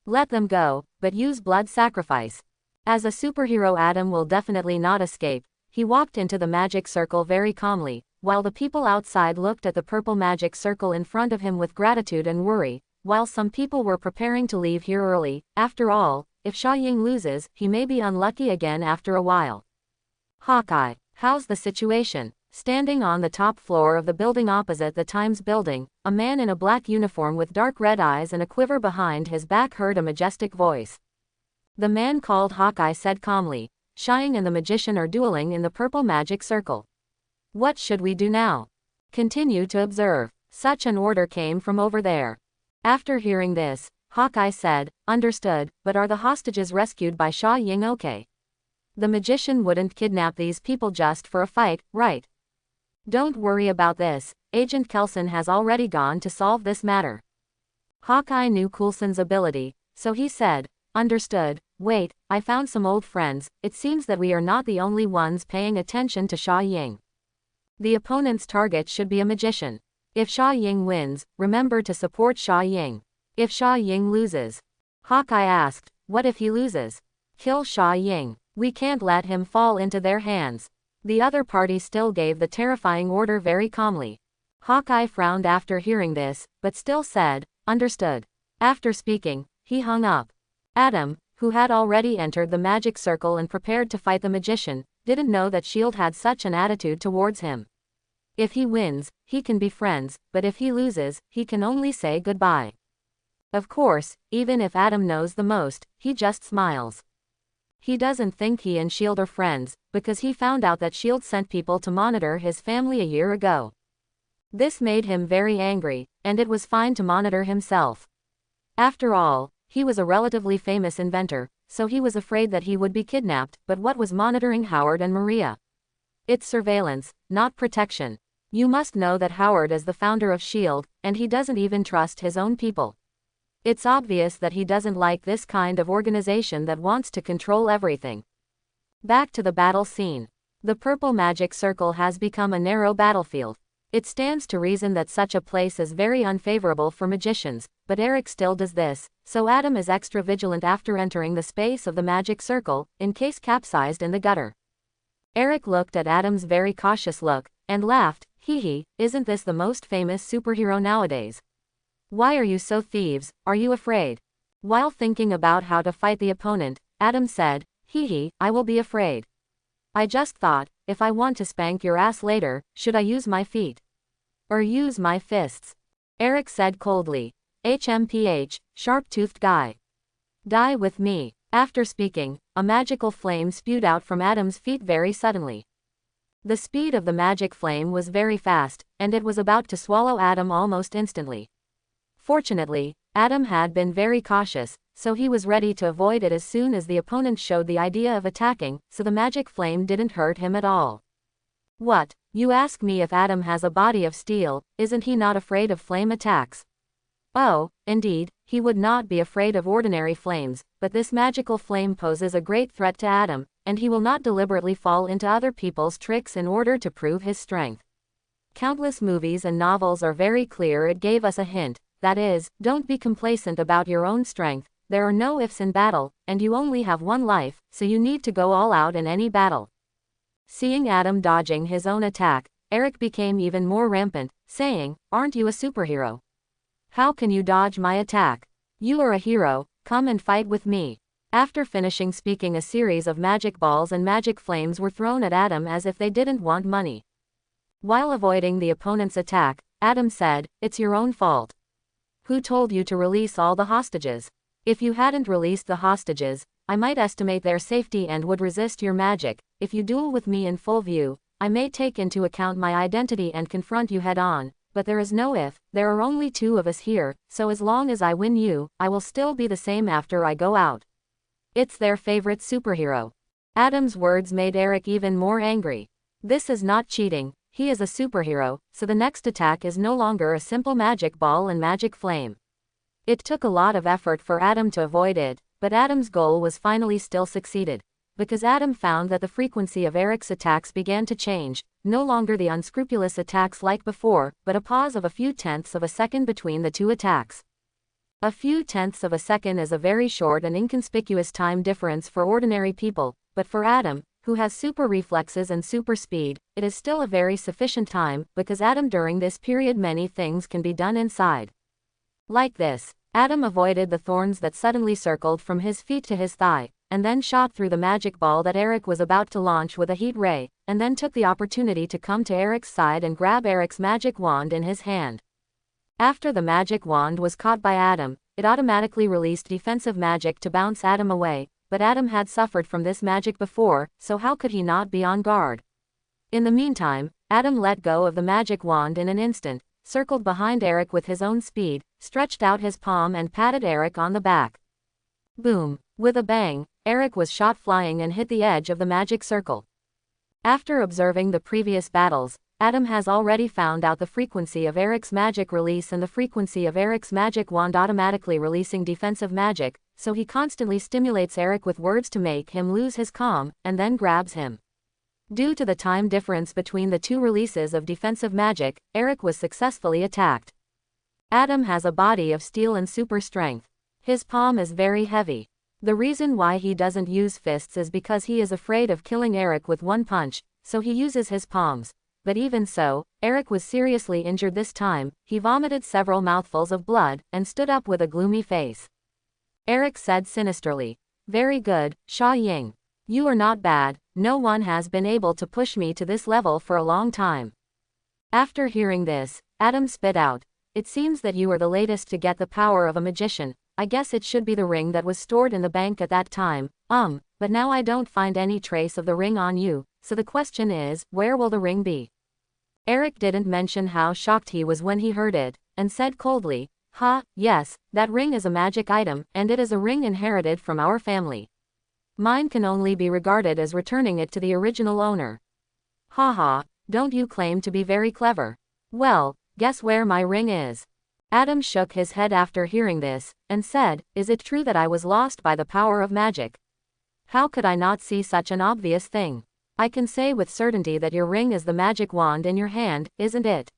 Let them go, but use blood sacrifice." As a superhero, Adam will definitely not escape. He walked into the magic circle very calmly, while the people outside looked at the purple magic circle in front of him with gratitude and worry, while some people were preparing to leave here early. After all, if Sha Ying loses, he may be unlucky again after a while. "Hawkeye, how's the situation?" Standing on the top floor of the building opposite the Times building, a man in a black uniform with dark red eyes and a quiver behind his back heard a majestic voice. The man called Hawkeye said calmly, "Sha Ying and the magician are dueling in the purple magic circle. What should we do now?" "Continue to observe." Such an order came from over there. After hearing this, Hawkeye said, "Understood, but are the hostages rescued by Sha Ying okay? The magician wouldn't kidnap these people just for a fight, right?" "Don't worry about this, Agent Kelson has already gone to solve this matter." Hawkeye knew Coulson's ability, so he said, "Understood. Wait, I found some old friends. It seems that we are not the only ones paying attention to Sha Ying. The opponent's target should be a magician. If Sha Ying wins, remember to support Sha Ying. If Sha Ying loses," Hawkeye asked, "what if he loses?" "Kill Sha Ying. We can't let him fall into their hands." The other party still gave the terrifying order very calmly. Hawkeye frowned after hearing this, but still said, "Understood." After speaking, he hung up. Adam, who had already entered the magic circle and prepared to fight the magician, didn't know that S.H.I.E.L.D. had such an attitude towards him. If he wins, he can be friends, but if he loses, he can only say goodbye. Of course, even if Adam knows the most, he just smiles. He doesn't think he and S.H.I.E.L.D. are friends, because he found out that S.H.I.E.L.D. sent people to monitor his family a year ago. This made him very angry, and it was fine to monitor himself. After all, he was a relatively famous inventor, so he was afraid that he would be kidnapped, but what was monitoring Howard and Maria? It's surveillance, not protection. You must know that Howard is the founder of S.H.I.E.L.D., and he doesn't even trust his own people. It's obvious that he doesn't like this kind of organization that wants to control everything. Back to the battle scene. The purple magic circle has become a narrow battlefield. It stands to reason that such a place is very unfavorable for magicians, but Eric still does this, so Adam is extra vigilant after entering the space of the magic circle, in case capsized in the gutter. Eric looked at Adam's very cautious look, and laughed, "Hee, isn't this the most famous superhero nowadays? Why are you so thieves, are you afraid?" While thinking about how to fight the opponent, Adam said, "Hee, I will be afraid. I just thought, if I want to spank your ass later, should I use my feet? Or use my fists?" Eric said coldly, "HMPH, sharp-toothed guy. Die with me." After speaking, a magical flame spewed out from Adam's feet very suddenly. The speed of the magic flame was very fast, and it was about to swallow Adam almost instantly. Fortunately, Adam had been very cautious, so he was ready to avoid it as soon as the opponent showed the idea of attacking, so the magic flame didn't hurt him at all. "What, you ask me if Adam has a body of steel, isn't he not afraid of flame attacks?" Oh, indeed, he would not be afraid of ordinary flames, but this magical flame poses a great threat to Adam, and he will not deliberately fall into other people's tricks in order to prove his strength. Countless movies and novels are very clear. It gave us a hint, that is, don't be complacent about your own strength, there are no ifs in battle, and you only have one life, so you need to go all out in any battle. Seeing Adam dodging his own attack, Eric became even more rampant, saying, "Aren't you a superhero? How can you dodge my attack? You are a hero, come and fight with me." After finishing speaking, a series of magic balls and magic flames were thrown at Adam as if they didn't want money. While avoiding the opponent's attack, Adam said, "It's your own fault. Who told you to release all the hostages? If you hadn't released the hostages, I might estimate their safety and would resist your magic. If you duel with me in full view, I may take into account my identity and confront you head on, but there is no if, there are only two of us here, so as long as I win you, I will still be the same after I go out." It's their favorite superhero. Adam's words made Eric even more angry. This is not cheating, he is a superhero, so the next attack is no longer a simple magic ball and magic flame. It took a lot of effort for Adam to avoid it, but Adam's goal was finally still succeeded. Because Adam found that the frequency of Eric's attacks began to change, no longer the unscrupulous attacks like before, but a pause of a few tenths of a second between the two attacks. A few tenths of a second is a very short and inconspicuous time difference for ordinary people, but for Adam, who has super reflexes and super speed, it is still a very sufficient time, because Adam during this period many things can be done inside. Like this, Adam avoided the thorns that suddenly circled from his feet to his thigh, and then shot through the magic ball that Eric was about to launch with a heat ray, and then took the opportunity to come to Eric's side and grab Eric's magic wand in his hand. After the magic wand was caught by Adam, it automatically released defensive magic to bounce Adam away, but Adam had suffered from this magic before, so how could he not be on guard? In the meantime, Adam let go of the magic wand in an instant, circled behind Eric with his own speed, stretched out his palm and patted Eric on the back. Boom! With a bang, Eric was shot flying and hit the edge of the magic circle. After observing the previous battles, Adam has already found out the frequency of Eric's magic release and the frequency of Eric's magic wand automatically releasing defensive magic, so he constantly stimulates Eric with words to make him lose his calm, and then grabs him. Due to the time difference between the two releases of defensive magic, Eric was successfully attacked. Adam has a body of steel and super strength. His palm is very heavy. The reason why he doesn't use fists is because he is afraid of killing Eric with one punch, so he uses his palms. But even so, Eric was seriously injured this time. He vomited several mouthfuls of blood, and stood up with a gloomy face. Eric said sinisterly, "Very good, Sha Ying. You are not bad, no one has been able to push me to this level for a long time." After hearing this, Adam spit out, "It seems that you are the latest to get the power of a magician. I guess it should be the ring that was stored in the bank at that time, but now I don't find any trace of the ring on you, so the question is, where will the ring be?" Eric didn't mention how shocked he was when he heard it, and said coldly, Yes, that ring is a magic item, and it is a ring inherited from our family. Mine can only be regarded as returning it to the original owner." Don't you claim to be very clever? Well, guess where my ring is?" Adam shook his head after hearing this, and said, "Is it true that I was lost by the power of magic? How could I not see such an obvious thing? I can say with certainty that your ring is the magic wand in your hand, isn't it?"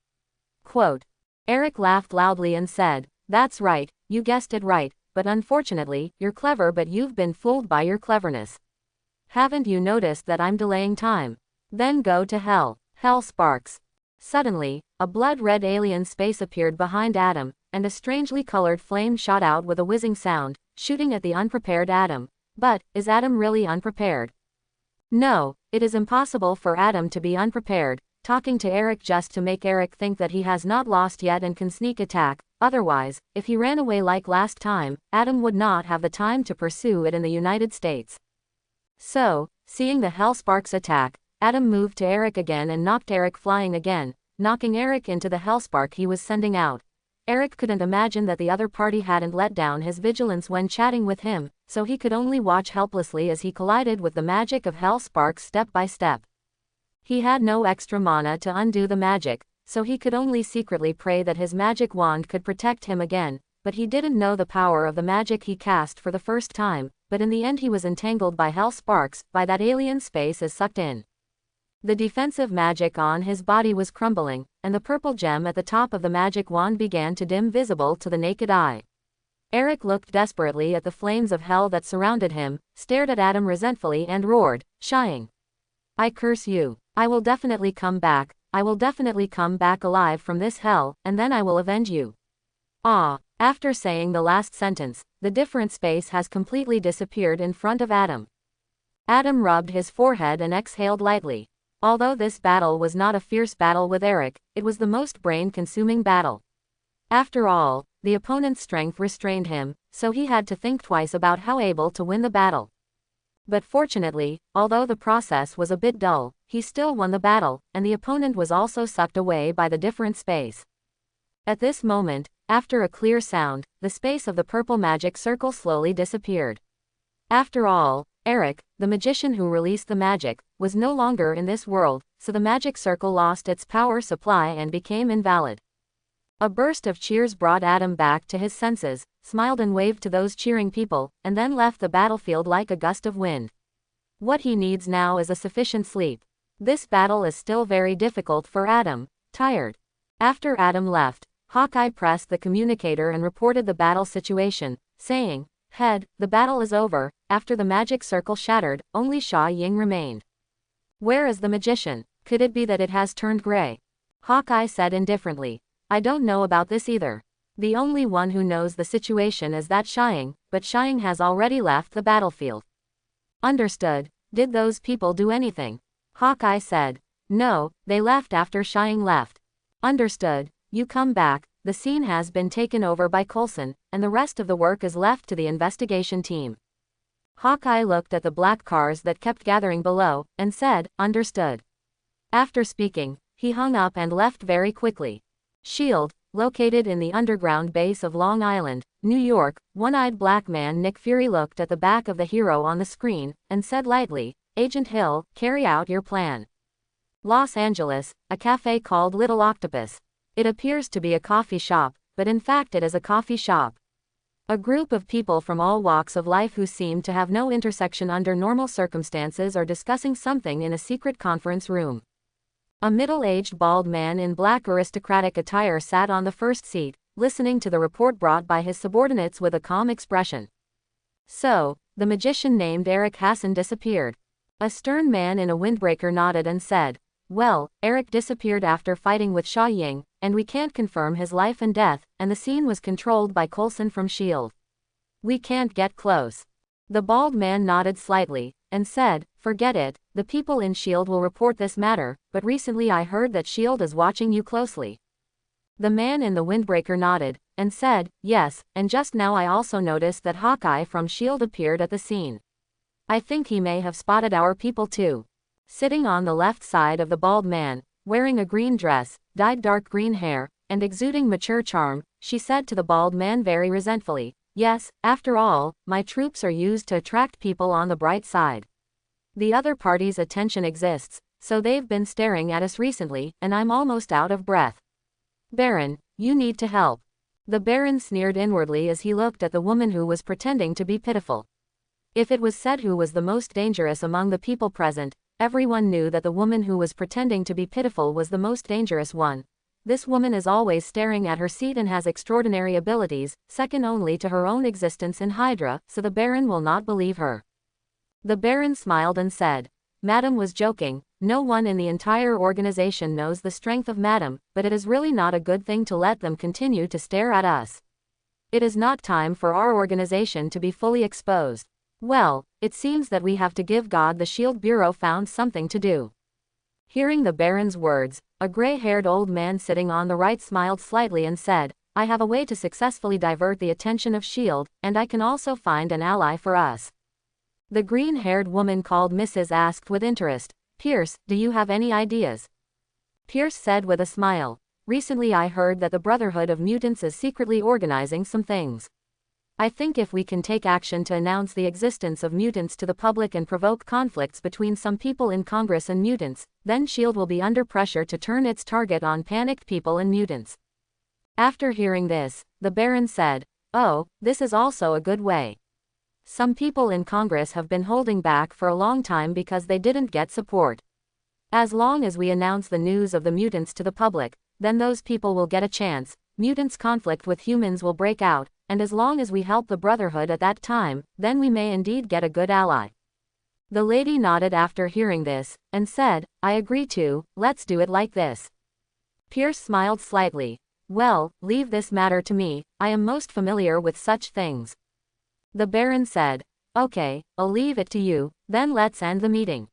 Quote. Eric laughed loudly and said, "That's right, you guessed it right, but unfortunately, you're clever but you've been fooled by your cleverness. Haven't you noticed that I'm delaying time? Then go to hell." Hell sparks. Suddenly, a blood-red alien space appeared behind Adam, and a strangely colored flame shot out with a whizzing sound, shooting at the unprepared Adam. But, is Adam really unprepared? No, it is impossible for Adam to be unprepared, talking to Eric just to make Eric think that he has not lost yet and can sneak attack. Otherwise, if he ran away like last time, Adam would not have the time to pursue it in the United States. So, seeing the Hellsparks attack, Adam moved to Eric again and knocked Eric flying again, knocking Eric into the Hellspark he was sending out. Eric couldn't imagine that the other party hadn't let down his vigilance when chatting with him, so he could only watch helplessly as he collided with the magic of Hellsparks step by step. He had no extra mana to undo the magic, so he could only secretly pray that his magic wand could protect him again, but he didn't know the power of the magic he cast for the first time, but in the end he was entangled by Hellsparks, by that alien space as sucked in. The defensive magic on his body was crumbling, and the purple gem at the top of the magic wand began to dim visible to the naked eye. Eric looked desperately at the flames of hell that surrounded him, stared at Adam resentfully and roared, "Shying! I curse you! I will definitely come back, I will definitely come back alive from this hell, and then I will avenge you." After saying the last sentence, the different space has completely disappeared in front of Adam. Adam rubbed his forehead and exhaled lightly. Although this battle was not a fierce battle with Eric, it was the most brain-consuming battle. After all, the opponent's strength restrained him, so he had to think twice about how able to win the battle. But fortunately, although the process was a bit dull, he still won the battle, and the opponent was also sucked away by the different space. At this moment, after a clear sound, the space of the purple magic circle slowly disappeared. After all, Eric, the magician who released the magic, was no longer in this world, so the magic circle lost its power supply and became invalid. A burst of cheers brought Adam back to his senses, smiled and waved to those cheering people, and then left the battlefield like a gust of wind. What he needs now is a sufficient sleep. This battle is still very difficult for Adam, tired. After Adam left, Hawkeye pressed the communicator and reported the battle situation, saying, "Head, the battle is over. After the magic circle shattered, only Sha Ying remained." "Where is the magician? Could it be that it has turned gray?" Hawkeye said indifferently. "I don't know about this either. The only one who knows the situation is that Sha Ying, but Sha Ying has already left the battlefield." "Understood. Did those people do anything?" Hawkeye said. "No, they left after Sha Ying left." "Understood. You come back. The scene has been taken over by Coulson, and the rest of the work is left to the investigation team." Hawkeye looked at the black cars that kept gathering below, and said, "Understood." After speaking, he hung up and left very quickly. S.H.I.E.L.D., located in the underground base of Long Island, New York, one-eyed black man Nick Fury looked at the back of the hero on the screen, and said lightly, "Agent Hill, carry out your plan." Los Angeles, a cafe called Little Octopus. It appears to be a coffee shop, but in fact it is a coffee shop. A group of people from all walks of life who seem to have no intersection under normal circumstances are discussing something in a secret conference room. A middle-aged bald man in black aristocratic attire sat on the first seat, listening to the report brought by his subordinates with a calm expression. "So, the magician named Eric Hassan disappeared." A stern man in a windbreaker nodded and said, "Well, Eric disappeared after fighting with Sha Ying, and we can't confirm his life and death, and the scene was controlled by Coulson from S.H.I.E.L.D. We can't get close." The bald man nodded slightly, and said, "Forget it, the people in S.H.I.E.L.D. will report this matter, but recently I heard that S.H.I.E.L.D. is watching you closely." The man in the windbreaker nodded, and said, "Yes, and just now I also noticed that Hawkeye from S.H.I.E.L.D. appeared at the scene. I think he may have spotted our people too." Sitting on the left side of the bald man, wearing a green dress, dyed dark green hair, and exuding mature charm, she said to the bald man very resentfully, "Yes, after all, my troops are used to attract people on the bright side. The other party's attention exists, so they've been staring at us recently, and I'm almost out of breath. Baron, you need to help." The Baron sneered inwardly as he looked at the woman who was pretending to be pitiful. If it was said who was the most dangerous among the people present, everyone knew that the woman who was pretending to be pitiful was the most dangerous one. This woman is always staring at her seat and has extraordinary abilities, second only to her own existence in Hydra, so the Baron will not believe her. The Baron smiled and said, "Madam was joking. No one in the entire organization knows the strength of Madam, but it is really not a good thing to let them continue to stare at us. It is not time for our organization to be fully exposed. Well, it seems that we have to give God the S.H.I.E.L.D. Bureau found something to do." Hearing the Baron's words, a gray-haired old man sitting on the right smiled slightly and said, "I have a way to successfully divert the attention of S.H.I.E.L.D., and I can also find an ally for us." The green-haired woman called Mrs. asked with interest, "Pierce, do you have any ideas?" Pierce said with a smile, "Recently I heard that the Brotherhood of Mutants is secretly organizing some things. I think if we can take action to announce the existence of mutants to the public and provoke conflicts between some people in Congress and mutants, then S.H.I.E.L.D. will be under pressure to turn its target on panicked people and mutants." After hearing this, the Baron said, "Oh, this is also a good way. Some people in Congress have been holding back for a long time because they didn't get support. As long as we announce the news of the mutants to the public, then those people will get a chance, mutants' conflict with humans will break out, and as long as we help the Brotherhood at that time, then we may indeed get a good ally." The lady nodded after hearing this, and said, "I agree too, let's do it like this." Pierce smiled slightly. well, leave this matter to me, I am most familiar with such things. The Baron said, okay, I'll leave it to you, then let's end the meeting.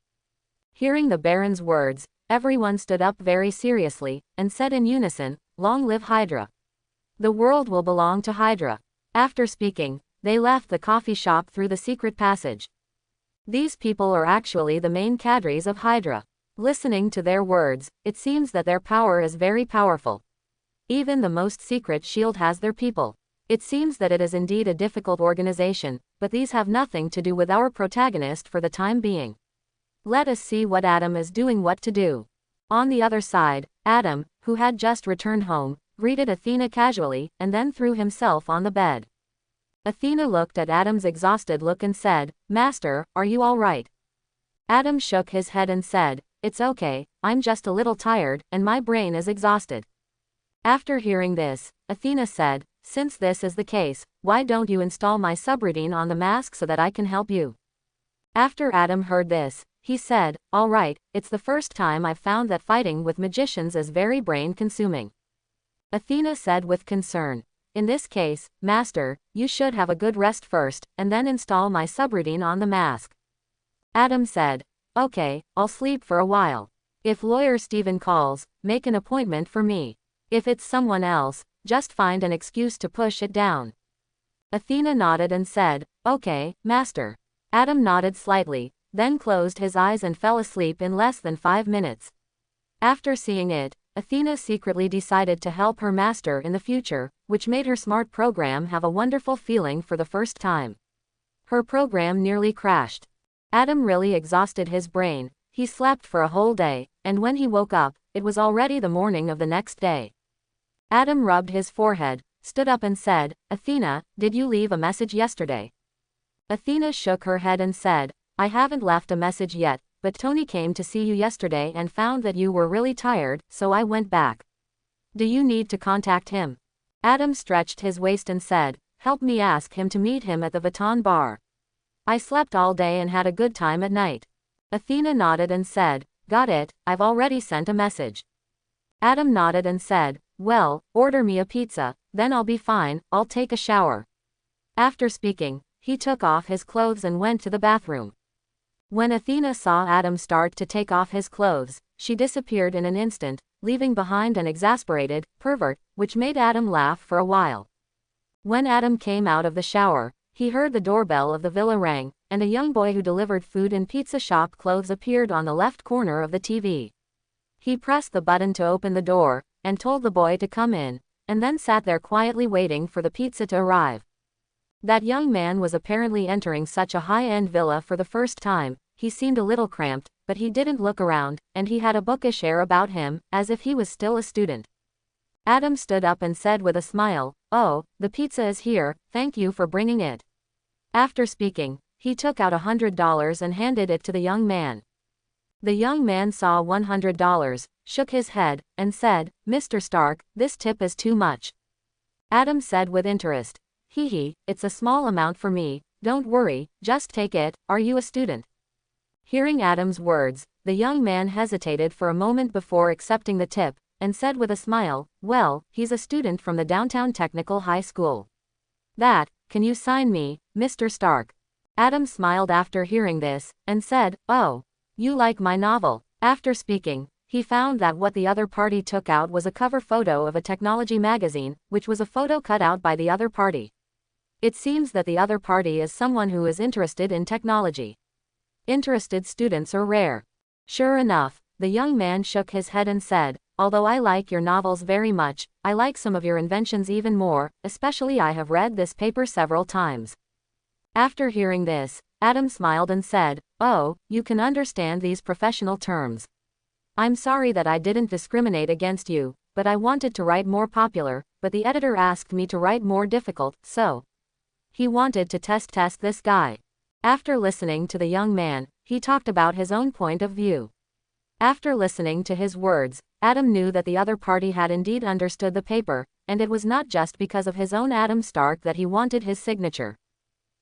Hearing the Baron's words, everyone stood up very seriously, and said in unison, long live Hydra. The world will belong to Hydra. After speaking, they left the coffee shop through the secret passage. These people are actually the main cadres of Hydra. Listening to their words, it seems that their power is very powerful. Even the most secret shield has their people. It seems that it is indeed a difficult organization, but these have nothing to do with our protagonist for the time being. Let us see what Adam is doing what to do. On the other side, Adam, who had just returned home, greeted Athena casually, and then threw himself on the bed. Athena looked at Adam's exhausted look and said, Master, are you all right? Adam shook his head and said, it's okay, I'm just a little tired, and my brain is exhausted. After hearing this, Athena said, since this is the case, why don't you install my subroutine on the mask so that I can help you? After Adam heard this, he said, all right, it's the first time I've found that fighting with magicians is very brain-consuming. Athena said with concern, in this case, Master, you should have a good rest first, and then install my subroutine on the mask. Adam said, okay, I'll sleep for a while. If Lawyer Stephen calls, make an appointment for me. If it's someone else, just find an excuse to push it down. Athena nodded and said, okay, Master. Adam nodded slightly, then closed his eyes and fell asleep in less than 5 minutes. After seeing it, Athena secretly decided to help her master in the future, which made her smart program have a wonderful feeling for the first time. Her program nearly crashed. Adam really exhausted his brain, he slept for a whole day, and when he woke up, it was already the morning of the next day. Adam rubbed his forehead, stood up and said, Athena, did you leave a message yesterday? Athena shook her head and said, I haven't left a message yet, but Tony came to see you yesterday and found that you were really tired, so I went back. Do you need to contact him? Adam stretched his waist and said, help me ask him to meet him at the Vuitton bar. I slept all day and had a good time at night. Athena nodded and said, got it, I've already sent a message. Adam nodded and said, well, order me a pizza, then I'll be fine, I'll take a shower. After speaking, he took off his clothes and went to the bathroom. When Athena saw Adam start to take off his clothes, she disappeared in an instant, leaving behind an exasperated pervert, which made Adam laugh for a while. When Adam came out of the shower, he heard the doorbell of the villa ring, and a young boy who delivered food in pizza shop clothes appeared on the left corner of the TV. He pressed the button to open the door, and told the boy to come in, and then sat there quietly waiting for the pizza to arrive. That young man was apparently entering such a high-end villa for the first time. He seemed a little cramped, but he didn't look around, and he had a bookish air about him, as if he was still a student. Adam stood up and said with a smile, oh, the pizza is here, thank you for bringing it. After speaking, he took out $100 and handed it to the young man. The young man saw $100, shook his head, and said, Mr. Stark, this tip is too much. Adam said with interest, it's a small amount for me, don't worry, just take it, are you a student? Hearing Adam's words, the young man hesitated for a moment before accepting the tip, and said with a smile, well, he's a student from the downtown technical high school. Can you sign me, Mr. Stark? Adam smiled after hearing this, and said, oh, you like my novel. After speaking, he found that what the other party took out was a cover photo of a technology magazine, which was a photo cut out by the other party. It seems that the other party is someone who is interested in technology. Interested students are rare. Sure enough, the young man shook his head and said, although I like your novels very much, I like some of your inventions even more, especially I have read this paper several times. After hearing this, Adam smiled and said, oh, you can understand these professional terms. I'm sorry that I didn't discriminate against you, but I wanted to write more popular, but the editor asked me to write more difficult, so he wanted to test this guy. After listening to the young man, he talked about his own point of view. After listening to his words, Adam knew that the other party had indeed understood the paper, and it was not just because of his own Adam Stark that he wanted his signature.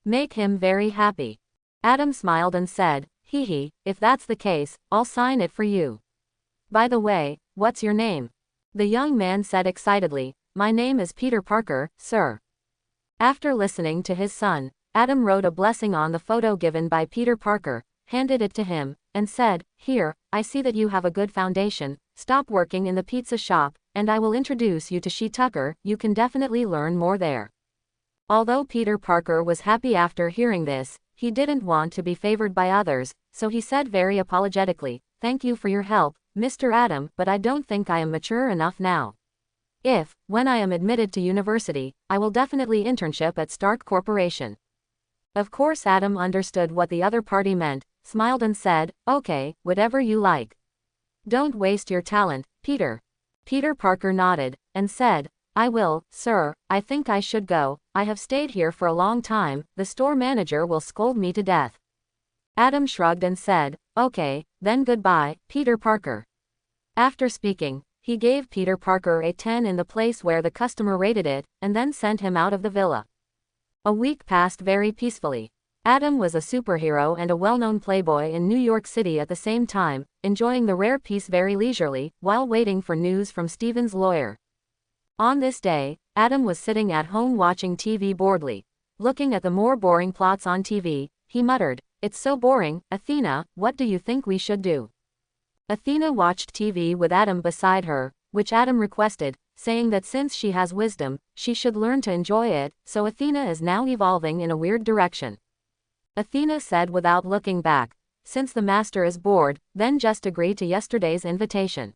Make him very happy. Adam smiled and said, if that's the case, I'll sign it for you. By the way, what's your name? The young man said excitedly, "My name is Peter Parker, sir." After listening to his son, Adam wrote a blessing on the photo given by Peter Parker, handed it to him, and said, "Here, I see that you have a good foundation. Stop working in the pizza shop, and I will introduce you to She Tucker. You can definitely learn more there." Although Peter Parker was happy after hearing this, he didn't want to be favored by others, so he said very apologetically, "Thank you for your help, Mr. Adam, but I don't think I am mature enough now. If, when I am admitted to university, I will definitely internship at Stark Corporation." Of course Adam understood what the other party meant, smiled and said, "Okay, whatever you like. Don't waste your talent, Peter." Peter Parker nodded, and said, "I will, sir. I think I should go. I have stayed here for a long time, the store manager will scold me to death." Adam shrugged and said, "Okay, then goodbye, Peter Parker." After speaking, he gave Peter Parker a 10 in the place where the customer rated it, and then sent him out of the villa. A week passed very peacefully. Adam was a superhero and a well-known playboy in New York City at the same time, enjoying the rare peace very leisurely, while waiting for news from Steven's lawyer. On this day, Adam was sitting at home watching TV boredly. Looking at the more boring plots on TV, he muttered, "It's so boring. Athena, what do you think we should do?" Athena watched TV with Adam beside her, which Adam requested, saying that since she has wisdom, she should learn to enjoy it, so Athena is now evolving in a weird direction. Athena said without looking back, "Since the master is bored, then just agree to yesterday's invitation.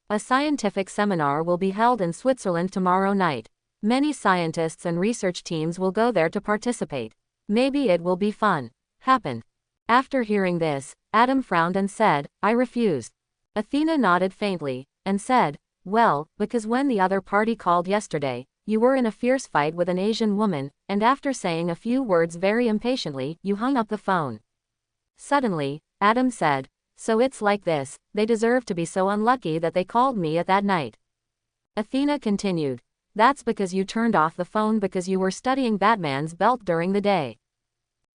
A scientific seminar will be held in Switzerland tomorrow night. Many scientists and research teams will go there to participate. Maybe it will be fun." Happened. After hearing this, Adam frowned and said, "I refused." Athena nodded faintly, and said, "Well, because when the other party called yesterday, you were in a fierce fight with an Asian woman, and after saying a few words very impatiently, you hung up the phone." Suddenly, Adam said, "So it's like this, they deserve to be so unlucky that they called me at that night." Athena continued, "That's because you turned off the phone because you were studying Batman's belt during the day."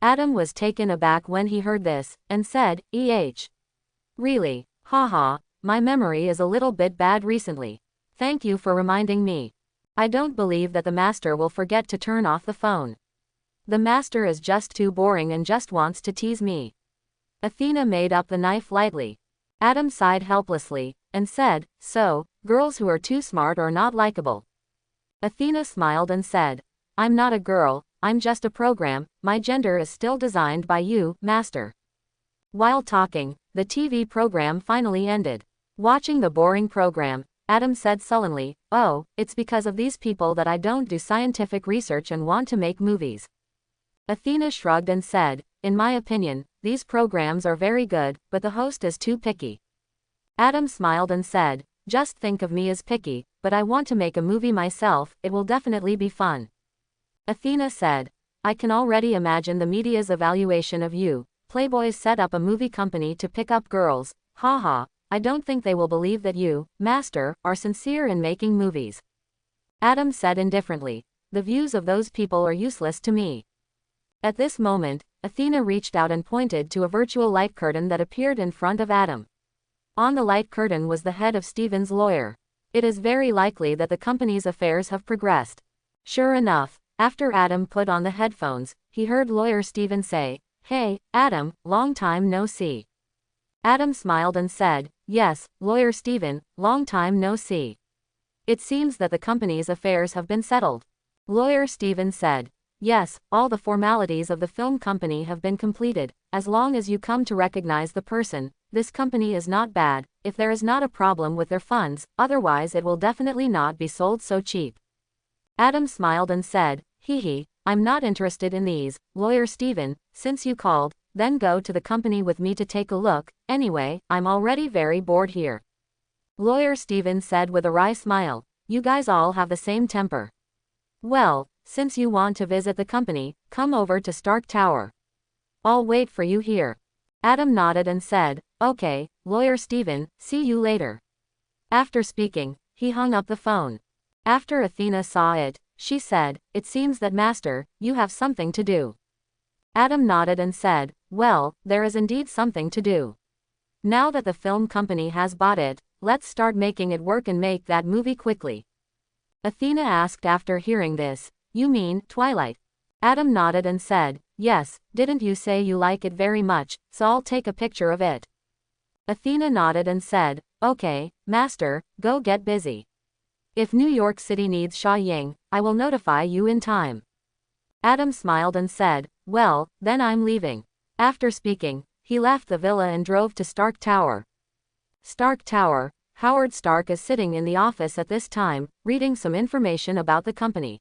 Adam was taken aback when he heard this, and said, Really? Haha, my memory is a little bit bad recently. Thank you for reminding me. I don't believe that the master will forget to turn off the phone. The master is just too boring and just wants to tease me." Athena made up the knife lightly. Adam sighed helplessly, and said, "So, girls who are too smart are not likable." Athena smiled and said, "I'm not a girl, I'm just a program, my gender is still designed by you, master." While talking, the TV program finally ended. Watching the boring program, Adam said sullenly, "Oh, it's because of these people that I don't do scientific research and want to make movies." Athena shrugged and said, "In my opinion, these programs are very good, but the host is too picky." Adam smiled and said, "Just think of me as picky, but I want to make a movie myself, it will definitely be fun." Athena said, "I can already imagine the media's evaluation of you. Playboys set up a movie company to pick up girls. Haha, I don't think they will believe that you, master, are sincere in making movies." Adam said indifferently, "The views of those people are useless to me." At this moment, Athena reached out and pointed to a virtual light curtain that appeared in front of Adam. On the light curtain was the head of Steven's lawyer. It is very likely that the company's affairs have progressed. Sure enough, after Adam put on the headphones, he heard lawyer Steven say, "Hey, Adam, long time no see." Adam smiled and said, "Yes, lawyer Steven, long time no see. It seems that the company's affairs have been settled." Lawyer Steven said, "Yes, all the formalities of the film company have been completed. As long as you come to recognize the person, this company is not bad, if there is not a problem with their funds, otherwise it will definitely not be sold so cheap." Adam smiled and said, "Hee, I'm not interested in these, lawyer Steven, since you called, then go to the company with me to take a look. Anyway, I'm already very bored here." Lawyer Steven said with a wry smile, "You guys all have the same temper. Well, since you want to visit the company, come over to Stark Tower. I'll wait for you here." Adam nodded and said, "Okay, lawyer Steven, see you later." After speaking, he hung up the phone. After Athena saw it, she said, "It seems that master, you have something to do." Adam nodded and said, "Well, there is indeed something to do. Now that the film company has bought it, let's start making it work and make that movie quickly." Athena asked after hearing this. You mean, Twilight? Adam nodded and said, yes, didn't you say you like it very much, so I'll take a picture of it. Athena nodded and said, okay, master, go get busy. If New York City needs Sha Ying, I will notify you in time. Adam smiled and said, well, then I'm leaving. After speaking, he left the villa and drove to Stark Tower. Stark Tower. Howard Stark is sitting in the office at this time, reading some information about the company.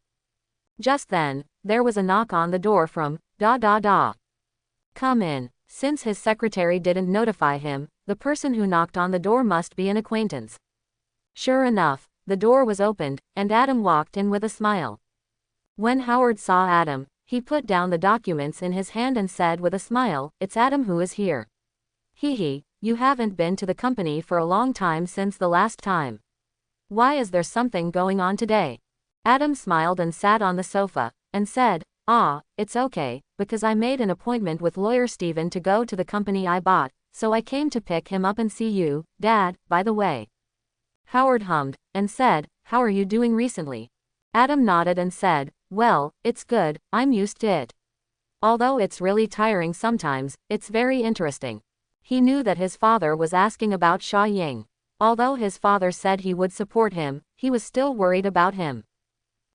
Just then, there was a knock on the door from Come in. Since his secretary didn't notify him, the person who knocked on the door must be an acquaintance. Sure enough, the door was opened, and Adam walked in with a smile. When Howard saw Adam, he put down the documents in his hand and said with a smile, it's Adam who is here. Hee, you haven't been to the company for a long time since the last time. Why is there something going on today? Adam smiled and sat on the sofa, and said, it's okay, because I made an appointment with lawyer Steven to go to the company I bought, so I came to pick him up and see you, Dad, by the way. Howard hummed, and said, how are you doing recently? Adam nodded and said, well, it's good, I'm used to it. Although it's really tiring sometimes, it's very interesting. He knew that his father was asking about Sha Ying. Although his father said he would support him, he was still worried about him.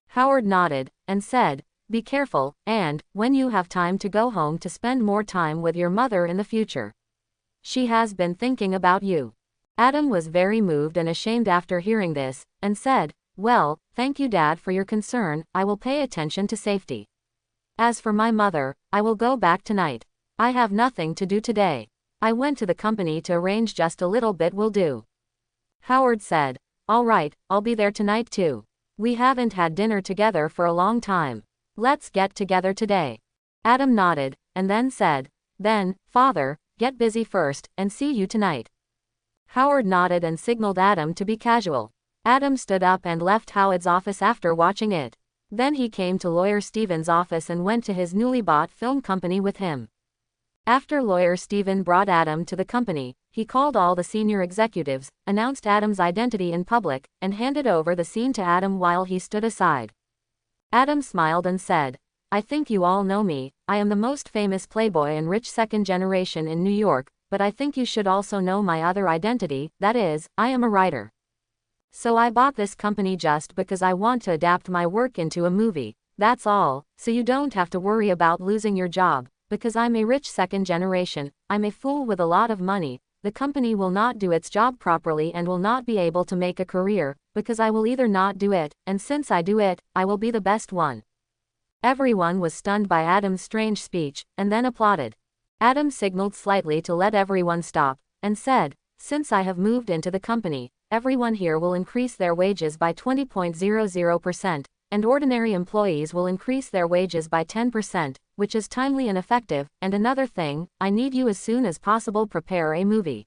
Howard nodded, and said, be careful, and, when you have time to go home to spend more time with your mother in the future. She has been thinking about you. Adam was very moved and ashamed after hearing this, and said, well, thank you Dad for your concern, I will pay attention to safety. As for my mother, I will go back tonight. I have nothing to do today. I went to the company to arrange, just a little bit will do. Howard said, all right, I'll be there tonight too. We haven't had dinner together for a long time. Let's get together today. Adam nodded, and then said, then, Father, get busy first, and see you tonight. Howard nodded and signaled Adam to be casual. Adam stood up and left Howard's office after watching it. Then he came to lawyer Steven's office and went to his newly bought film company with him. After lawyer Steven brought Adam to the company, he called all the senior executives, announced Adam's identity in public, and handed over the scene to Adam while he stood aside. Adam smiled and said, I think you all know me, I am the most famous playboy and rich second generation in New York, but I think you should also know my other identity, that is, I am a writer. So I bought this company just because I want to adapt my work into a movie, that's all, so you don't have to worry about losing your job, because I'm a rich second generation, I'm a fool with a lot of money, the company will not do its job properly and will not be able to make a career, because I will either not do it, and since I do it, I will be the best one. Everyone was stunned by Adam's strange speech, and then applauded. Adam signaled slightly to let everyone stop, and said, since I have moved into the company, everyone here will increase their wages by 20.00%, and ordinary employees will increase their wages by 10%, which is timely and effective, and another thing, I need you as soon as possible prepare a movie.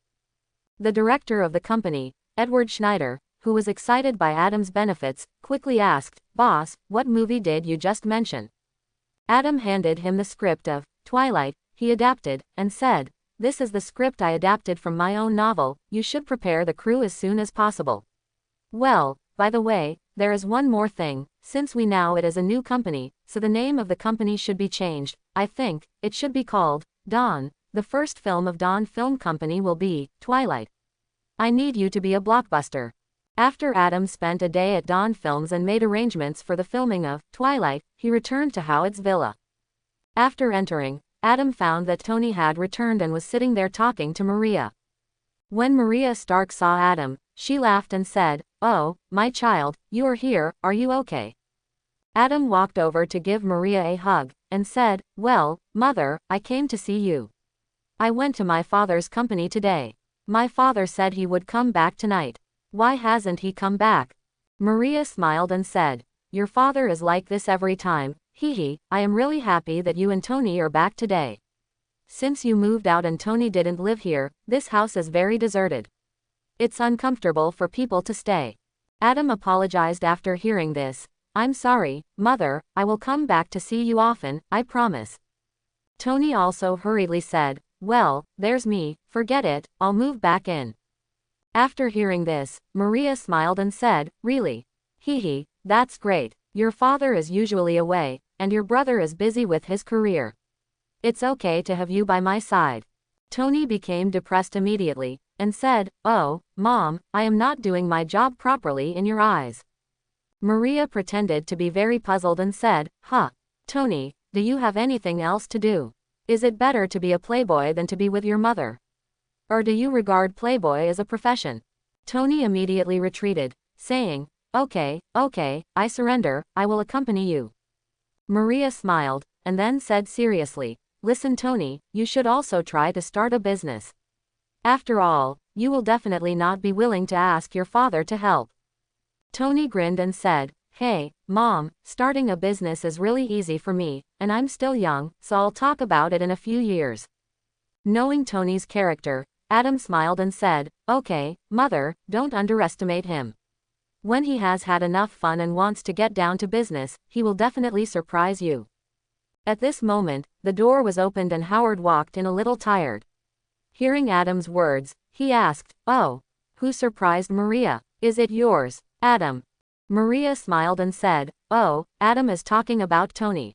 The director of the company, Edward Schneider, who was excited by Adam's benefits, quickly asked, Boss, what movie did you just mention? Adam handed him the script of Twilight he adapted, and said, this is the script I adapted from my own novel, you should prepare the crew as soon as possible. Well, by the way, there is one more thing, since we now it is a new company, so the name of the company should be changed, I think, it should be called Dawn, the first film of Dawn Film Company will be Twilight. I need you to be a blockbuster. After Adam spent a day at Dawn Films and made arrangements for the filming of Twilight, he returned to Howard's villa. After entering, Adam found that Tony had returned and was sitting there talking to Maria. When Maria Stark saw Adam, she laughed and said, oh, my child, you are here, are you okay? Adam walked over to give Maria a hug, and said, well, Mother, I came to see you. I went to my father's company today. My father said he would come back tonight. Why hasn't he come back? Maria smiled and said, your father is like this every time, I am really happy that you and Tony are back today. Since you moved out and Tony didn't live here, this house is very deserted. It's uncomfortable for people to stay. Adam apologized after hearing this. I'm sorry, Mother, I will come back to see you often, I promise. Tony also hurriedly said, well, there's me, forget it, I'll move back in. After hearing this, Maria smiled and said, really? That's great. Your father is usually away, and your brother is busy with his career. It's okay to have you by my side. Tony became depressed immediately, and said, "Oh, Mom, I am not doing my job properly in your eyes." Maria pretended to be very puzzled and said, "Huh. Tony, do you have anything else to do? Is it better to be a playboy than to be with your mother? Or do you regard playboy as a profession?" Tony immediately retreated, saying, Okay, I surrender, I will accompany you." Maria smiled, and then said seriously, "Listen Tony, you should also try to start a business. After all, you will definitely not be willing to ask your father to help." Tony grinned and said, "Hey, Mom, starting a business is really easy for me, and I'm still young, so I'll talk about it in a few years." Knowing Tony's character, Adam smiled and said, "Okay, Mother, don't underestimate him. When he has had enough fun and wants to get down to business, he will definitely surprise you." At this moment, the door was opened and Howard walked in a little tired. Hearing Adam's words, he asked, "Oh, who surprised Maria? Is it yours, Adam?" Maria smiled and said, "Oh, Adam is talking about Tony.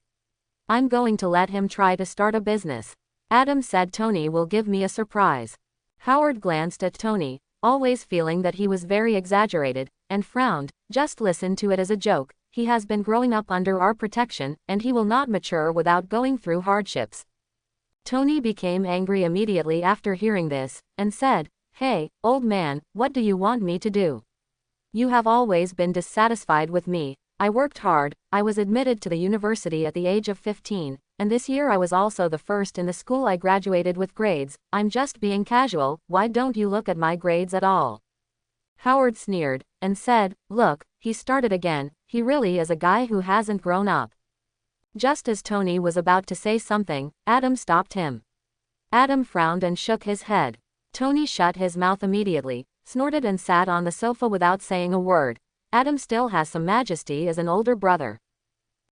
I'm going to let him try to start a business. Adam said Tony will give me a surprise." Howard glanced at Tony, always feeling that he was very exaggerated, and frowned. "Just listen to it as a joke. He has been growing up under our protection, and he will not mature without going through hardships." Tony became angry immediately after hearing this, and said, "Hey, old man, what do you want me to do? You have always been dissatisfied with me. I worked hard, I was admitted to the university at the age of 15, and this year I was also the first in the school I graduated with grades. I'm just being casual, why don't you look at my grades at all?" Howard sneered, and said, "Look, he started again, he really is a guy who hasn't grown up." Just as Tony was about to say something, Adam stopped him. Adam frowned and shook his head. Tony shut his mouth immediately, snorted and sat on the sofa without saying a word. Adam still has some majesty as an older brother.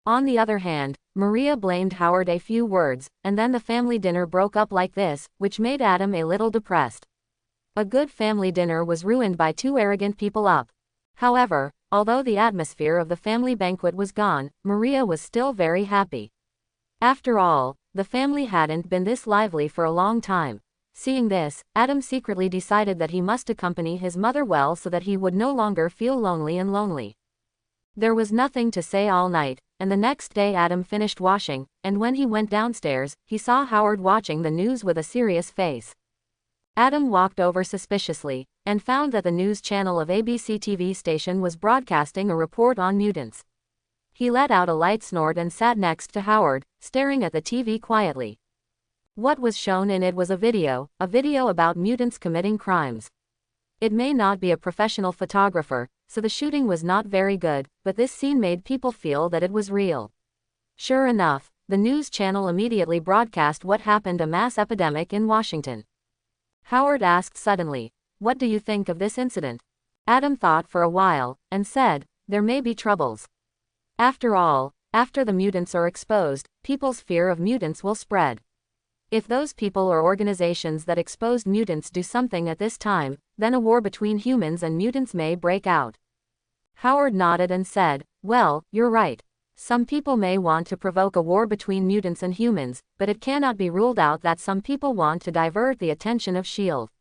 On the other hand, Maria blamed Howard a few words, and then the family dinner broke up like this, which made Adam a little depressed. A good family dinner was ruined by two arrogant people up. However, although the atmosphere of the family banquet was gone, Maria was still very happy. After all, the family hadn't been this lively for a long time. Seeing this, Adam secretly decided that he must accompany his mother well so that he would no longer feel lonely. There was nothing to say all night, and the next day Adam finished washing, and when he went downstairs, he saw Howard watching the news with a serious face. Adam walked over suspiciously, and found that the news channel of ABC TV station was broadcasting a report on mutants. He let out a light snort and sat next to Howard, staring at the TV quietly. What was shown in it was a video about mutants committing crimes. It may not be a professional photographer, so the shooting was not very good, but this scene made people feel that it was real. Sure enough, the news channel immediately broadcast what happened: a mass epidemic in Washington. Howard asked suddenly, "What do you think of this incident?" Adam thought for a while, and said, "There may be troubles. After all, after the mutants are exposed, people's fear of mutants will spread. If those people or organizations that exposed mutants do something at this time, then a war between humans and mutants may break out." Howard nodded and said, "Well, you're right. Some people may want to provoke a war between mutants and humans, but it cannot be ruled out that some people want to divert the attention of S.H.I.E.L.D.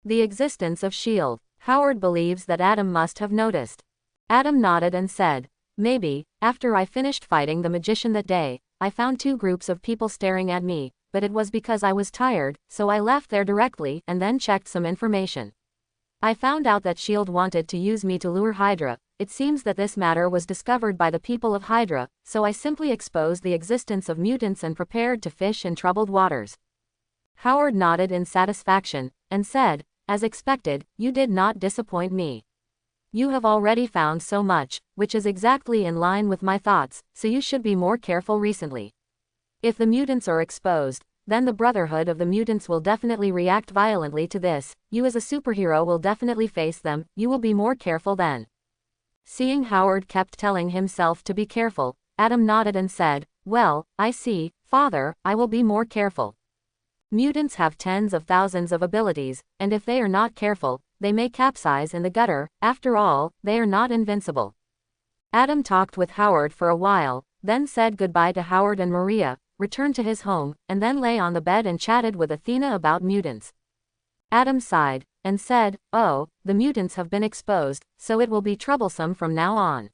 The existence of S.H.I.E.L.D. Howard believes that Adam must have noticed. Adam nodded and said, "Maybe. After I finished fighting the magician that day, I found two groups of people staring at me, but it was because I was tired, so I left there directly and then checked some information. I found out that S.H.I.E.L.D. wanted to use me to lure Hydra. It seems that this matter was discovered by the people of Hydra, so I simply exposed the existence of mutants and prepared to fish in troubled waters." Howard nodded in satisfaction, and said, "As expected, you did not disappoint me. You have already found so much, which is exactly in line with my thoughts, so you should be more careful recently. If the mutants are exposed, then the Brotherhood of the Mutants will definitely react violently to this. You as a superhero will definitely face them, you will be more careful then." Seeing Howard kept telling himself to be careful, Adam nodded and said, "Well, I see, Father, I will be more careful. Mutants have tens of thousands of abilities, and if they are not careful, they may capsize in the gutter. After all, they are not invincible." Adam talked with Howard for a while, then said goodbye to Howard and Maria, returned to his home, and then lay on the bed and chatted with Athena about mutants. Adam sighed, and said, "Oh, the mutants have been exposed, so it will be troublesome from now on."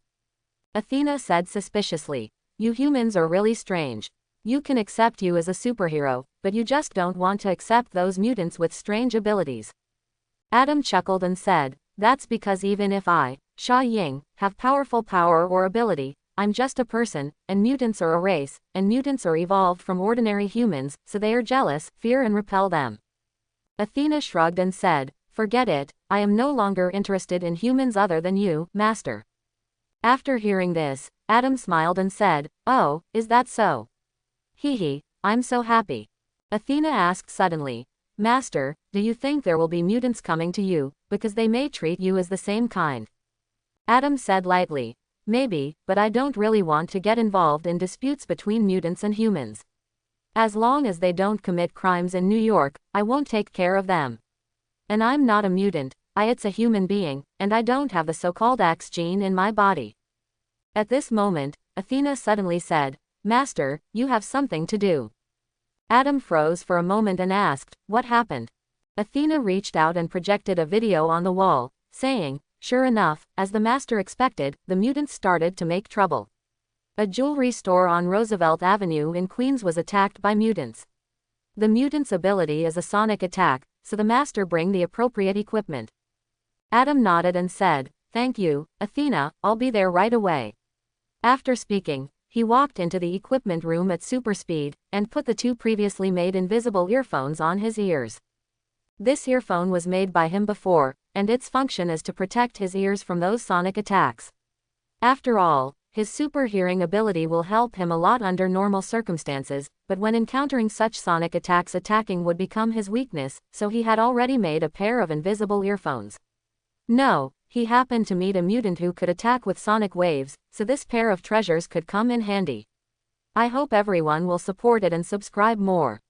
Athena said suspiciously, "You humans are really strange. You can accept you as a superhero, but you just don't want to accept those mutants with strange abilities." Adam chuckled and said, "That's because even if I, Sha Ying, have powerful power or ability, I'm just a person, and mutants are a race, and mutants are evolved from ordinary humans, so they are jealous, fear and repel them." Athena shrugged and said, "Forget it, I am no longer interested in humans other than you, Master." After hearing this, Adam smiled and said, "Oh, is that so? Hee, I'm so happy." Athena asked suddenly, "Master, do you think there will be mutants coming to you, because they may treat you as the same kind?" Adam said lightly, "Maybe, but I don't really want to get involved in disputes between mutants and humans. As long as they don't commit crimes in New York, I won't take care of them. And I'm not a mutant, it's a human being, and I don't have the so-called X gene in my body." At this moment, Athena suddenly said, "Master, you have something to do." Adam froze for a moment and asked, "What happened?" Athena reached out and projected a video on the wall, saying, "Sure enough, as the Master expected, the mutants started to make trouble. A jewelry store on Roosevelt Avenue in Queens was attacked by mutants. The mutants' ability is a sonic attack, so the Master bring the appropriate equipment." Adam nodded and said, "Thank you, Athena, I'll be there right away." After speaking, he walked into the equipment room at super speed, and put the 2 previously made invisible earphones on his ears. This earphone was made by him before, and its function is to protect his ears from those sonic attacks. After all, his super hearing ability will help him a lot under normal circumstances, but when encountering such sonic attacks, attacking would become his weakness, so he had already made a pair of invisible earphones. No, he happened to meet a mutant who could attack with sonic waves, so this pair of treasures could come in handy. I hope everyone will support it and subscribe more.